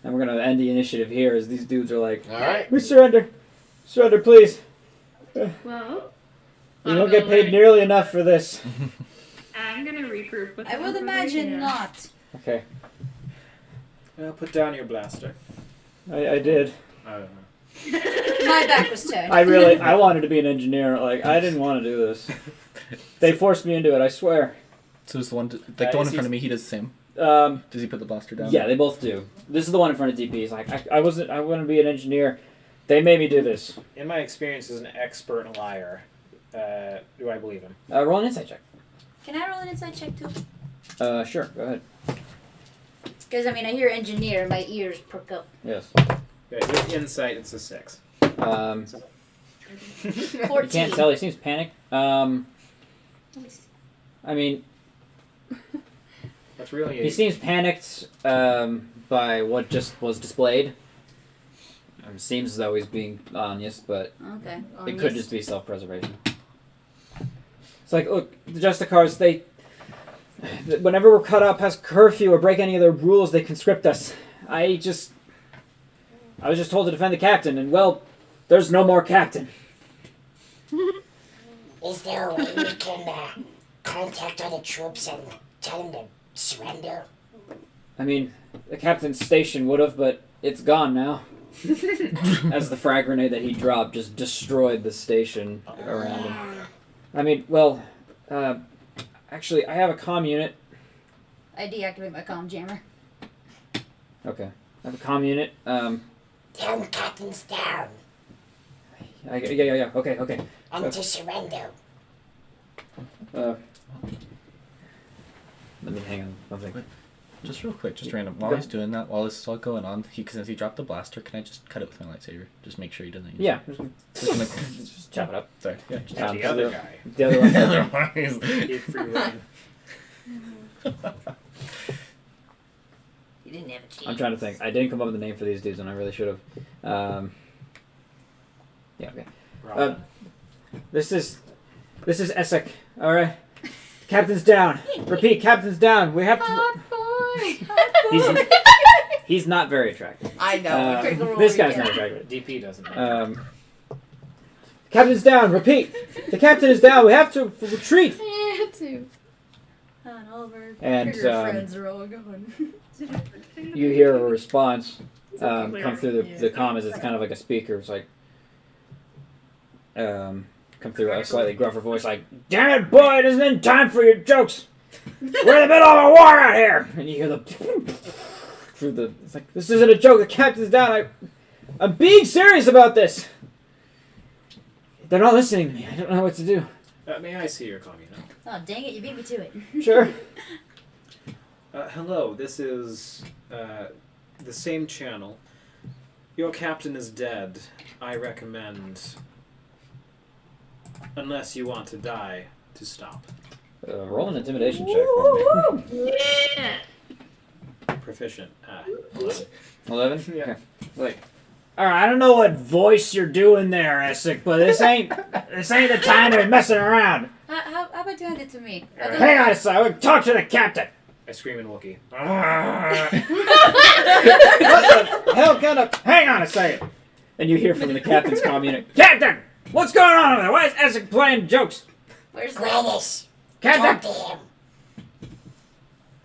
And we're gonna end the initiative here, as these dudes are like, All right. "We surrender, surrender, please. Well, We don't get paid nearly enough for this." I'm gonna regroup with I would them. imagine not. Okay, Put down your blaster. I did. I don't know. My back was turned. I wanted to be an engineer. Like, I didn't want to do this. They forced me into it, I swear. So is the one, the one in is front of me, he does the same. Um, Does he put the blaster down? yeah, they both do. This is the one in front of DP. He's like, I wouldn't be an engineer. They made me do this. In my experience as an expert liar, do I believe him? Roll an insight check. Can I roll an inside check too? Sure, go ahead. Because, I mean, I hear engineer and my ears perk up. Yes. Okay, with insight, it's a 6. You 14. can't tell. He seems panicked. I mean, That's really. He seems panicked by what just was displayed. Seems as though he's being honest, but Okay. it could just be self-preservation. It's like, look, the Justicars, they... Whenever we're cut out past curfew or break any of their rules, they conscript us. I was just told to defend the captain, and, well, there's no more captain. Is there a way we can contact other troops and tell them to surrender? I mean, the captain's station would have, but it's gone now. As the frag grenade that he dropped just destroyed the station around him. I mean, well, actually, I have a comm unit. I deactivate my comm jammer. Okay. I have a comm unit. Tell the captain's down. Yeah. Okay. And to surrender. Let me hang on. One thing. Just real quick, just random. While he's doing that, while this is all going on, since he dropped the blaster, can I just cut it with my lightsaber? Just make sure he doesn't use it. Yeah. Just chop it up. Sorry. Yeah. And the other guy. The other one. Otherwise. Get free reign. You didn't have a chance. I'm trying to think. I didn't come up with a name for these dudes, and I really should have. Yeah. Okay. This is Essek. All right. Captain's down. Repeat. Captain's down. We have to. He's not very attractive. I know. This guy's not attractive. DP doesn't know. Captain's down. Repeat. The captain is down. We have to retreat. Yeah, too. And all of our And friends are all going. you hear a response come through the comms. It's kind of like a speaker. It's like come through a slightly gruffer voice, like, "Damn it, boy! It isn't in time for your jokes. We're in the middle of a war out here." And you hear the through the. It's like, this isn't a joke. The captain's down. I'm being serious about this. They're not listening to me. I don't know what to do. May I see your comm unit? Oh, dang it, you beat me to it. Sure. Hello, this is the same channel. Your captain is dead. I recommend, unless you want to die, to stop. Roll an intimidation check for me. Yeah. Proficient. 11? 11? Yeah. Okay. Like, alright, I don't know what voice you're doing there, Essek, but this ain't the time to be messing around. How about you hand it to me? Hang on a second, we'll talk to the captain. I scream in Wookiee. What the hell kind of... Hang on a second. And you hear from the captain's comm unit, "Captain! What's going on over there? Why is Essek playing jokes?" Where's Gratis. Captain! Talk to him.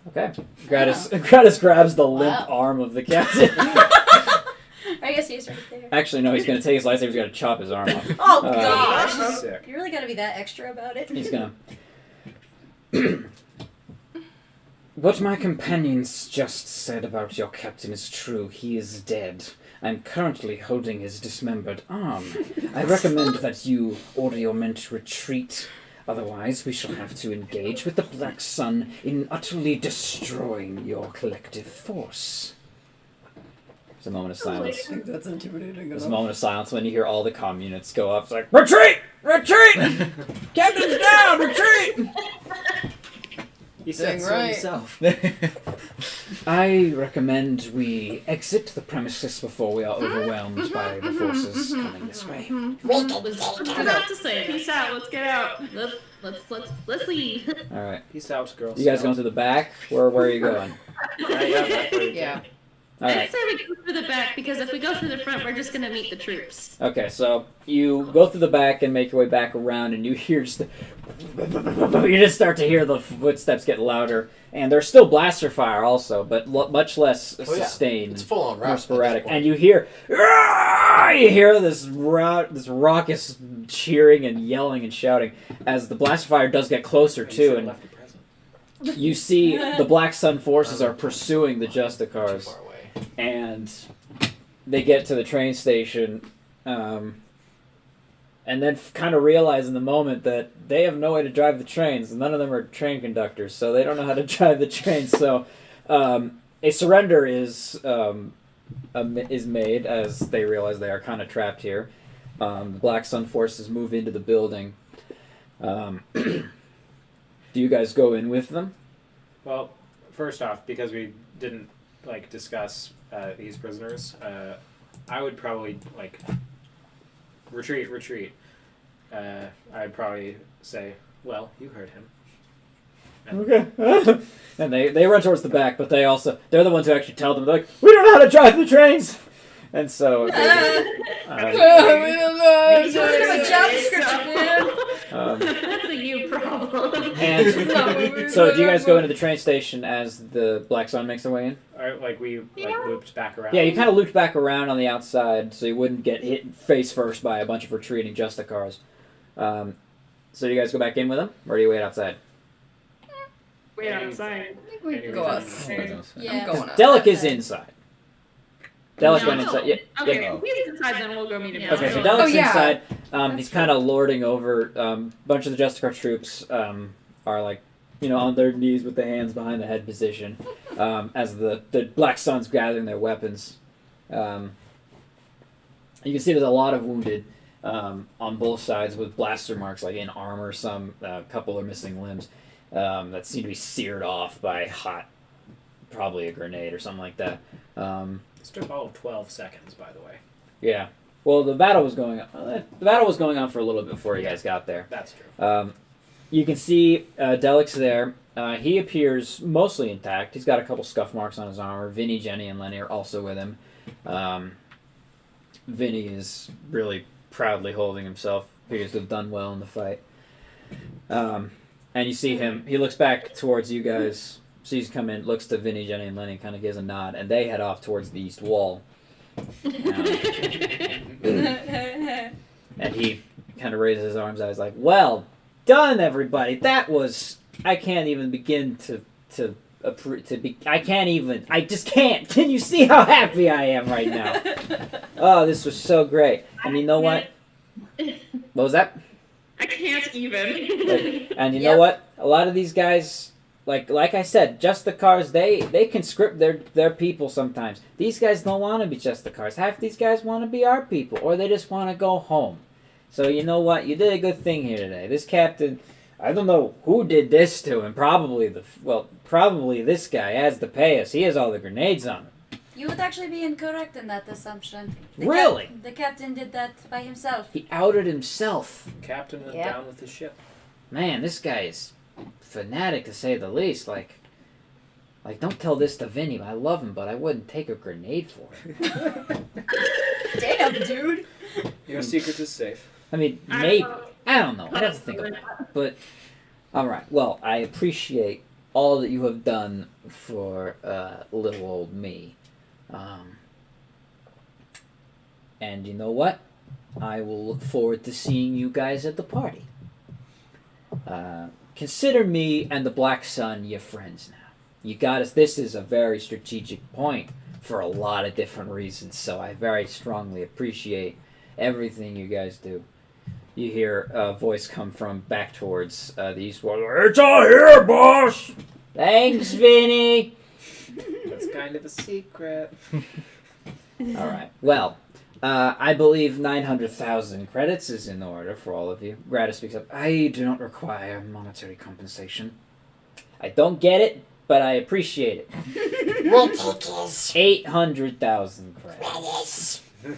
Okay. Gratis grabs the limp arm of the captain. I guess he's right there. Actually, no, he's going to take his lightsaber, he's going to chop his arm off. Oh, gosh. Sick. You really gotta be that extra about it. He's going to... What my companions just said about your captain is true. He is dead. I'm currently holding his dismembered arm. I recommend that you order your men to retreat. Otherwise, we shall have to engage with the Black Sun in utterly destroying your collective force. There's a moment of silence. I think that's intimidating. There's a moment of silence when you hear all the comm units go up. It's like, "Retreat! Retreat! Captain's down! Retreat!" He said so himself. I recommend we exit the premises before we are overwhelmed by the forces coming this way. We can Was take him. about to say, peace out, let's get out. Let's leave. All right. Peace out, girls. You guys going through the back? Where are you going? Yeah. All I'd right. say we go through the back, because if we go through the front, we're just gonna meet the troops. Okay, so you go through the back and make your way back around, and you hear just you just start to hear the footsteps get louder, and there's still blaster fire also, but much less sustained, It's full on more rap. sporadic. And you hear this raucous cheering and yelling and shouting as the blaster fire does get closer too, and you see the Black Sun forces are pursuing the Justicars. Far away. And they get to the train station, and then kind of realize in the moment that they have no way to drive the trains. None of them are train conductors, so they don't know how to drive the trains. So a surrender is made as they realize they are kind of trapped here. The Black Sun forces move into the building. Do you guys go in with them? Well, first off, because we didn't discuss these prisoners, I would probably retreat. I'd probably say, well, you heard him. Okay. And they run towards the back, but they're the ones who actually tell them, like, we don't know how to drive the trains! And so We don't know. It's a job description, That's a you problem. And so do you guys go into the train station as the Black Sun makes their way in? Or, we looped back around. Yeah, you kind of looped back around on the outside so you wouldn't get hit face first by a bunch of retreating Justicars. So do you guys go back in with them, or do you wait outside? Wait outside. I think we go outside. Yeah. I'm going Dellik outside. is inside. Dellik went inside. Yeah, Okay, yeah. if he's inside, then we'll go meet him. Okay, so outside. Dellik's inside. He's kind of lording over. A bunch of the Justicar troops are on their knees with the hands behind the head position as the Black Sun's gathering their weapons. You can see there's a lot of wounded on both sides with blaster marks, like in armor. Some couple are missing limbs that seem to be seared off by probably a grenade or something like that. This took all of 12 seconds, by the way. Yeah. Well, the battle was going on. The battle was going on for a little bit before you guys got there. That's true. You can see Dellik's there. He appears mostly intact. He's got a couple scuff marks on his armor. Vinny, Jenny, and Lenny are also with him. Vinny is really proudly holding himself. Appears to have done well in the fight. And you see him. He looks back towards you guys. Sees come in, looks to Vinny, Jenny, and Lenny, kind of gives a nod, and they head off towards the east wall. And he kind of raises his arms out. He's like, "Well done, everybody. That was. I can't even begin I just can't. Can you see how happy I am right now? Oh, this was so great. And you know what? What was that? I can't even. And you know what? A lot of these guys, like I said, Justicars, they conscript their people sometimes. These guys don't want to be Justicars. Half these guys want to be our people, or they just want to go home. So you know what? You did a good thing here today. This captain, I don't know who did this to him. Probably this guy has to pay us. He has all the grenades on him. You would actually be incorrect in that assumption. Really? The captain did that by himself. He outed himself. Captain went Yep. down with the ship. Man, this guy is fanatic to say the least. Like, don't tell this to Vinny. I love him, but I wouldn't take a grenade for him. Damn, dude. Your secret is safe. I mean, maybe. I don't know. I'd have to think about it. But, alright. Well, I appreciate all that you have done for little old me. And you know what? I will look forward to seeing you guys at the party. Consider me and the Black Sun your friends now. You got us. This is a very strategic point for a lot of different reasons, so I very strongly appreciate everything you guys do. You hear a voice come from back towards the east wall. It's all here, boss! Thanks, Vinny! That's kind of a secret. Alright, well, I believe 900,000 credits is in order for all of you. Gratis speaks up. I do not require monetary compensation. I don't get it, but I appreciate it. We'll take his 800,000 credits. Wow, I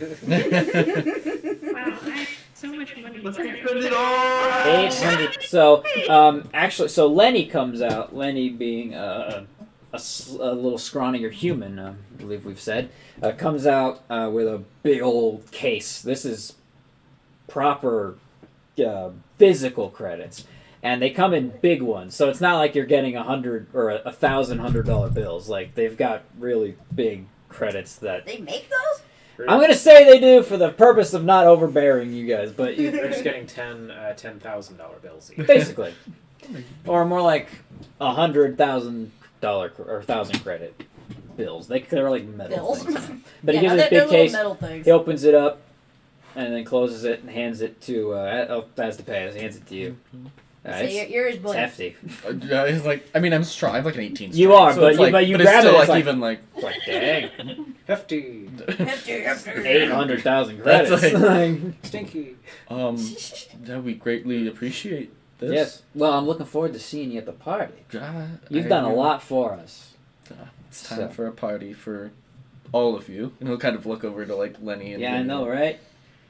have so much money. Let's spend it all. 800. So, so Lenny comes out. Lenny being a little scrawnier human, I believe we've said, comes out with a big old case. This is proper physical credits, and they come in big ones. So it's not like you're getting 100 or 1,000 $100 bills. Like, they've got really big credits that They make those? I'm gonna say they do for the purpose of not overbearing you guys, but They're just getting $10,000 bills each. basically, or more like $100,000 or 1,000 credit bills. They're like metal Bills? things. But Yeah, he gives this they're big little case. metal things. He opens it up and then closes it and hands it to as the pay. He hands it to you. So you're his It's boy. hefty. It's like, I mean, I'm strong. I have like an 18. You strength, are, so but it's you- like, but you it's grab still it, like it's like- even like It's like dang, Hefty. 800,000 That's credits. Stinky. that we greatly appreciate this? Yes. Well, I'm looking forward to seeing you at the party. You've I done a agree. lot for us. It's time So- for a party for all of you. And he'll kind of look over to like Lenny and Yeah, I Vinny. know, right?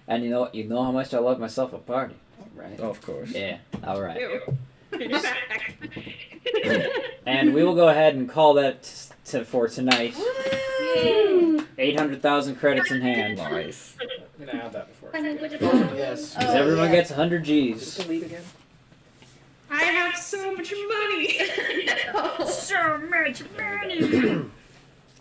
And you know how much I love myself a party, right? Oh, of course. Yeah. All right. Ew. You're back. And we will go ahead and call that for tonight. Yay. 800,000 credits in hand. Nice. I'm gonna add that before. Yes. Because Oh, everyone yeah. gets 100 G's. I have so much money. So much money.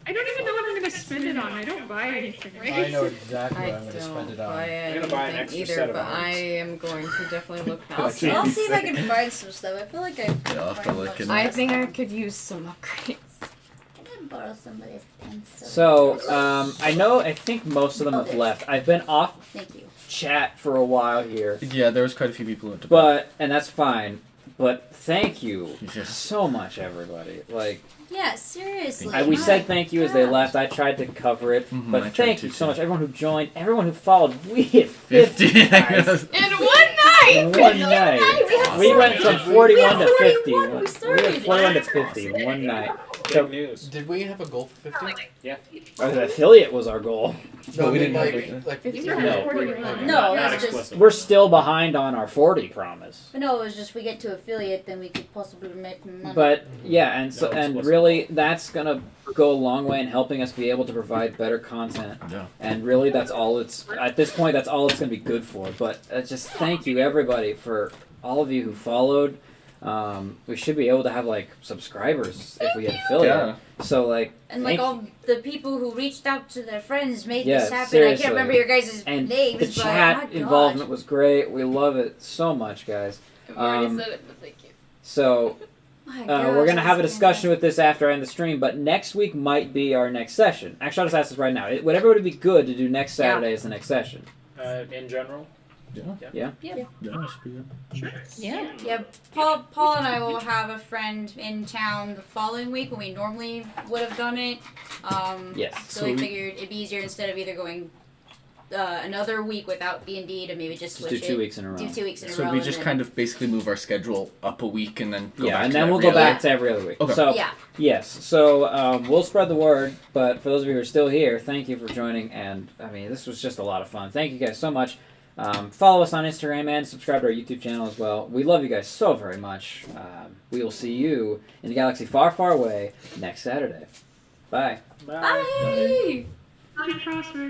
I don't even know what I'm gonna spend it on. I don't buy anything. I know exactly I what I'm going to spend don't it on. buy I'm gonna buy an anything extra set either, of but I arms. am going to definitely look I'll past see, it. I'll see if I can find some stuff. I feel like I Yeah, I'll have to look in. I think I could use some upgrades. I could borrow somebody's pencil. So, I think most of them have left. I've been off Thank you. chat for a while here. Yeah, there was quite a few people who went to And that's fine. But thank you Yes. so much, everybody. Like, Yeah, seriously. we my said thank you as they gosh. left. I tried to cover it. Mhm, I But tried thank to, you so too. much. Everyone who joined, everyone who followed. We hit 50 guys. In one night! In one night. We went from 41 to 50. We We started. went 41 to 50 in one night. So, Big news. Did we have a goal for 50? the affiliate was our goal. No, we I mean, didn't have like, it. like No. No, Not that's just. explicit. We're still behind on our 40 promise. But no, it was just we get to affiliate, then we could possibly make money. But yeah, and so No, and explicit. really that's gonna go a long way in helping us be able to provide better content. Yeah. And really that's all it's at this point that's all it's gonna be good for. But just thank you everybody for all of you who followed. We should be able to have like subscribers if we had affiliate. Yeah. So like And like thank- all the people who reached out to their friends made Yeah, this happen. I seriously. can't remember your guys' and names, the but chat my gosh. involvement was great. We love it so much, guys. I've already Um, said it, but thank you. So My we're gosh, gonna have a that's discussion with this after I end the stream, but next week might be our next session. Actually, I'll just ask this right now. Would everybody be good to do next Saturday as the next session? In general. Yeah, it should be good. Yeah. Yeah, Paul and I will have a friend in town the following week when we normally would have done it. Yes. So we figured it'd be easier instead of either going another week without D&D to maybe just Just switch do 2 it. weeks in a row. Do 2 weeks in a So row. we and just then- kind of basically move our schedule up a week and then go back and to then we'll every go other back to every other week. Okay. So Yeah. yes, so we'll spread the word. But for those of you who are still here, thank you for joining. And I mean, this was just a lot of fun. Thank you guys so much. Follow us on Instagram and subscribe to our YouTube channel as well. We love you guys so very much. We will see you in the galaxy far, far away next Saturday. Bye. Bye. Bye, Prosper.